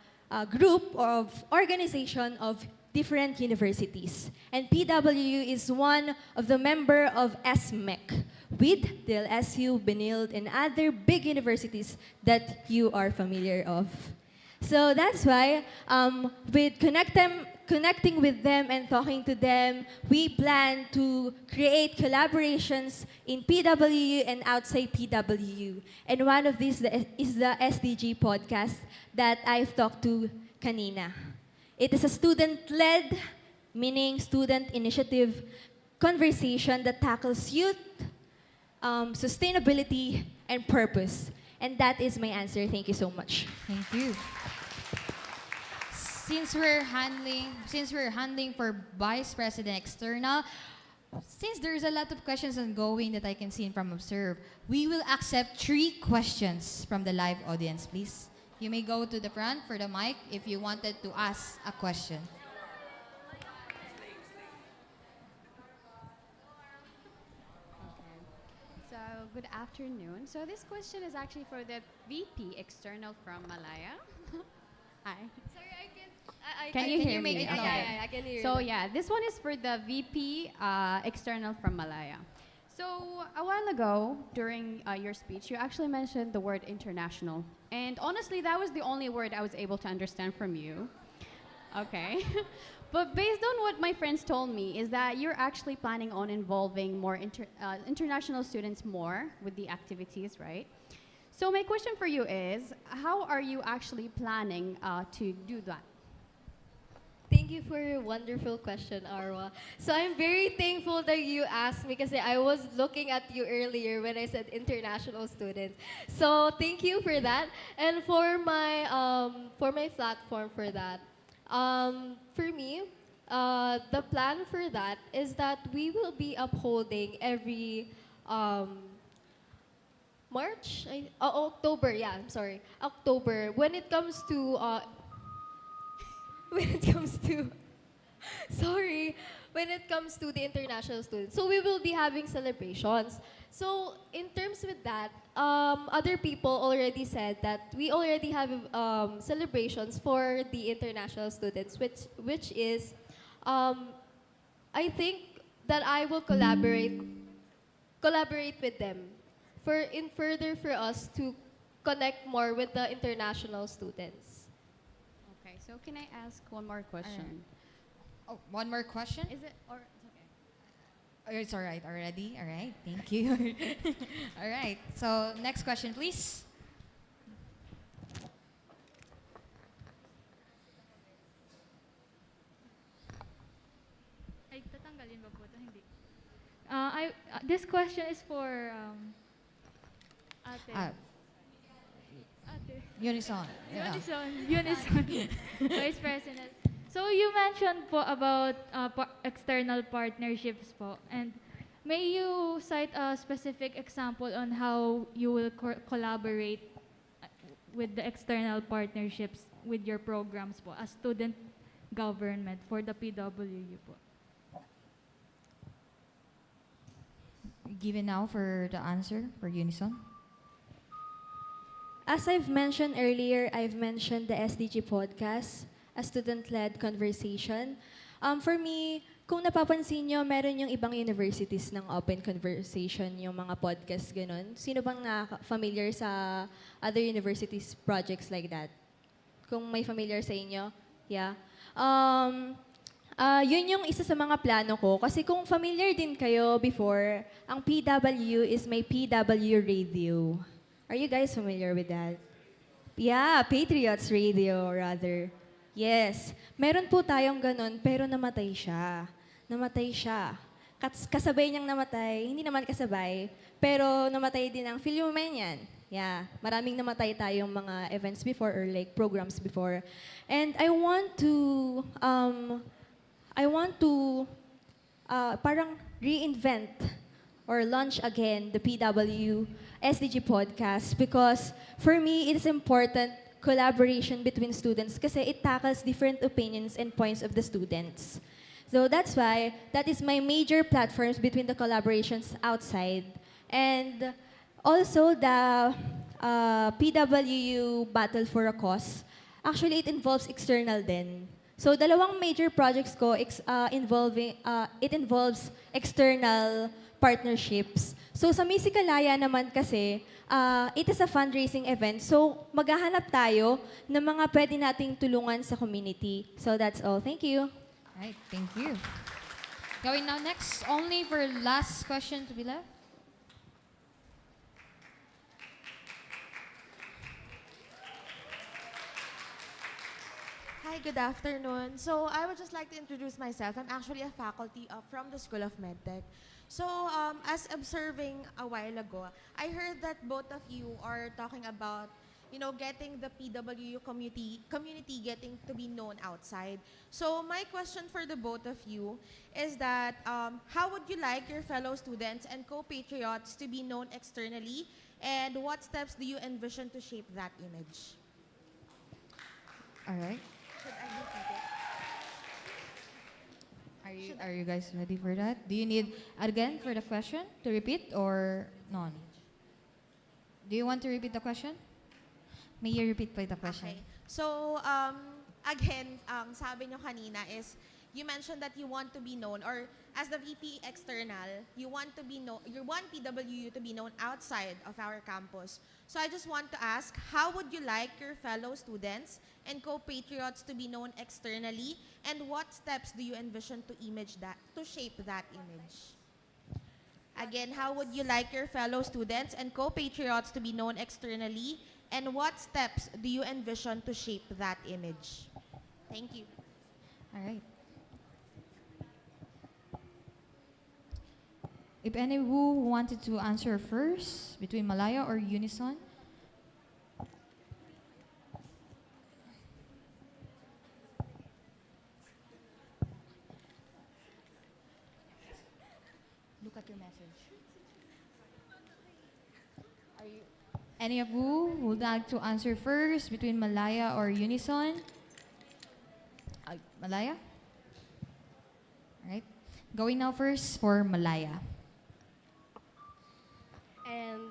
group of organization of different universities. And PWU is one of the member of SMEC with DLSU, Benilde, and other big universities that you are familiar of. So that's why, with connecting with them and talking to them, we plan to create collaborations in PWU and outside PWU. And one of these is the SDG podcast that I've talked to kanina. It is a student-led, meaning student initiative conversation that tackles youth, sustainability, and purpose. And that is my answer. Thank you so much. Thank you. Since we're handling for Vice President External, since there's a lot of questions ongoing that I can see from Observe, we will accept 3 questions from the live audience, please. You may go to the front for the mic if you wanted to ask a question. So, good afternoon. So, this question is actually for the VP External from Malaya. Hi. Sorry, Can you hear me? Yeah, Okay. I can hear you. So, yeah, this one is for the VP External from Malaya. So, a while ago, during your speech, you actually mentioned the word international. And honestly, that was the only word I was able to understand from you. Okay. But based on what my friends told me, is that you're actually planning on involving more international students more with the activities, right? So my question for you is, how are you actually planning to do that? Thank you for your wonderful question, Arwa. So I'm very thankful that you asked me because I was looking at you earlier when I said international students. So thank you for that. And for my platform for that, for me, the plan for that is that we will be upholding every October, yeah, I'm sorry. October. When it comes to the international students. So we will be having celebrations. So in terms with that, other people already said that we already have celebrations for the international students, which is, I think that I will collaborate with them in further for us to connect more with the international students. Okay, so can I ask one more question? Oh, one more question? Is it, or it's okay? Oh, it's all right already. All right, thank you. All right, so next question, please. Ay, tatanggalin ba po ito? Hindi. This question is for ate. Ate. Unison. Yeah. Unison. Vice President. So you mentioned po about external partnerships po. And may you cite a specific example on how you will collaborate with the external partnerships with your programs po as student government for the PWU po? Given now for the answer for Unison. As I've mentioned earlier, I've mentioned the SDG podcast, a student-led conversation. For me, kung napapansin nyo, meron yung ibang universities ng open conversation, yung mga podcast, ganun. Sino bang familiar sa other universities projects like that? Kung may familiar sa inyo, yeah. Yun yung isa sa mga plano ko. Kasi kung familiar din kayo before, ang PW is may PW Radio. Are you guys familiar with that? Yeah, Patriots Radio, rather. Yes. Meron po tayong ganun, pero namatay siya. Namatay siya. Kasabay niyang namatay, hindi naman kasabay, pero namatay din ang Philomenian. Yeah, maraming namatay tayong mga events before or like programs before. And I want to parang reinvent or launch again the PW SDG podcast because for me, it is important collaboration between students kasi it tackles different opinions and points of the students. So that's why that is my major platforms between the collaborations outside. And also the PWU Battle for a Cause, actually it involves external din. So dalawang major projects ko it involves external partnerships. So sa Misikalaya naman kasi, it is a fundraising event. So maghahanap tayo ng mga pwede nating tulungan sa community. So that's all. Thank you. All right, thank you. Going now next, only for last question to be left. Hi, good afternoon. So I would just like to introduce myself. I'm actually a faculty from the School of MedTech. So as observing a while ago, I heard that both of you are talking about, getting the PWU community getting to be known outside. So my question for the both of you is that how would you like your fellow students and co-patriots to be known externally, and what steps do you envision to shape that image? All right. Should I repeat it? Are you guys ready for that? Do you need again for the question to repeat or none? Do you want to repeat the question? May you repeat the question? Okay. So, again, sabi nyo kanina is, you mentioned that you want to be known, or as the VP external, you want PWU to be known outside of our campus. So I just want to ask, how would you like your fellow students and co-patriots to be known externally, and what steps do you envision to shape that image? Again, how would you like your fellow students and co-patriots to be known externally, and what steps do you envision to shape that image? Thank you. All right. If any who wanted to answer first, between Malaya or Unison? Look at your message. Any of you would like to answer first, between Malaya or Unison? Malaya? All right. Going now first for Malaya. And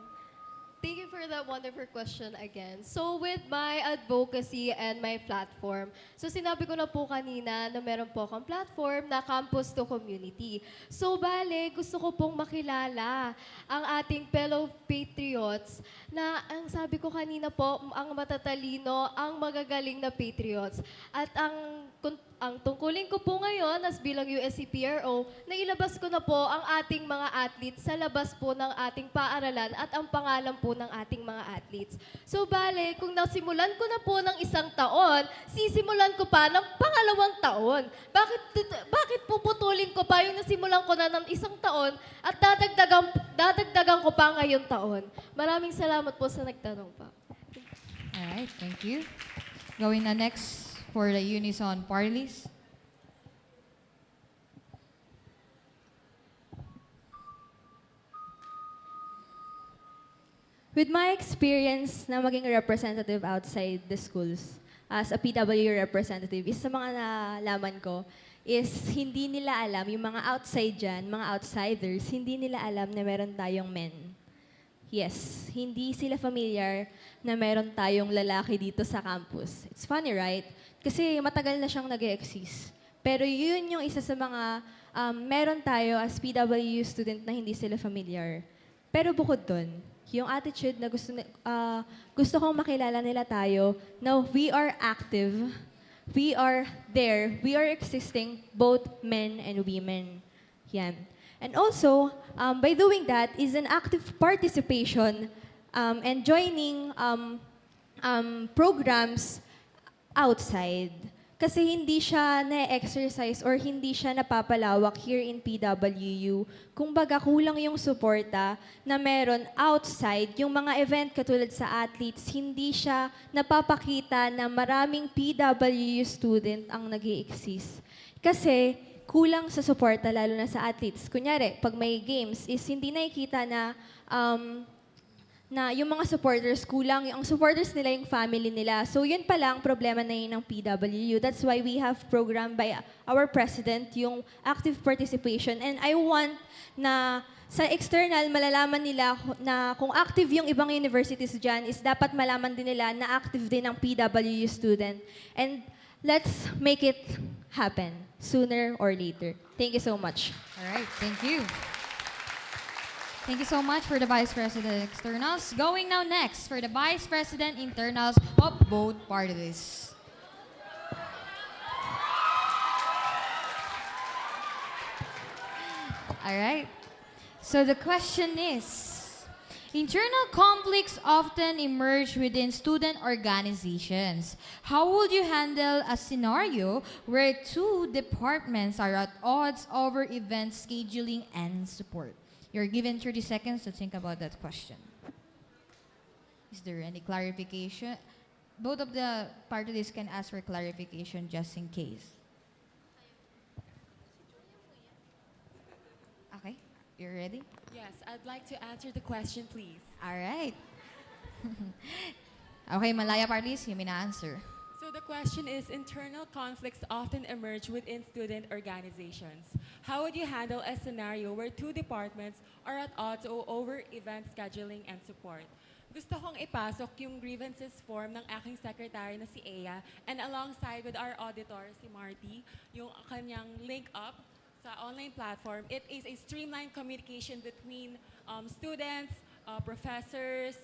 thank you for that wonderful question again. So with my advocacy and my platform, so sinabi ko na po kanina na meron po akong platform na Campus to Community. So bale, gusto ko pong makilala ang ating fellow patriots na ang sabi ko kanina po, ang matatalino, ang magagaling na patriots. At ang tungkulin ko po ngayon as bilang USC PRO, na ilabas ko na po ang ating mga athletes sa labas po ng ating paaralan at ang pangalan po ng ating mga athletes. So bale, kung nasimulan ko na po ng 1 taon, sisimulan ko pa ng pangalawang taon. Bakit puputulin ko pa yung nasimulan ko na ng 1 taon at dadagdagan ko pa ngayong taon? Maraming salamat po sa nagtanong pa. Alright, thank you. Going na next for the Unison party list. With my experience na maging representative outside the schools, as a PW representative, isa sa mga nalaman ko is hindi nila alam, yung mga outside dyan, mga outsiders, hindi nila alam na meron tayong men. Yes, hindi sila familiar na meron tayong lalaki dito sa campus. It's funny, right? Kasi matagal na siyang nag-exist. Pero yun yung isa sa mga meron tayo as PWU student na hindi sila familiar. Pero bukod dun, yung attitude na gusto kong makilala nila tayo, na we are active, we are there, we are existing, both men and women. Yan. And also, by doing that is an active participation and joining programs outside. Kasi hindi siya na-exercise or hindi siya napapalawak here in PWU. Kung baga kulang yung suporta na meron outside, yung mga event katulad sa athletes, hindi siya napapakita na maraming PWU student ang nag-i-exist. Kasi kulang sa suporta lalo na sa athletes. Kunyari, pag may games, is hindi nakikita na yung mga supporters, kulang. Yung supporters nila, yung family nila. So yun pala ang problema na yun ng PWU. That's why we have program by our president, yung active participation. And I want na sa external, malalaman nila na kung active yung ibang universities dyan, is dapat malaman din nila na active din ang PWU student. And let's make it happen sooner or later. Thank you so much. All right, thank you. Thank you so much for the Vice President Externals. Going now next for the Vice President Internals of both parties. All right. So the question is, internal conflicts often emerge within student organizations. How would you handle a scenario where two departments are at odds over event scheduling and support? You're given 30 seconds to think about that question. Is there any clarification? Both of the parties can ask for clarification just in case. Okay, you're ready? Yes, I'd like to answer the question, please. All right. Okay, Malaya parties, you may na answer. So the question is, internal conflicts often emerge within student organizations. How would you handle a scenario where two departments are at odds over event scheduling and support? Gusto kong ipasok yung grievances form ng aking secretary na si Ea, and alongside with our auditor, si Marty, yung kanyang link up sa online platform. It is a streamlined communication between students, professors,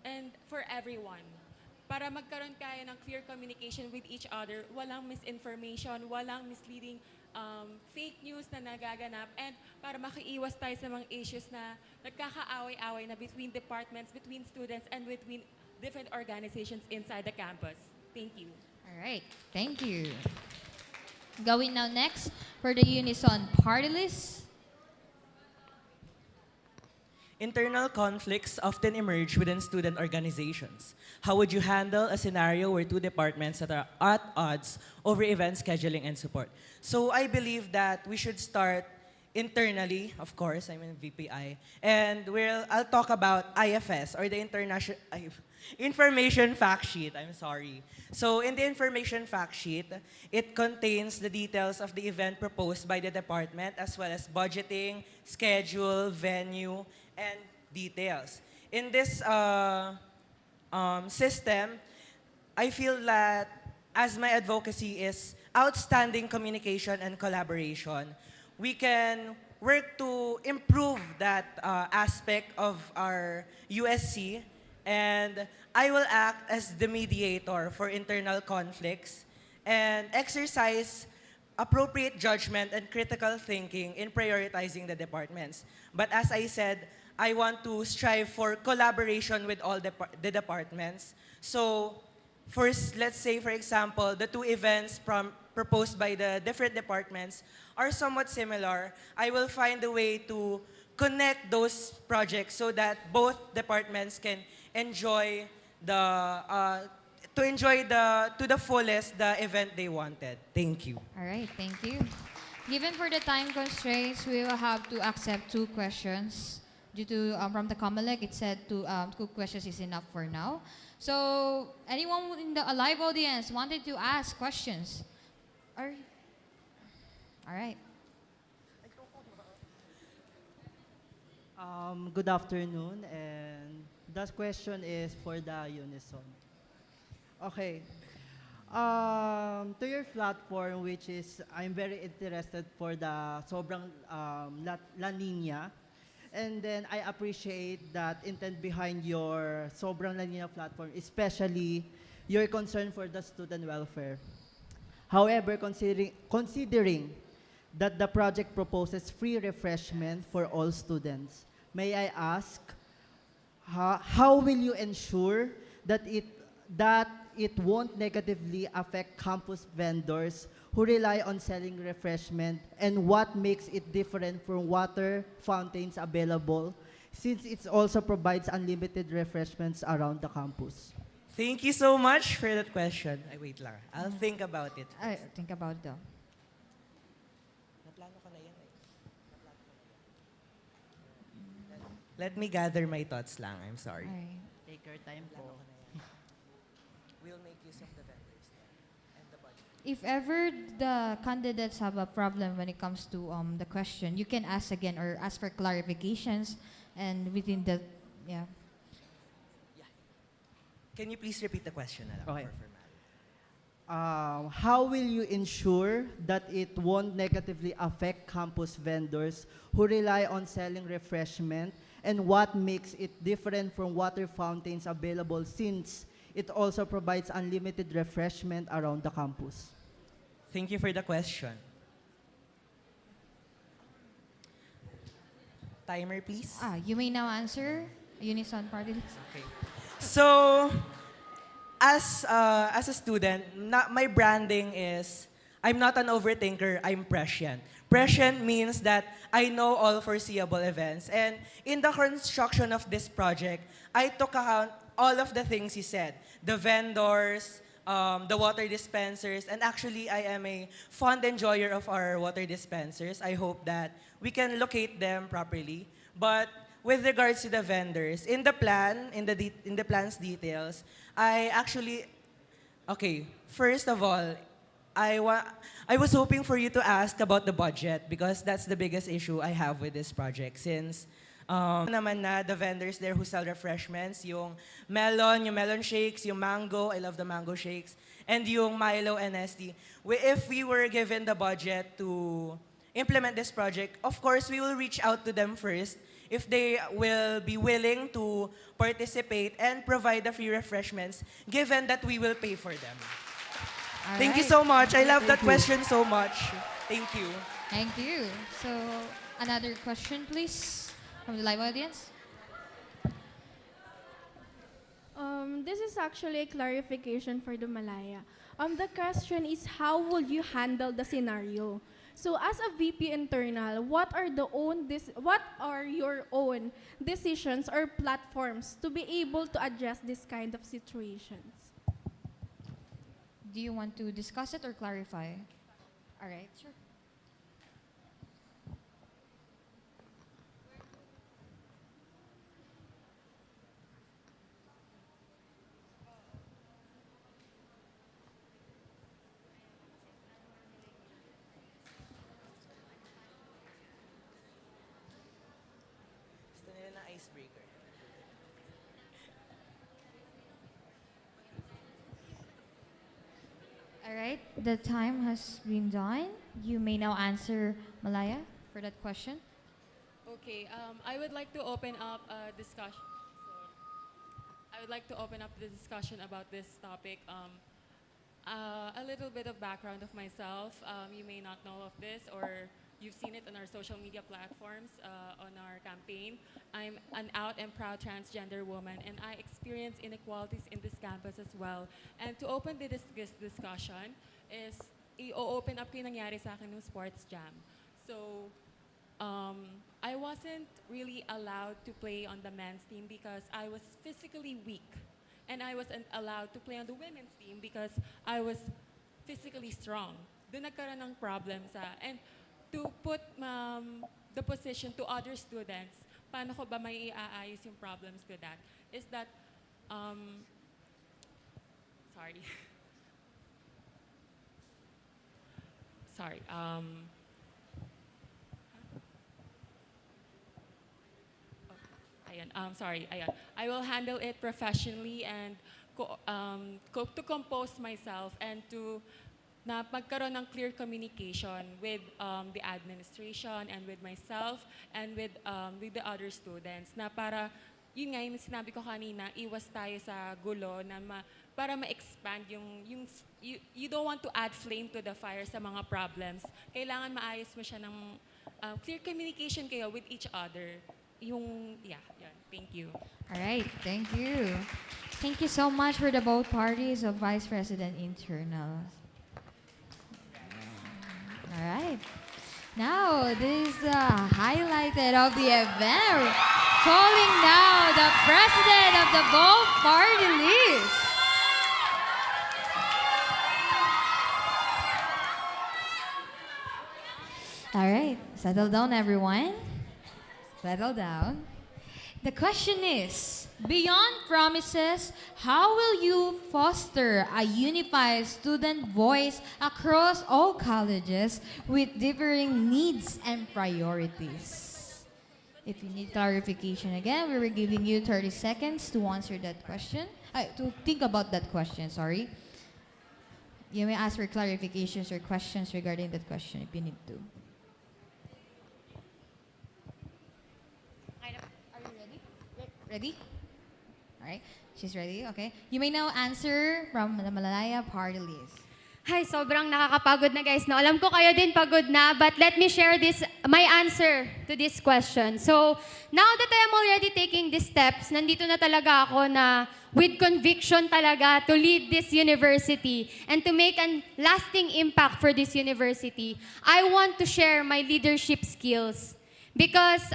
and for everyone. Para magkaroon kayo ng clear communication with each other, walang misinformation, walang misleading fake news na nagaganap, and para makiiwas tayo sa mga issues na nagkakaaway-away na between departments, between students, and between different organizations inside the campus. Thank you. All right, thank you. Going now next for the Unison party list. Internal conflicts often emerge within student organizations. How would you handle a scenario where two departments that are at odds over event scheduling and support? So I believe that we should start internally, of course, I'm in VPI, and I'll talk about IFS, or the International Information Fact Sheet. I'm sorry. So in the Information Fact Sheet, it contains the details of the event proposed by the department, as well as budgeting, schedule, venue, and details. in this system, I feel that as my advocacy is outstanding communication and collaboration, we can work to improve that aspect of our USC, and I will act as the mediator for internal conflicts and exercise appropriate judgment and critical thinking in prioritizing the departments. But as I said, I want to strive for collaboration with all the departments. So first, let's say, for example, the two events proposed by the different departments are somewhat similar. I will find a way to connect those projects so that both departments can enjoy to the fullest the event they wanted. Thank you. All right, thank you. Given for the time constraints, we will have to accept 2 questions. Due to from the Comelec, it said 2 questions is enough for now. So anyone in the live audience wanted to ask questions? All right. Good afternoon, and that question is for the Unison. Okay. To your platform, which is, I'm very interested for the sobrang La Nina. And then I appreciate that intent behind your sobrang La Nina platform, especially your concern for the student welfare. However, considering that the project proposes free refreshment for all students, may I ask, how will you ensure that it won't negatively affect campus vendors who rely on selling refreshment, and what makes it different from water fountains available, since it also provides unlimited refreshments around the campus? Thank you so much for that question. Ay, wait lang. I'll think about it. I think about it. Naplano ko na yan eh. Let me gather my thoughts lang. I'm sorry. Take your time po. We'll make use of the vendors and the budget. If ever the candidates have a problem when it comes to the question, you can ask again or ask for clarifications, and within the Can you please repeat the question? Okay. How will you ensure that it won't negatively affect campus vendors who rely on selling refreshment, and what makes it different from water fountains available, since it also provides unlimited refreshment around the campus? Thank you for the question. Timer, please. You may now answer. Unison party list. Okay. So, as a student, my branding is, I'm not an overthinker, I'm prescient. Prescient means that I know all foreseeable events. And in the construction of this project, I took account all of the things you said. The vendors, the water dispensers, and actually I am a fond enjoyer of our water dispensers. I hope that we can locate them properly. But with regards to the vendors, in the plan, in the plan's details, I actually, okay, first of all, I was hoping for you to ask about the budget, because that's the biggest issue I have with this project, since naman na the vendors there who sell refreshments, yung melon shakes, yung mango, I love the mango shakes, and yung Milo and NST. If we were given the budget to implement this project, of course, we will reach out to them first if they will be willing to participate and provide the free refreshments, given that we will pay for them. Thank you so much. I love that question so much. Thank you. Thank you. So, another question, please, from the live audience. This is actually a clarification for the Malaya. The question is, how will you handle the scenario? So, as a VP internal, what are your own decisions or platforms to be able to address this kind of situations? Do you want to discuss it or clarify? All right, sure. Gusto nila ng icebreaker. right, the time has been done. You may now answer, Malaya, for that question. Okay, I would like to open up a discussion. I would like to open up the discussion about this topic. A little bit of background of myself. You may not know of this, or you've seen it on our social media platforms on our campaign. I'm an out and proud transgender woman, and I experience inequalities in this campus as well. And to open this discussion is i-open up ko yung nangyari sa akin ng sports jam. So, I wasn't really allowed to play on the men's team because I was physically weak. And I wasn't allowed to play on the women's team because I was physically strong. Doon nagkaroon ng problem and to put the position to other students, paano ko ba may iaayos yung problems to that, is that, sorry. Sorry. Sorry, ayan. I will handle it professionally and to compose myself and to magkaroon ng clear communication with the administration and with myself and with the other students na para, yun nga yung sinabi ko kanina, iwas tayo sa gulo na para ma-expand you don't want to add flame to the fire sa mga problems. Kailangan maayos mo siya ng clear communication kayo with each other. Yeah. Thank you. All right, thank you. Thank you so much for the both parties of Vice President Internal. All right. Now, this is the highlighted of the event. Calling now the president of the both party list. All right, settle down, everyone. Settle down. The question is, beyond promises, how will you foster a unified student voice across all colleges with differing needs and priorities? If you need clarification again, we were giving you 30 seconds to answer that question. To think about that question, sorry. You may ask for clarifications or questions regarding that question if you need to. Ready? All right. She's ready. Okay. You may now answer from the Malaya party list. Hi, sobrang nakakapagod na guys. No, alam ko kayo din pagod na, but let me share my answer to this question. So, now that I am already taking these steps, nandito na talaga ako na with conviction talaga to lead this university and to make a lasting impact for this university. I want to share my leadership skills because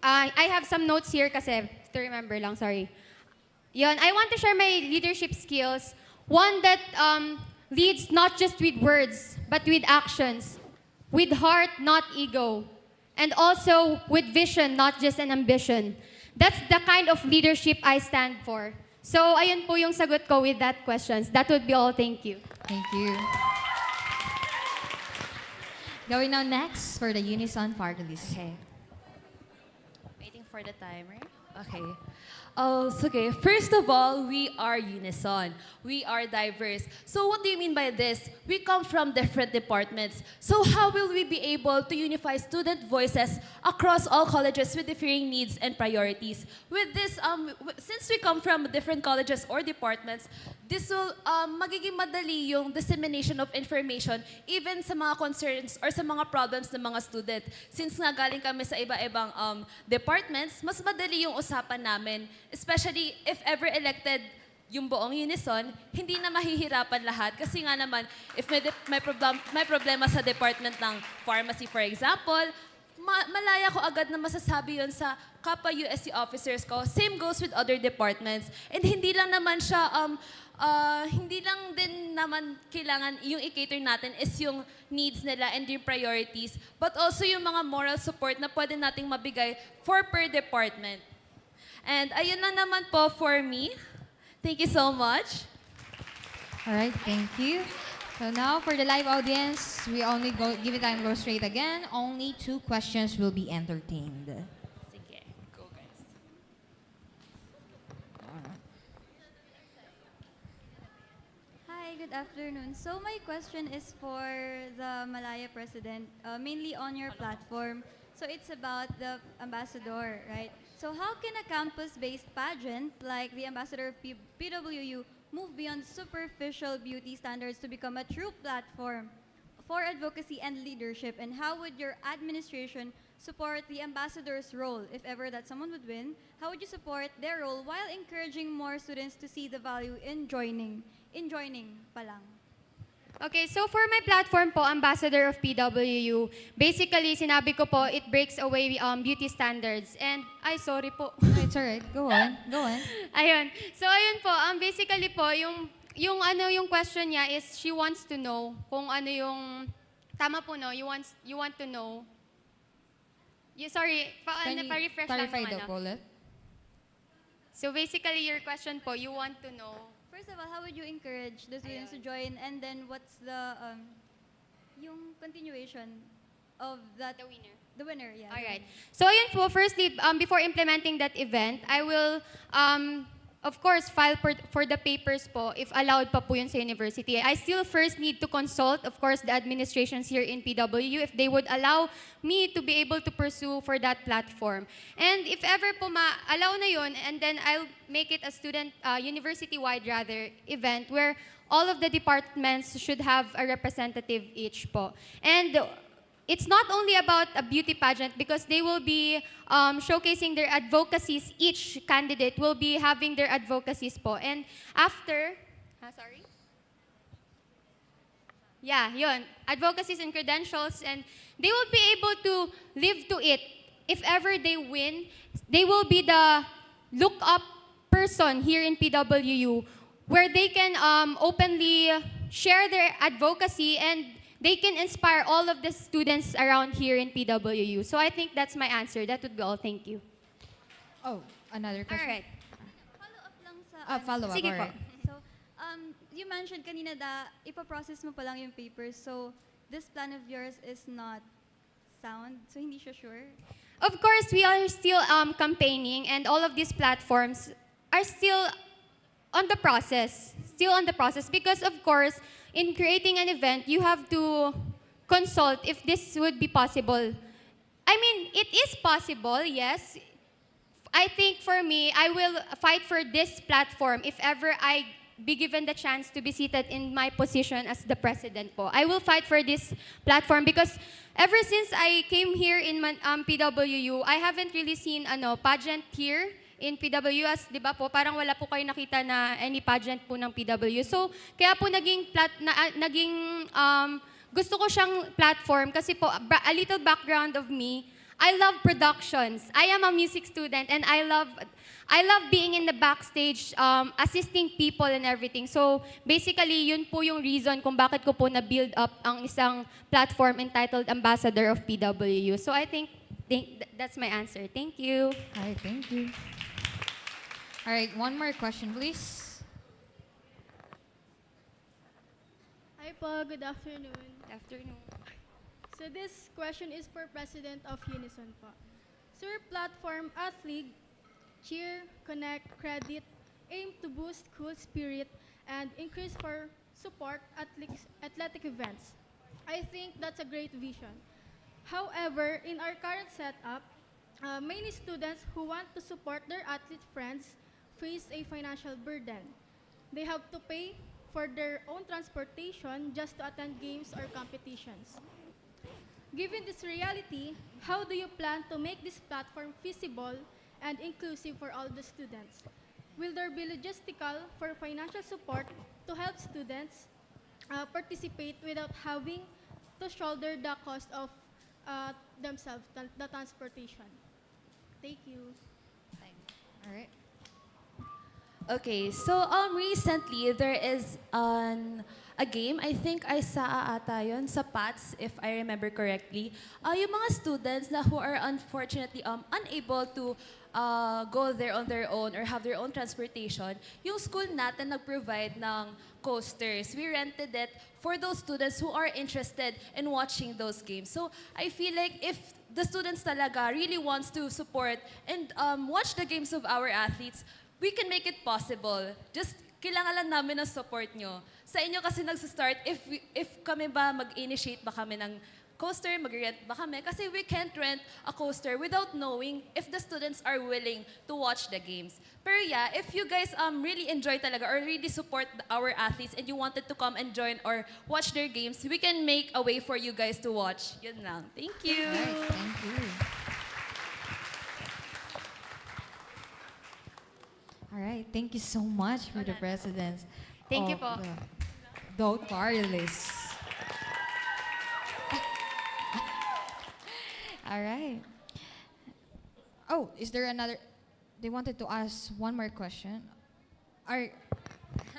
I have some notes here kasi, to remember lang, sorry. Yon, I want to share my leadership skills. One that leads not just with words, but with actions. With heart, not ego. And also with vision, not just an ambition. That's the kind of leadership I stand for. So, ayun po yung sagot ko with that questions. That would be all. Thank you. Thank you. Going now next for the Unison party list. Okay. Waiting for the timer. Okay. Oh, okay. First of all, we are unison. We are diverse. So what do you mean by this? We come from different departments. So how will we be able to unify student voices across all colleges with differing needs and priorities? With this, since we come from different colleges or departments, this will magiging madali yung dissemination of information even sa mga concerns or sa mga problems ng mga student. Since nga galing kami sa iba-ibang departments, mas madali yung usapan namin. Especially if ever elected yung buong Unison, hindi na mahihirapan lahat. Kasi nga naman, if may problema sa department ng pharmacy, for example, malaya ko agad na masasabi yun sa kapwa USC officers ko. Same goes with other departments. And hindi lang naman siya, hindi lang din naman kailangan yung i-cater natin is yung needs nila and yung priorities, but also yung mga moral support na pwede nating mabigay for per department. And ayun na naman po for me. Thank you so much. All right, thank you. So now for the live audience, we only give it time, go straight again. Only 2 questions will be entertained. Sige, go guys. Hi, good afternoon. So my question is for the Malaya president, mainly on your platform. So it's about the ambassador, right? So how can a campus-based pageant like the ambassador of PWU move beyond superficial beauty standards to become a true platform for advocacy and leadership? And how would your administration support the ambassador's role if ever that someone would win? How would you support their role while encouraging more students to see the value in joining? In joining pa lang. Okay, so for my platform po, Ambassador of PWU, basically, sinabi ko po, it breaks away beauty standards. And, ay, sorry po. It's alright. Go on. Go on. Ayun. So, ayun po, basically po, yung question niya is, she wants to know kung ano yung, tama po no, you want to know. Sorry, Can you pa-refresh lang clarify yung the bullet? So, basically, your question po, you want to know. First of all, how would you encourage the students to join? And then what's the yung continuation of that? The winner. The winner, yeah. All right. So, ayun po, firstly, before implementing that event, I will, of course, file for the papers po, if allowed pa po yun sa university. I still first need to consult, of course, the administrations here in PWU if they would allow me to be able to pursue for that platform. And if ever po ma-allow na yun, and then I'll make it a student, university-wide rather, event where all of the departments should have a representative each po. And it's not only about a beauty pageant because they will be showcasing their advocacies. Each candidate will be having their advocacies po. And after, sorry? Yeah, yun. Advocacies and credentials. And they will be able to live to it. If ever they win, they will be the look-up person here in PWU where they can openly share their advocacy and they can inspire all of the students around here in PWU. So I think that's my answer. That would be all. Thank you. Oh, another question? All right. Follow-up lang sa... follow-up. Sige po. Alright. So, you mentioned kanina da ipaprocess mo pa lang yung papers. So, this plan of yours is not sound. So, hindi siya sure. Of course, we are still campaigning and all of these platforms are still on the process. Still on the process because, of course, in creating an event, you have to consult if this would be possible. I mean, it is possible, yes. I think for me, I will fight for this platform if ever I be given the chance to be seated in my position as the president po. I will fight for this platform because ever since I came here in PWU, I haven't really seen pageant here in PWU as, di ba po, parang wala po kayo nakita na any pageant po ng PWU. So, kaya po gusto ko siyang platform kasi po, a little background of me, I love productions. I am a music student and I love being in the backstage, assisting people and everything. So, basically, yun po yung reason kung bakit ko po na-build up ang isang platform entitled Ambassador of PWU. So, I think that's my answer. Thank you. Hi, thank you. All right, one more question, please. Hi po, good afternoon. Good afternoon. So this question is for President of Unison po. Sir, platform Athlete, Cheer, Connect, Credit aim to boost school spirit and increase for support athletic events. I think that's a great vision. However, in our current setup, many students who want to support their athlete friends face a financial burden. They have to pay for their own transportation just to attend games or competitions. Given this reality, how do you plan to make this platform feasible and inclusive for all the students? Will there be logistical for financial support to help students participate without having to shoulder the cost of themselves, the transportation? Thank you. All right. Okay, so recently there is a game, I think ay sa ata yun, sa PATS, if I remember correctly. Yung mga students na who are unfortunately unable to go there on their own or have their own transportation, yung school natin nag-provide ng coasters. We rented it for those students who are interested in watching those games. So I feel like if the students talaga really wants to support and watch the games of our athletes, we can make it possible. Just kailangan lang namin ng support nyo. Sa inyo kasi nagsistart, if kami ba mag-initiate ba kami ng coaster, mag-rent ba kami? Kasi we can't rent a coaster without knowing if the students are willing to watch the games. Pero yeah, if you guys really enjoy talaga or really support our athletes and you wanted to come and join or watch their games, we can make a way for you guys to watch. Yun lang. Thank you. Right, thank you. All right, thank you so much for the presidents. Thank you of po. the Vote Wireless. All right. Oh, is there another? They wanted to ask one more question.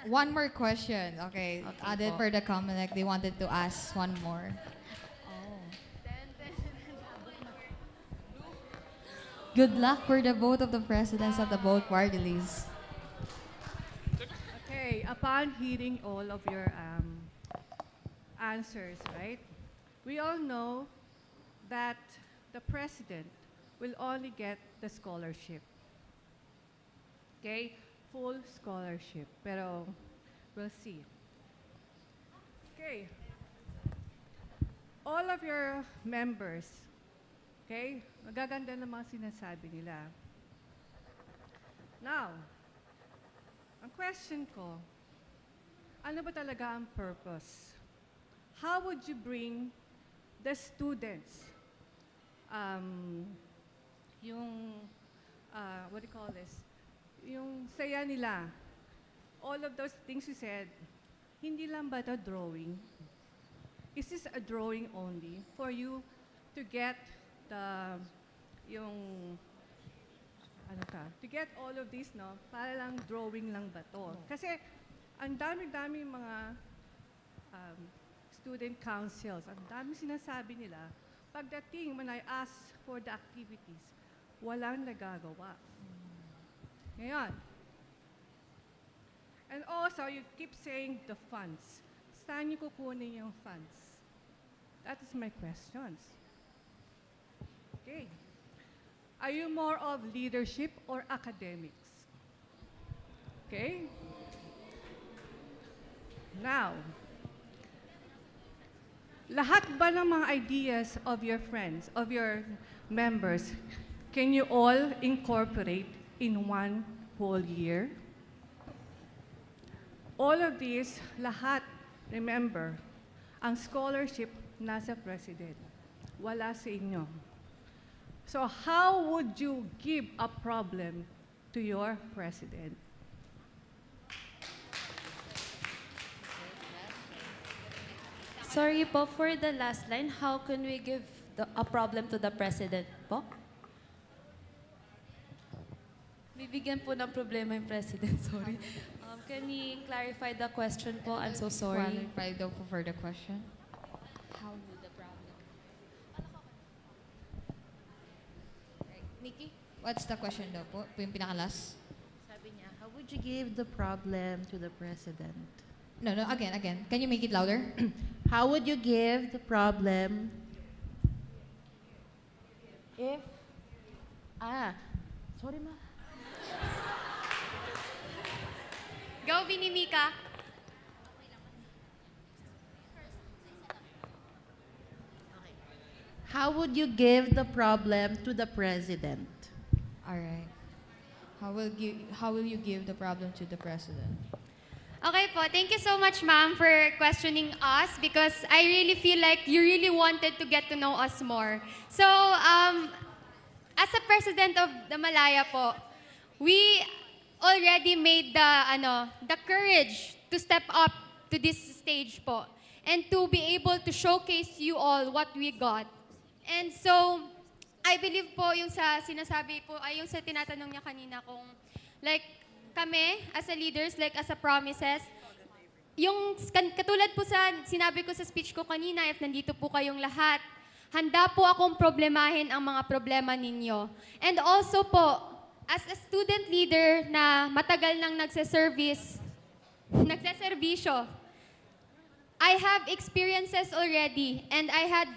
One more question. Okay, added for the comment. They wanted to ask one more. Good luck for the vote of the presidents of the Vote Party List. Okay, upon hearing all of your answers, right? We all know that the president will only get the scholarship. Okay? Full scholarship. Pero we'll see. Okay. All of your members, okay? Magaganda ng mga sinasabi nila. Now, ang question ko, ano ba talaga ang purpose? How would you bring the students what do you call this? Yung saya nila. All of those things you said, hindi lang ba ito drawing? Is this a drawing only for you to get to get all of this, no? Para lang drawing lang ba to? Kasi ang dami-dami mga student councils, ang dami sinasabi nila, pagdating when I ask for the activities, walang nagagawa. Ngayon. And also, you keep saying the funds. Saan niyo kukunin yung funds? That is my questions. Okay. Are you more of leadership or academics? Okay? Now, lahat ba ng mga ideas of your friends, of your members, can you all incorporate in one whole year? All of these, lahat, remember, ang scholarship nasa president, wala sa inyo. So how would you give a problem to your president? Sorry po, for the last line, how can we give a problem to the president po? Bibigyan po ng problema yung president, sorry. Can we clarify the question po? I'm so sorry. Clarify daw po for the question. How would the problem? Nikki, what's the question daw po? Yung pinakalas? Sabi niya, how would you give the problem to the president? No, again. Can you make it louder? How would you give the problem if... sorry ma. Go, Binimika. How would you give the problem to the president? All right. How will you give the problem to the president? Okay po, thank you so much, ma'am, for questioning us because I really feel like you really wanted to get to know us more. So, as a president of the Malaya po, we already made the courage to step up to this stage po and to be able to showcase you all what we got. And so, I believe po yung sa sinasabi po, ay yung sa tinatanong niya kanina kung like kami as a leaders, like as a promises, yung katulad po sa sinabi ko sa speech ko kanina, if nandito po kayong lahat, handa po akong problemahin ang mga problema ninyo. And also po, as a student leader na matagal nang nagseservisyo, I have experiences already and I had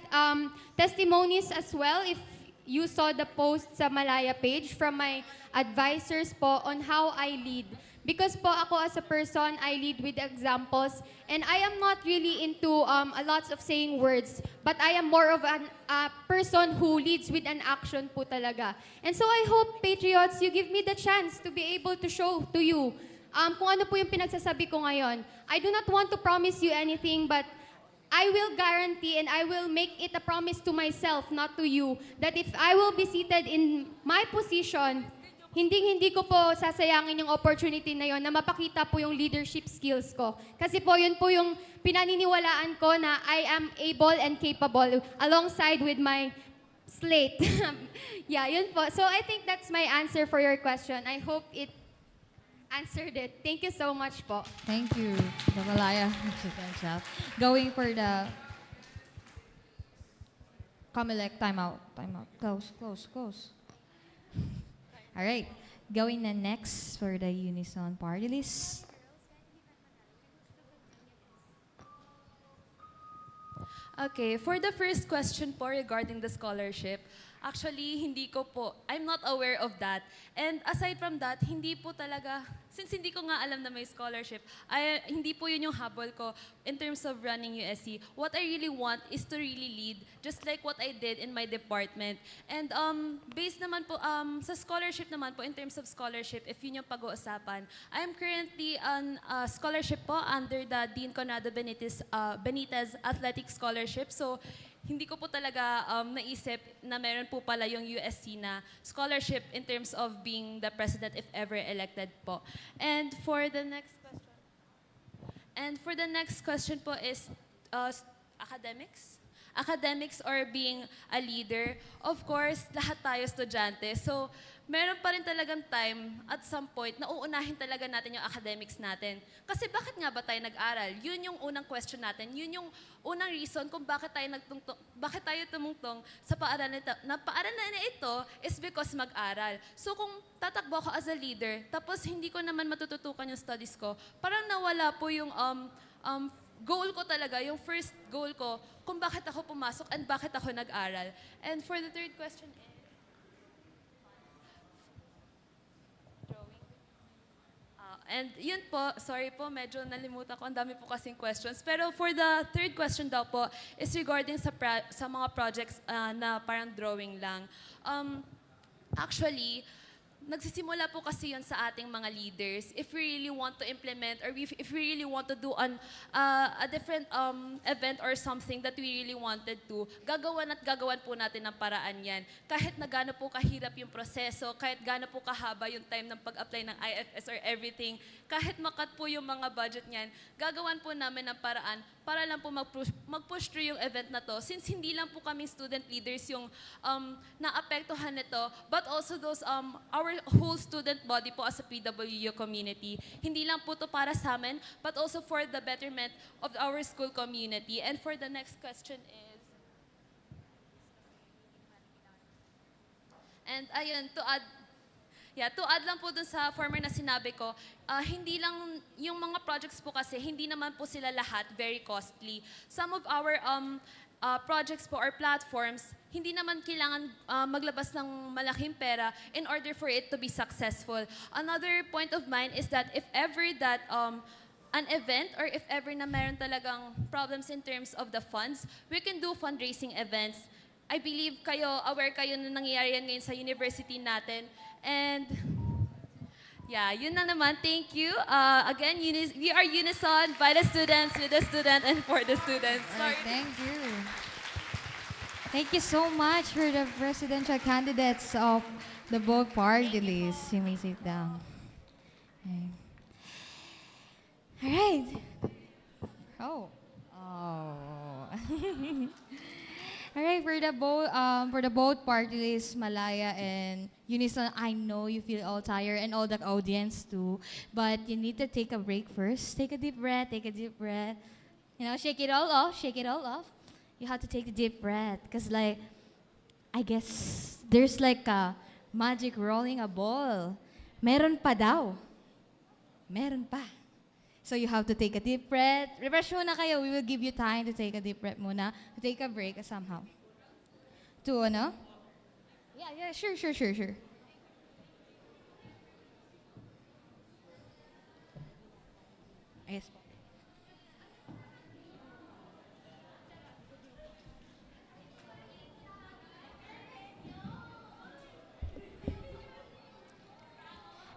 testimonies as well if you saw the post sa Malaya page from my advisors po on how I lead. Because po ako as a person, I lead with examples, and I am not really into a lots of saying words, but I am more of a person who leads with an action po talaga. And so I hope, Patriots, you give me the chance to be able to show to you kung ano po yung pinagsasabi ko ngayon. I do not want to promise you anything, but I will guarantee and I will make it a promise to myself, not to you, that if I will be seated in my position, hindi ko po sasayangin yung opportunity na yon na mapakita po yung leadership skills ko. Kasi po yun po yung pinaniniwalaan ko na I am able and capable alongside with my slate. Yeah, yun po. So I think that's my answer for your question. I hope it answered it. Thank you so much po. Thank you, the Malaya Presidential. Going for the Comelec timeout. Timeout. Close. All right. Going na next for the Unison party list. Okay, for the first question po regarding the scholarship, actually, hindi ko po, I'm not aware of that. And aside from that, hindi po talaga, since hindi ko nga alam na may scholarship, hindi po yun yung habol ko in terms of running USC. What I really want is to really lead, just like what I did in my department. And based naman po, sa scholarship naman po, in terms of scholarship, if yun yung pag-uusapan, I'm currently on a scholarship po under the Dean Conrado Benitez Athletic Scholarship. So, hindi ko po talaga naisip na meron po pala yung USC na scholarship in terms of being the president if ever elected po. And for the next question po is academics? Academics or being a leader. Of course, lahat tayo estudyante. So, meron pa rin talagang time at some point na uunahin talaga natin yung academics natin. Kasi bakit nga ba tayo nag-aral? Yun yung unang question natin. Yun yung unang reason kung bakit tayo tumungtong sa paaralan na ito is because mag-aral. So kung tatakbo ako as a leader, tapos hindi ko naman matututukan yung studies ko, parang nawala po yung goal ko talaga, yung first goal ko, kung bakit ako pumasok and bakit ako nag-aral. And for the third question is, and yun po, sorry po, medyo nalimutan ko. Ang dami po kasing questions. Pero for the third question daw po is regarding sa mga projects na parang drawing lang. Actually, nagsisimula po kasi yun sa ating mga leaders. If we really want to implement or if we really want to do a different event or something that we really wanted to, gagawan po natin ng paraan yan. Kahit na gaano po kahirap yung proseso, kahit gaano po kahaba yung time ng pag-apply ng IFS or everything, kahit makat po yung mga budget niyan, gagawan po namin ng paraan para lang po mag-push through yung event na to. Since hindi lang po kaming student leaders yung naapektuhan nito, but also those our whole student body po as a PWU community. Hindi lang po to para sa amin, but also for the betterment of our school community. And for the next question is, and ayun, to add lang po dun sa former na sinabi ko, hindi lang yung mga projects po kasi, hindi naman po sila lahat very costly. Some of our projects po or platforms, hindi naman kailangan maglabas ng malaking pera in order for it to be successful. Another point of mine is that if ever that an event or if ever na meron talagang problems in terms of the funds, we can do fundraising events. I believe aware kayo na nangyayari yan ngayon sa university natin. And yeah, yun na naman. Thank you. Again, we are Unison by the students, with the student, and for the students. Sorry. Thank you. Thank you so much for the presidential candidates of the both party list. You may sit down. Okay. All right. Oh. All right, for the both party list, Malaya and Unison, I know you feel all tired and all the audience too, but you need to take a break first. Take a deep breath, You know, shake it all off. You have to take a deep breath, because like, I guess there's like a magic rolling a ball. Meron pa daw. Meron pa. So you have to take a deep breath. Refresh muna kayo. We will give you time to take a deep breath muna. To take a break somehow. To ano? Yeah, sure. Yes po.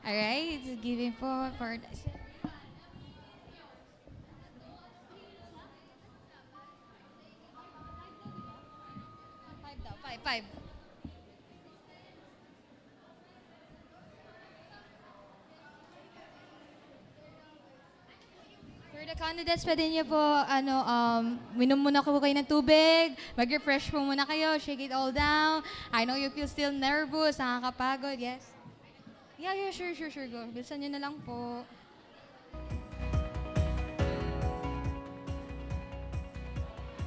Alright, giving for this. Five daw, five. For the candidates, pwede niyo po, minom muna po kayo ng tubig, mag-refresh po muna kayo, shake it all down. I know you feel still nervous, nakakapagod, yes? Yeah, sure, go. Bilisan niyo na lang po.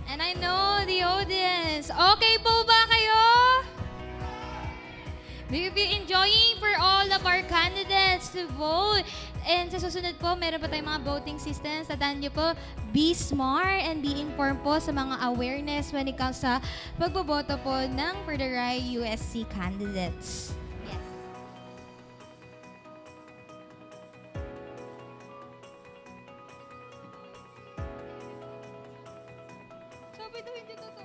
And I know the audience. Okay po ba kayo? Do you be enjoying for all of our candidates to vote? And sa susunod po, meron pa tayong mga voting systems. Tandaan niyo po, be smart and be informed po sa mga awareness when it comes sa pagboboto po ng for the right USC candidates. Yes. Sabi daw hindi totoo.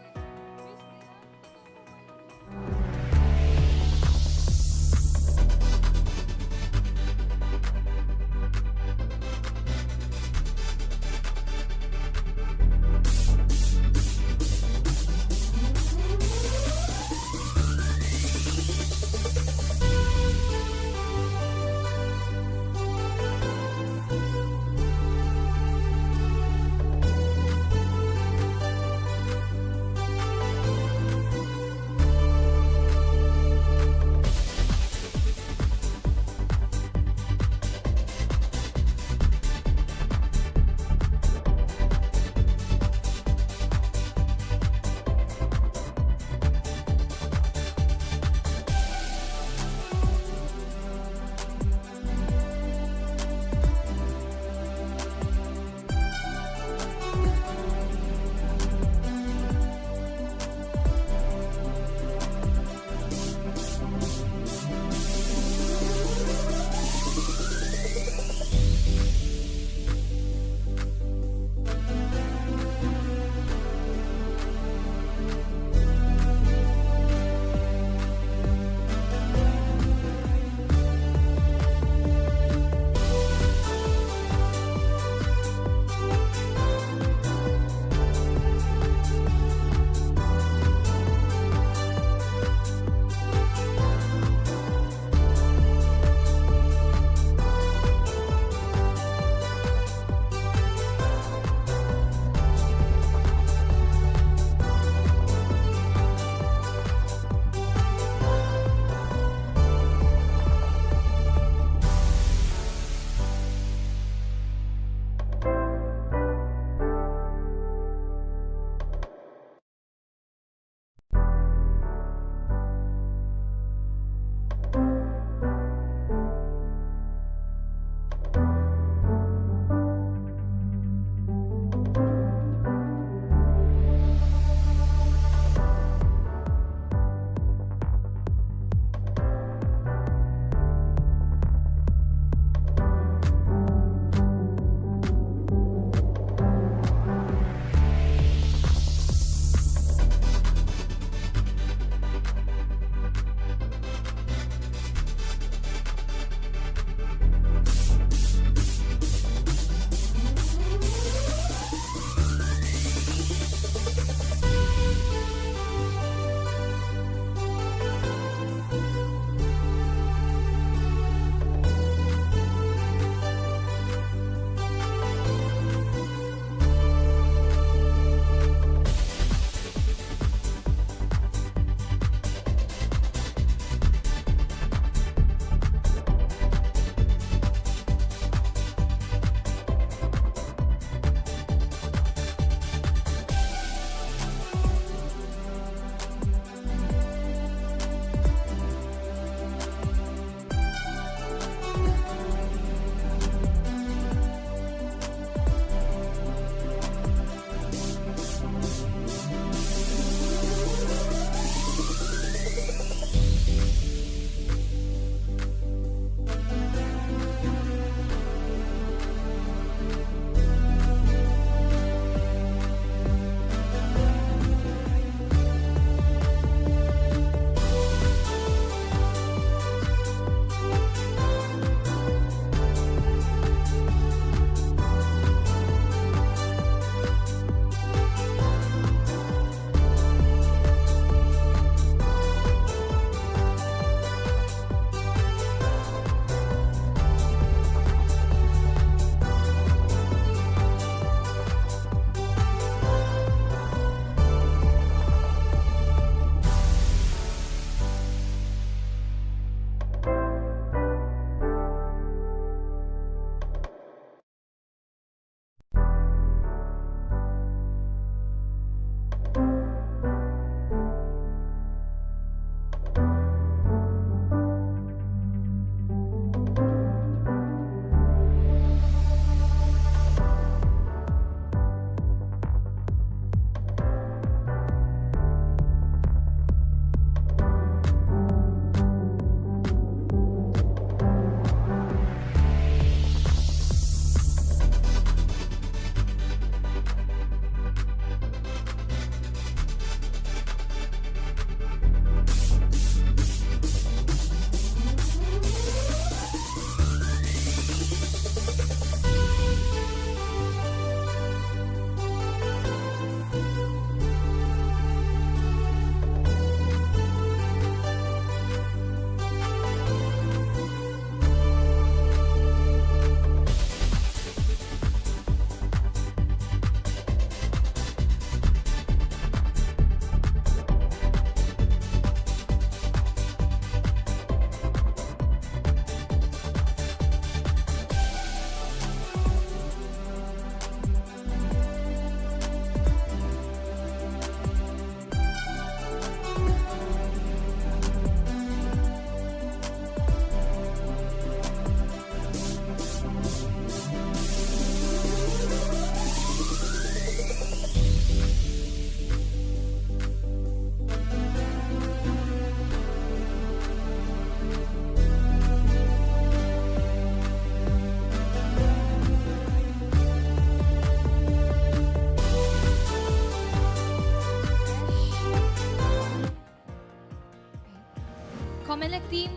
Comelec team,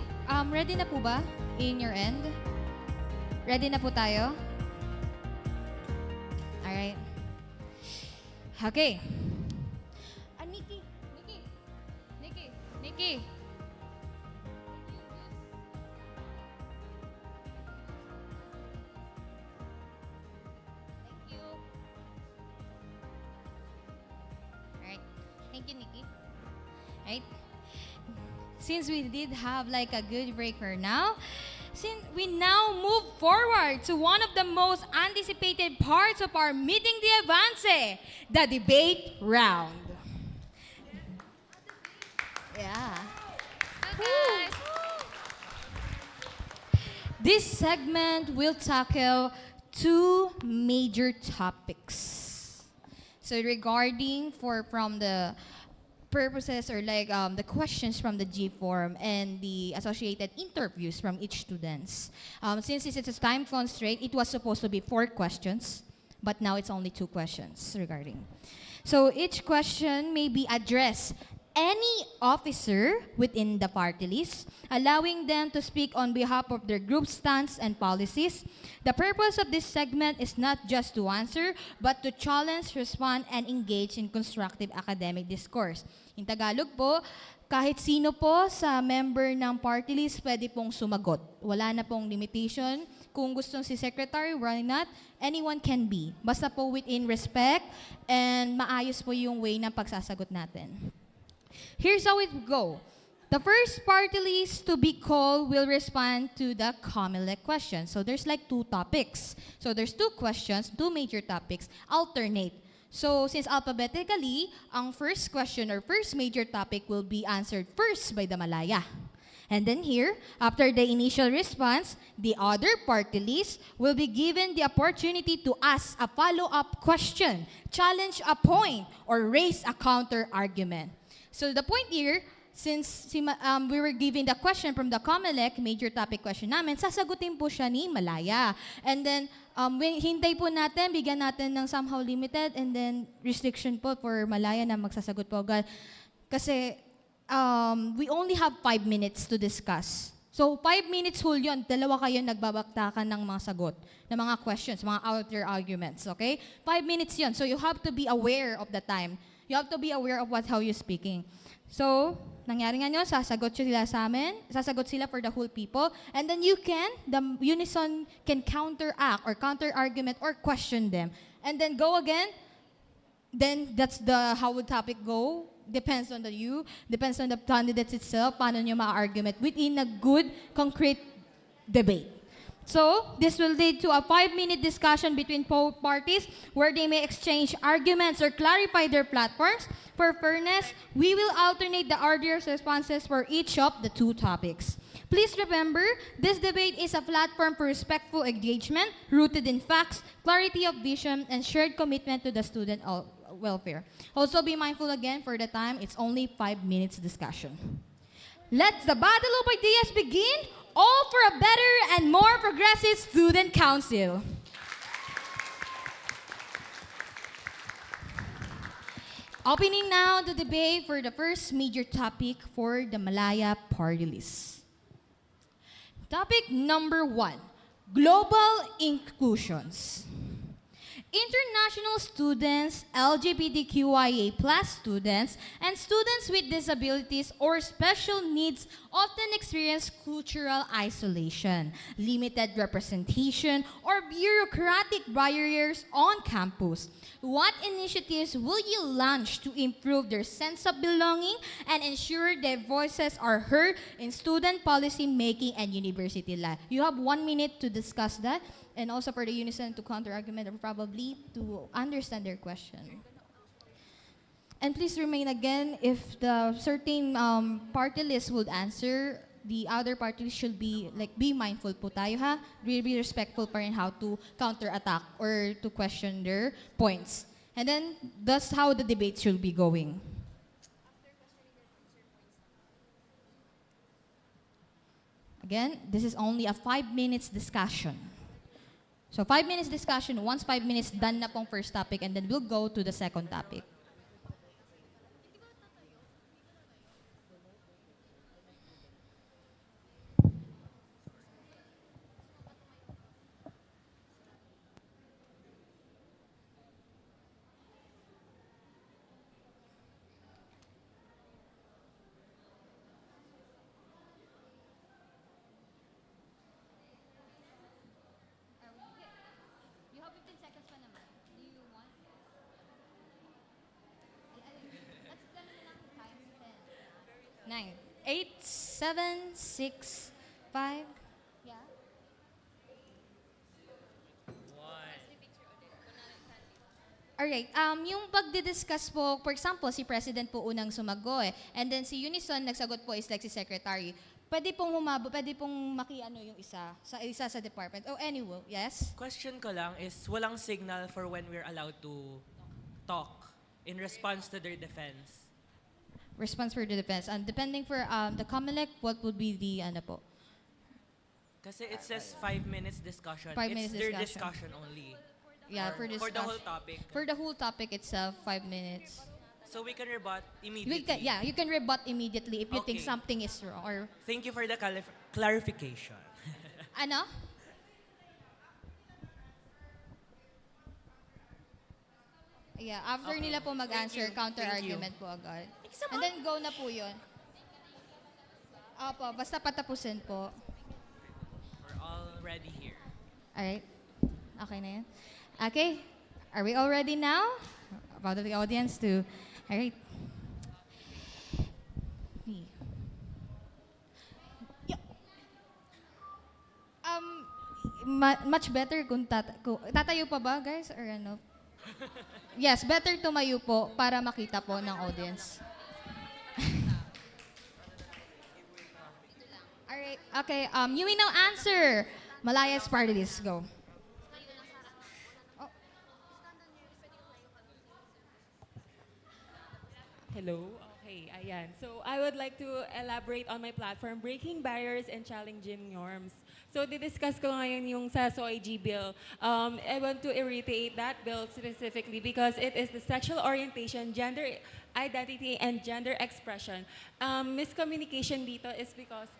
ready na po ba in your end? Ready na po tayo? Alright. Okay. Nikki. Alright. Thank you, Nikki. Right? Since we did have like a good break for now, since we now move forward to one of the most anticipated parts of our meeting the Avance, the debate round. Yeah. This segment will tackle two major topics. So regarding from the purposes or like the questions from the G form and the associated interviews from each students. Since it's a time constraint, it was supposed to be 4 questions, but now it's only 2 questions regarding. So each question may be addressed any officer within the party list, allowing them to speak on behalf of their group stance and policies. The purpose of this segment is not just to answer, but to challenge, respond, and engage in constructive academic discourse. In Tagalog po, kahit sino po sa member ng party list pwede pong sumagot. Wala na pong limitation. Kung gustong si secretary, why not? Anyone can be. Basta po within respect and maayos po yung way ng pagsasagot natin. Here's how it will go. The first party list to be called will respond to the Comelec question. So there's like 2 topics. So there's 2 questions, 2 major topics, alternate. So since alphabetically, ang first question or first major topic will be answered first by the Malaya. And then here, after the initial response, the other party list will be given the opportunity to ask a follow-up question, challenge a point, or raise a counter-argument. So the point here, since we were giving the question from the Comelec, major topic question namin, sasagutin po siya ni Malaya. And then, hintay po natin, bigyan natin ng somehow limited, and then restriction po for Malaya na magsasagot po agad. Kasi we only have 5 minutes to discuss. So 5 minutes whole yun, dalawa kayo nagbabaktakan ng mga sagot, ng mga questions, mga outer arguments, okay? 5 minutes yun, so you have to be aware of the time. You have to be aware of how you're speaking. So, nangyari nga nyo, sasagot sila sa amin, sasagot sila for the whole people, and then the unison can counteract or counter-argument or question them. And then go again, then that's how would topic go. Depends on depends on the candidates itself, paano nyo ma-argument within a good, concrete debate. So, this will lead to a 5-minute discussion between both parties where they may exchange arguments or clarify their platforms. For fairness, we will alternate the order of responses for each of the 2 topics. Please remember, this debate is a platform for respectful engagement, rooted in facts, clarity of vision, and shared commitment to the student welfare. Also be mindful again for the time, it's only 5 minutes discussion. Let the battle of ideas begin, all for a better and more progressive student council. Opening now the debate for the first major topic for the Malaya party list. Topic number 1, global inclusions. International students, LGBTQIA+ students, and students with disabilities or special needs often experience cultural isolation, limited representation, or bureaucratic barriers on campus. What initiatives will you launch to improve their sense of belonging and ensure their voices are heard in student policy making and university life? You have 1 minute to discuss that. And also for the unison to counter-argument or probably to understand their question. And please remain again, if the certain party list would answer, the other parties should be mindful po tayo ha. Be respectful pa rin how to counter-attack or to question their points. And then, that's how the debate should be going. Again, this is only a 5 minutes discussion. So 5 minutes discussion, once 5 minutes, done na pong first topic, and then we'll go to the second topic. 7, 6, 5. Alright, yung pagdi-discuss po, for example, si President po unang sumagot and then si Unison nagsagot po is like si Secretary. Pwede pong pwede pong maki-ano yung isa sa department. Oh, anyway, yes? Question ko lang is, walang signal for when we're allowed to talk in response to their defense. Response for the defense. And depending for the COMELEC, what would be the ano po? Kasi it says 5 minutes discussion. 5 minutes It's their discussion. discussion only. Yeah, Or for for the whole topic. For the whole topic itself, 5 minutes. So we can rebut immediately. You can rebut immediately if you think Okay. something is wrong. Or Thank you for the clarification. ano? Yeah, after Okay. nila po mag-answer, Thank you. counter-argument po agad. And then go na po yun. Opo, basta patapusin po. We're already here. Alright. Okay na yan. Okay. Are we all ready now? About the audience to... Alright. Yeah. Much better kung tatayo pa ba, guys? Or ano? Yes, better tumayo po para makita po ng audience. Alright, okay. You may now answer. Malaya's part of this. Go. Hello. Okay, ayan. So I would like to elaborate on my platform, Breaking Barriers and Challenging Norms. So didiscuss ko ngayon yung sa SOIG bill. I want to reiterate that bill specifically because it is the sexual orientation, gender identity, and gender expression. Miscommunication dito is because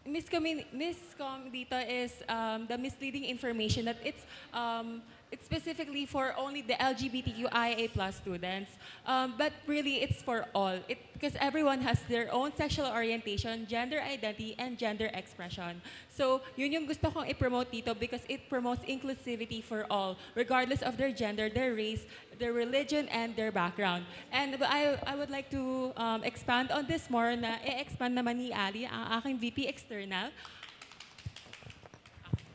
miscom dito is the misleading information that it's specifically for only the LGBTQIA+ students, but really it's for all. Because everyone has their own sexual orientation, gender identity, and gender expression. So yun yung gusto kong i-promote dito because it promotes inclusivity for all, regardless of their gender, their race, their religion, and their background. And I would like to expand on this more na i-expand naman ni Ali, ang aking VP External.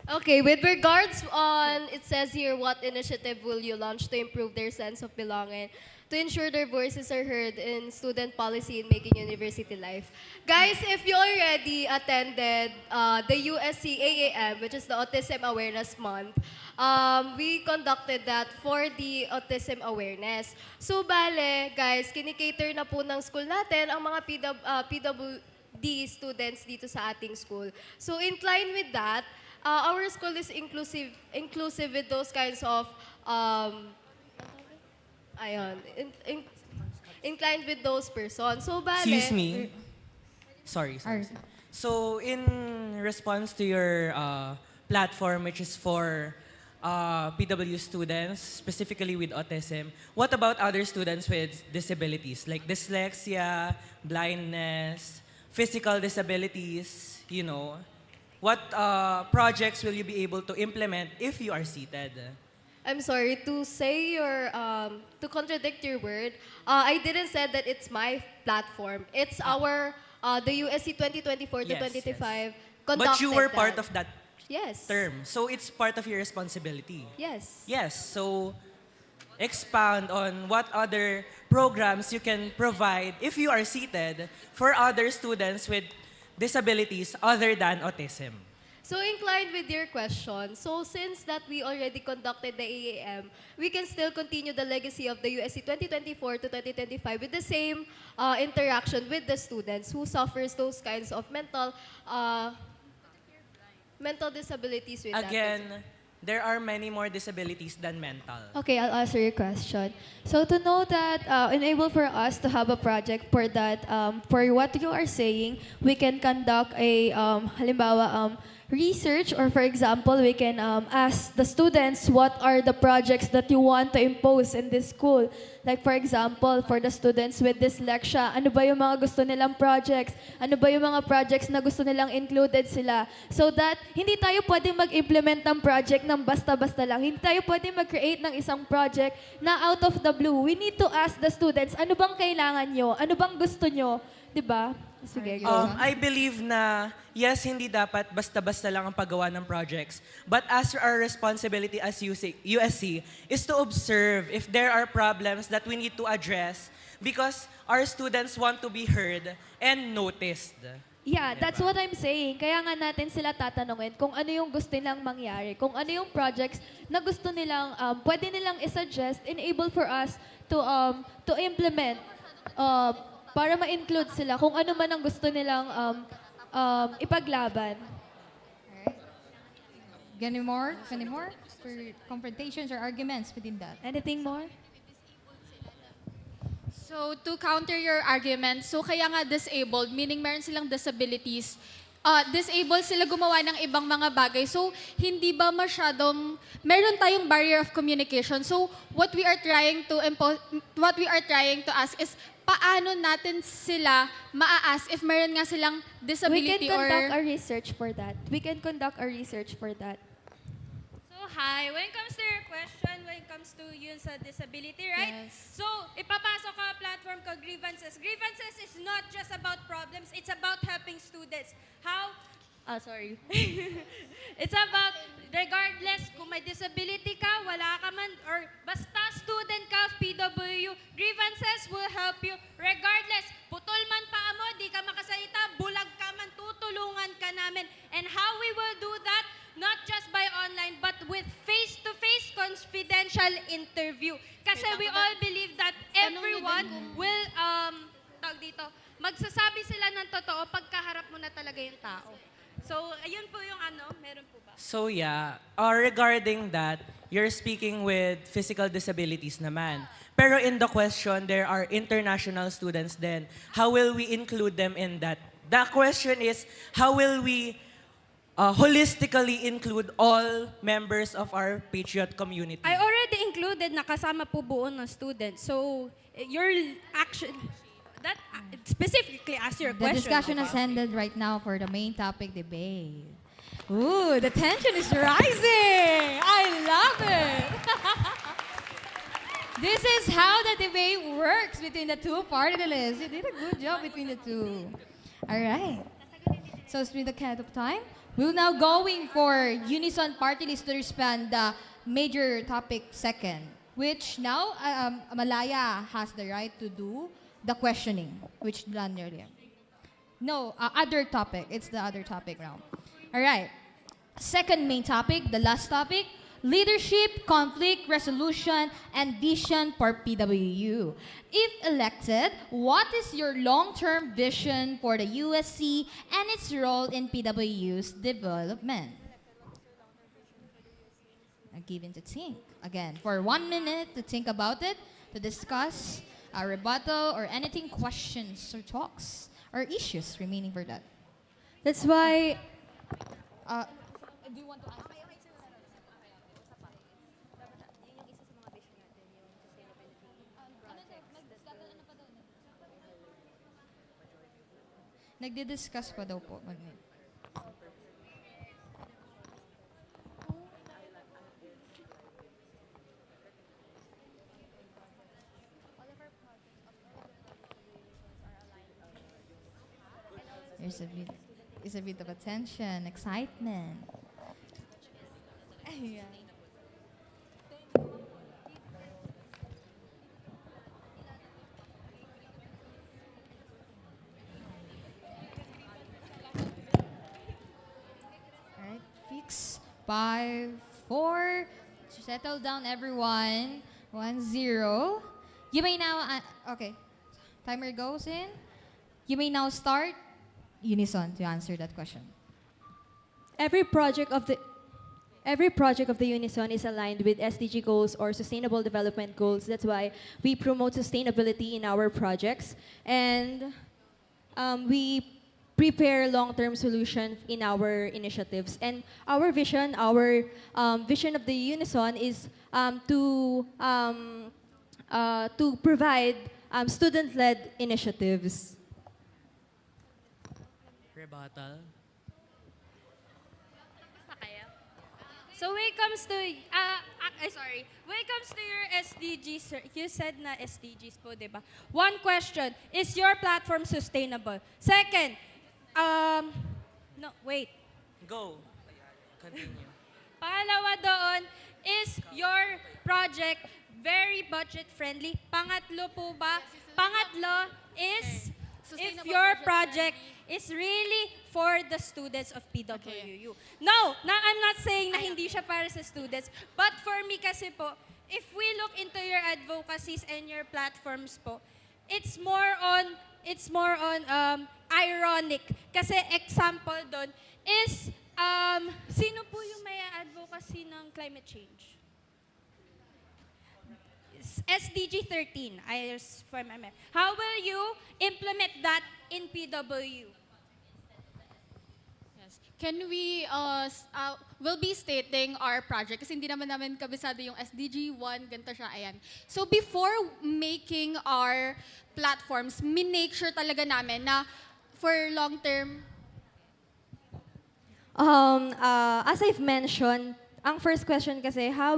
Okay, with regards on, it says here, what initiative will you launch to improve their sense of belonging, to ensure their voices are heard in student policy in making university life? Guys, if you already attended the USC AAM, which is the Autism Awareness Month, we conducted that for the autism awareness. So, bale, guys, kinikater na po ng school natin ang mga PWD students dito sa ating school. So, in line with that, our school is inclusive with those kinds of inclined with those persons. So bale, Excuse me. Sorry. So in response to your platform, which is for PW students, specifically with autism, what about other students with disabilities like dyslexia, blindness, physical disabilities, you know? What projects will you be able to implement if you are seated? I'm sorry to say to contradict your word. I didn't say that it's my platform. It's our the USC 2024 to 2025 conducted. But you were part of that Yes. term, so it's part of your responsibility. Yes. Yes. So expound on what other programs you can provide if you are seated for other students with disabilities other than autism. So inclined with your question, so since that we already conducted the AAM, we can still continue the legacy of the USC 2024 to 2025 with the same interaction with the students who suffers those kinds of mental disabilities with that. Again, there are many more disabilities than mental. Okay, I'll answer your question. So to know that, enable for us to have a project for that, for what you are saying, we can conduct a, halimbawa, research, or for example, we can ask the students what are the projects that you want to impose in this school. Like for example, for the students with dyslexia, ano ba yung mga gusto nilang projects? Ano ba yung mga projects na gusto nilang included sila? So that hindi tayo pwedeng mag-implement ng project ng basta-basta lang. Hindi tayo pwedeng mag-create ng isang project na out of the blue. We need to ask the students, ano bang kailangan nyo? Ano bang gusto nyo? Diba? Sige, go. I believe na, yes, hindi dapat basta-basta lang ang paggawa ng projects. But as our responsibility as USC is to observe if there are problems that we need to address because our students want to be heard and noticed. Yeah, that's what I'm saying. Kaya nga natin sila tatanungin kung ano yung gusto nilang mangyari, kung ano yung projects na gusto nilang, pwede nilang isuggest, enable for us to implement, para ma-include sila kung ano man ang gusto nilang ipaglaban. Any more? For confrontations or arguments within that? Anything more? So, to counter your argument, so kaya nga disabled, meaning meron silang disabilities, disabled sila gumawa ng ibang mga bagay. So, hindi ba masyadong, meron tayong barrier of communication. So, what we are trying to ask is, paano natin sila maa-ask if meron nga silang We disability can conduct or... a research for that. So, hi. When it comes to your question, when it comes to yun sa disability, right? Yes. So, ipapasok ka platform ko grievances. Grievances is not just about problems, it's about helping students. How? Sorry. It's about, regardless kung may disability ka, wala ka man, or basta student ka of PWU, grievances will help you. Regardless, putol man paa mo, di ka makasalita, bulag ka man, tutulungan ka namin. And how we will do that? Not just by online, but with face-to-face confidential interview. Kasi we all believe that everyone will, tawag dito, magsasabi sila ng totoo pagkaharap mo na talaga yung tao. So, ayun po yung meron po ba? So yeah, regarding that, you're speaking with physical disabilities naman. Pero in the question, there are international students then. How will we include them in that? The question is, how will we holistically include all members of our Patriot community? I already included na kasama po buo ng students. So, your action, that specifically ask your The question. discussion has ended right now for the main topic debate. Ooh, the tension is rising! I love it! This is how the debate works between the two particles. You did a good job between the two. All right. So it's been the count of time. We'll now going for unison party list to respond the major topic second, which now Malaya has the right to do the questioning, which done earlier. No, other topic. It's the other topic now. All right. Second main topic, the last topic, leadership, conflict resolution, and vision for PWU. If elected, what is your long-term vision for the USC and its role in PWU's development? I'm given to think. Again, for 1 minute to think about it, to discuss a rebuttal or anything, questions or talks or issues remaining for that. That's why... Do you want to ask? Nagdi-discuss pa daw po. There's a bit of attention, excitement. Ayan. Alright, fix. 5, 4. Settle down, everyone. 1-0. You may now, okay. Timer goes in. You may now start unison to answer that question. Every project of the Unison is aligned with SDG goals or Sustainable Development Goals. That's why we promote sustainability in our projects. And we prepare long-term solutions in our initiatives. And our vision of the Unison is to provide student-led initiatives. Rebuttal. So when it comes to, when it comes to your SDGs, sir, you said na SDGs po, di ba? One question, is your platform sustainable? Second, no, wait. Go. Continue. Pangalawa doon, is your project very budget friendly? Pangatlo po ba? Pangatlo is if your project is really for the students of PWU. No, I'm not saying na hindi siya para sa students, but for me kasi po, if we look into your advocacies and your platforms po, it's more on ironic. Kasi example doon is sino po yung may advocacy ng climate change? SDG 13. How will you implement that in PWU? Yes. Can we, we'll be stating our project kasi hindi naman namin kabisado yung SDG 1, ganito siya, ayan. So before making our platforms, minake sure talaga namin na for long term. As I've mentioned, ang first question kasi, how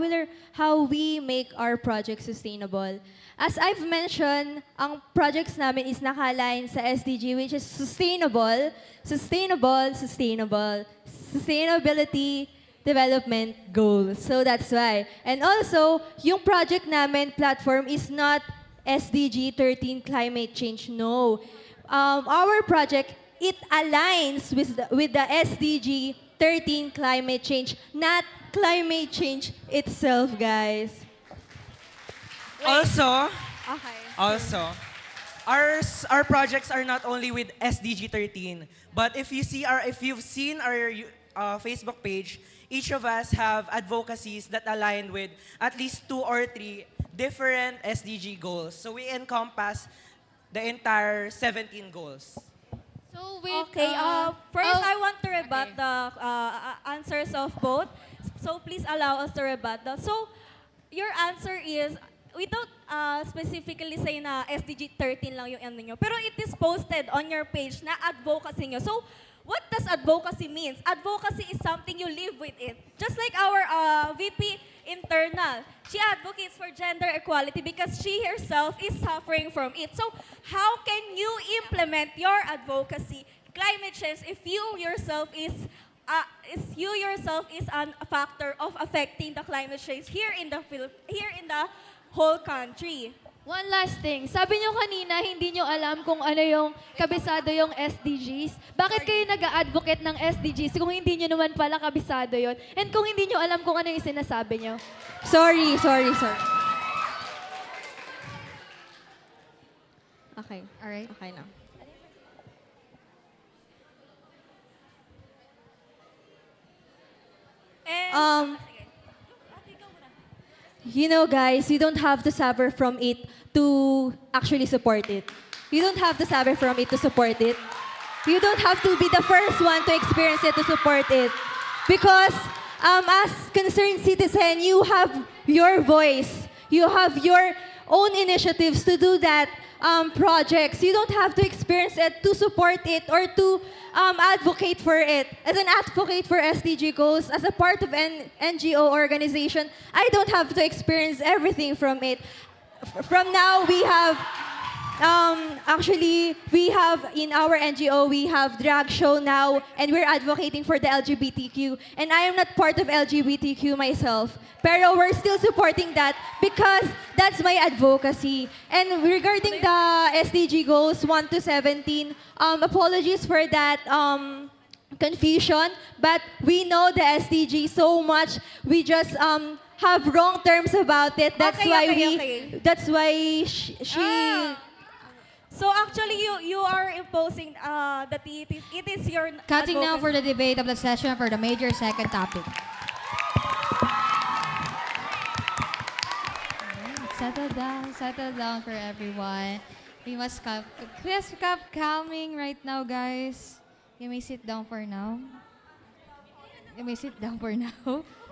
we make our project sustainable. As I've mentioned, ang projects namin is naka-align sa SDG, which is sustainable, sustainability development goals. So that's why. And also, yung project namin platform is not SDG 13 climate change. No. Our project, it aligns with the SDG 13 climate change, not climate change itself, guys. Also, Okay. our projects are not only with SDG 13, but if you've seen our Facebook page, each of us have advocacies that align with at least 2 or 3 different SDG goals. So we encompass the entire 17 goals. So wait, First, I want to rebut the answers of both. So please allow us to rebut that. So your answer is, we don't specifically say na SDG 13 lang yung ano nyo, pero it is posted on your page na advocacy nyo. So what does advocacy means? Advocacy is something you live with it. Just like our VP internal, she advocates for gender equality because she herself is suffering from it. So how can you implement your advocacy, climate change, if you yourself is a factor of affecting the climate change here in the whole country? One last thing. Sabi nyo kanina, hindi nyo alam kung ano yung kabisado yung SDGs. Bakit kayo nag-a-advocate ng SDGs kung hindi nyo naman pala kabisado yon? And kung hindi nyo alam kung ano yung sinasabi nyo? Sorry. Okay. Alright. Okay na. You know, guys, you don't have to suffer from it to actually support it. You don't have to suffer from it to support it. You don't have to be the first one to experience it to support it. Because as concerned citizen, you have your voice. You have your own initiatives to do that projects. You don't have to experience it to support it or to advocate for it. As an advocate for SDG goals, as a part of an NGO organization, I don't have to experience everything from it. From now, we have, we have in our NGO, we have drag show now, and we're advocating for the LGBTQ. And I am not part of LGBTQ myself. Pero we're still supporting that because that's my advocacy. And regarding the SDG goals 1 to 17, apologies for that confusion, but we know the SDG so much. We just have wrong terms about it. That's why she. So actually, you are imposing that it is your Cutting now for the debate of the session for the major second topic. Settle down for everyone. We must keep calming right now, guys. You may sit down for now.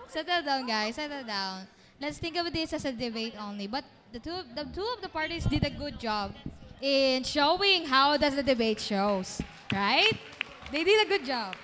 Settle down, guys. Settle down. Let's think of this as a debate only. But the two of the parties did a good job in showing how does the debate shows, right? They did a good job.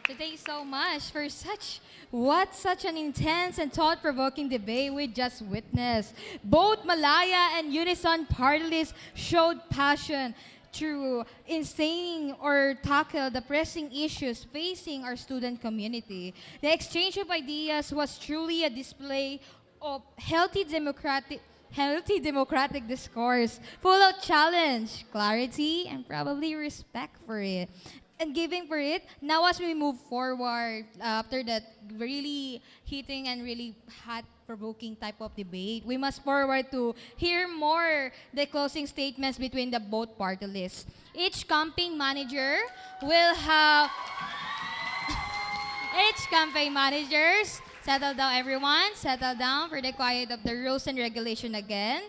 So thank you so much for such What such an intense and thought-provoking debate we just witnessed. Both Malaya and Unison party lists showed passion to insane or tackle the pressing issues facing our student community. The exchange of ideas was truly a display of healthy democratic discourse, full of challenge, clarity, and probably respect for it. And giving for it, now as we move forward, after that really hitting and really hot-provoking type of debate, we must forward to hear more the closing statements between the both party lists. Each campaign manager will have each campaign managers, settle down everyone, settle down for the quiet of the rules and regulation again.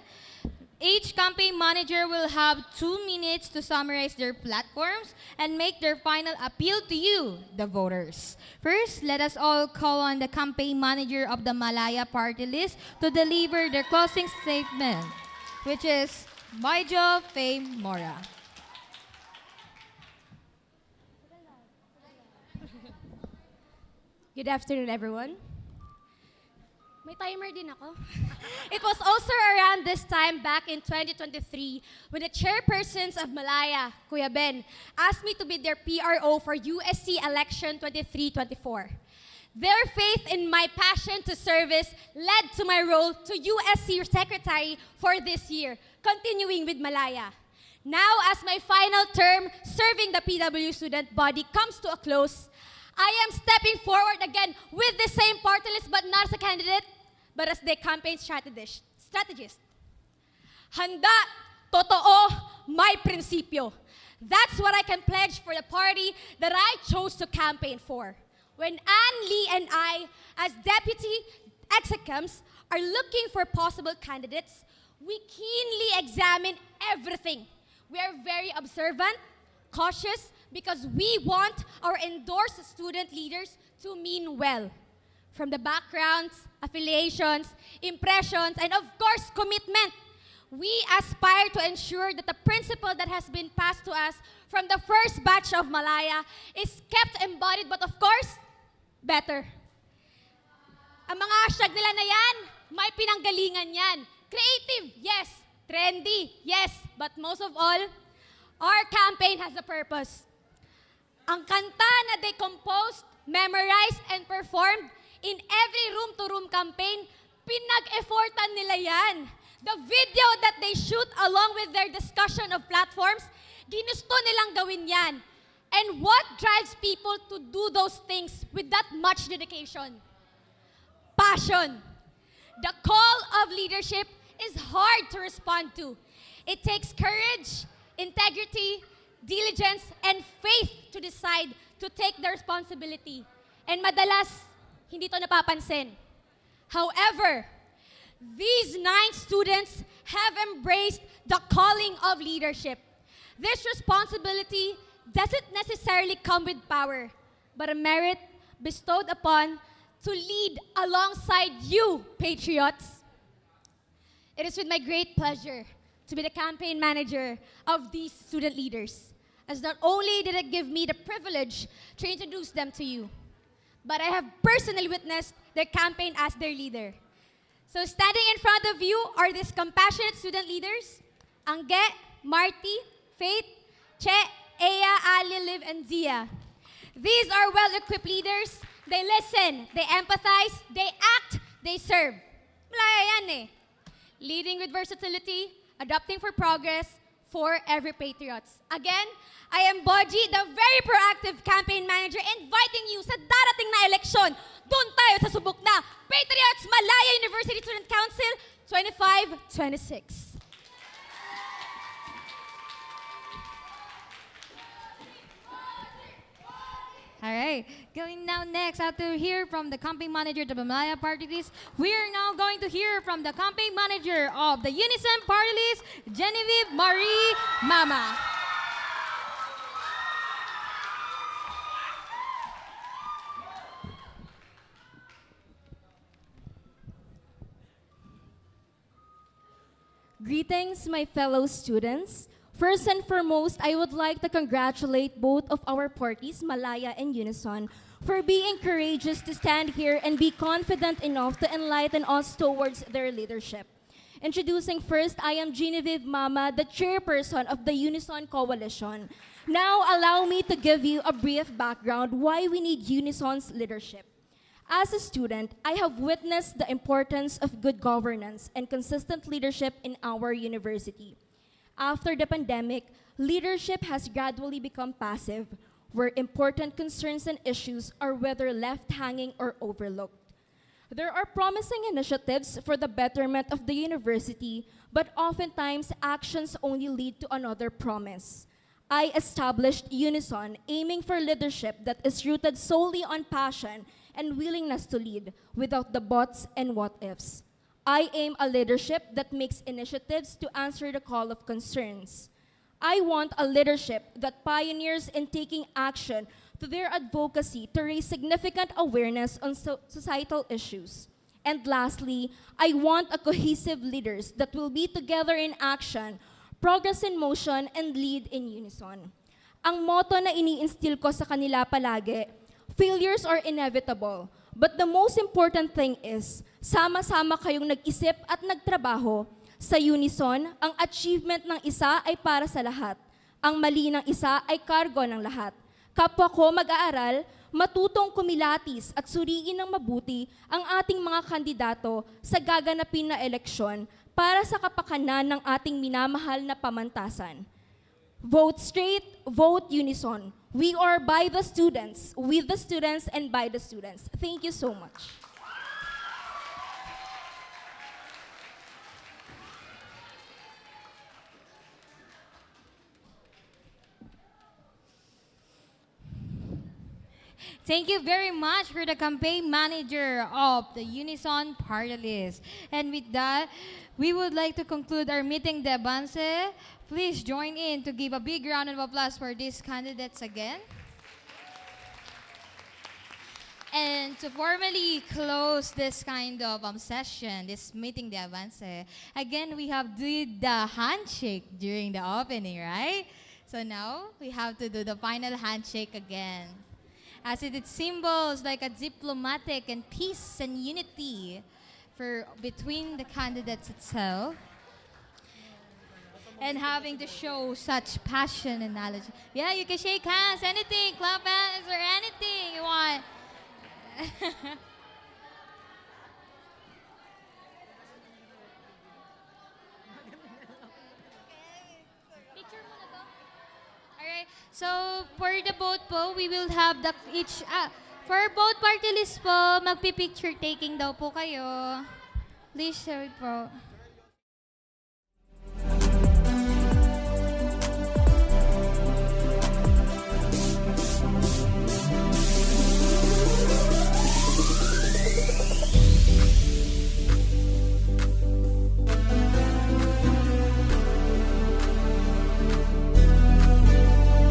Each campaign manager will have 2 minutes to summarize their platforms and make their final appeal to you, the voters. First, let us all call on the campaign manager of the Malaya party list to deliver their closing statement, which is Baijo Faye Mora. Good afternoon, everyone. May timer din ako. It was also around this time back in 2023 when the chairpersons of Malaya, Kuya Ben, asked me to be their PRO for USC election 23-24. Their faith in my passion to service led to my role to USC secretary for this year, continuing with Malaya. Now, as my final term serving the PW student body comes to a close, I am stepping forward again with the same party list but not as a candidate, but as the campaign strategist. Handa, totoo, may prinsipyo. That's what I can pledge for the party that I chose to campaign for. When Ann Lee and I, as deputy execums, are looking for possible candidates, we keenly examine everything. We are very observant, cautious, because we want our endorsed student leaders to mean well. From the backgrounds, affiliations, impressions, and of course, commitment. We aspire to ensure that the principle that has been passed to us from the first batch of Malaya is kept embodied, but of course, better. Ang mga hashtag nila na yan, may pinanggalingan yan. Creative, yes. Trendy, yes. But most of all, our campaign has a purpose. Ang kanta na they composed, memorized, and performed in every room-to-room campaign, pinag-effortan nila yan. The video that they shoot along with their discussion of platforms, ginusto nilang gawin yan. And what drives people to do those things with that much dedication? Passion. The call of leadership is hard to respond to. It takes courage, integrity, diligence, and faith to decide to take the responsibility. And madalas, hindi to napapansin. However, these 9 students have embraced the calling of leadership. This responsibility doesn't necessarily come with power, but a merit bestowed upon to lead alongside you, patriots. It is with my great pleasure to be the campaign manager of these student leaders, as not only did it give me the privilege to introduce them to you, but I have personally witnessed their campaign as their leader. So standing in front of you are these compassionate student leaders, Angge, Marty, Faith, Che, Aya, Ali, Liv, and Zia. These are well-equipped leaders. They listen, they empathize, they act, they serve. Malaya yan eh. Leading with versatility, adapting for progress, for every patriots. Again, I am Boji, the very proactive campaign manager, inviting you sa darating na eleksyon. Doon tayo sa subok na Patriots Malaya University Student Council 25-26. All right, going now next, after hear from the campaign manager of the Malaya party list, we are now going to hear from the campaign manager of the Unison party list, Genevieve Marie Mama. Greetings, my fellow students. First and foremost, I would like to congratulate both of our parties, Malaya and Unison, for being courageous to stand here and be confident enough to enlighten us towards their leadership. Introducing first, I am Genevieve Mama, the chairperson of the Unison Coalition. Now, allow me to give you a brief background why we need Unison's leadership. As a student, I have witnessed the importance of good governance and consistent leadership in our university. After the pandemic, leadership has gradually become passive, where important concerns and issues are whether left hanging or overlooked. There are promising initiatives for the betterment of the university, but oftentimes actions only lead to another promise. I established Unison, aiming for leadership that is rooted solely on passion and willingness to lead, without the buts and what-ifs. I aim a leadership that makes initiatives to answer the call of concerns. I want a leadership that pioneers in taking action to their advocacy to raise significant awareness on societal issues. And lastly, I want a cohesive leaders that will be together in action, progress in motion, and lead in unison. Ang motto na ini-instill ko sa kanila palagi, failures are inevitable, but the most important thing is, sama-sama kayong nag-isip at nagtrabaho. Sa Unison, ang achievement ng isa ay para sa lahat. Ang mali ng isa ay kargo ng lahat. Kapwa ko mag-aaral, matutong kumilatis at suriin ng mabuti ang ating mga kandidato sa gaganapin na eleksyon para sa kapakanan ng ating minamahal na pamantasan. Vote straight, vote unison. We are by the students, with the students, and by the students. Thank you so much. Thank you very much for the campaign manager of the Unison Party List. And with that, we would like to conclude our meeting de Avance. Please join in to give a big round of applause for these candidates again. And to formally close this kind of session, this meeting de Avance, again, we have did the handshake during the opening, right? So now, we have to do the final handshake again, as it symbols like a diplomatic and peace and unity between the candidates itself, and having to show such passion and knowledge. Yeah, you can shake hands, anything, clap hands, or anything you want. Alright, so for the vote po, we will have for both party list po, magpi-picture taking daw po kayo. Please share it po.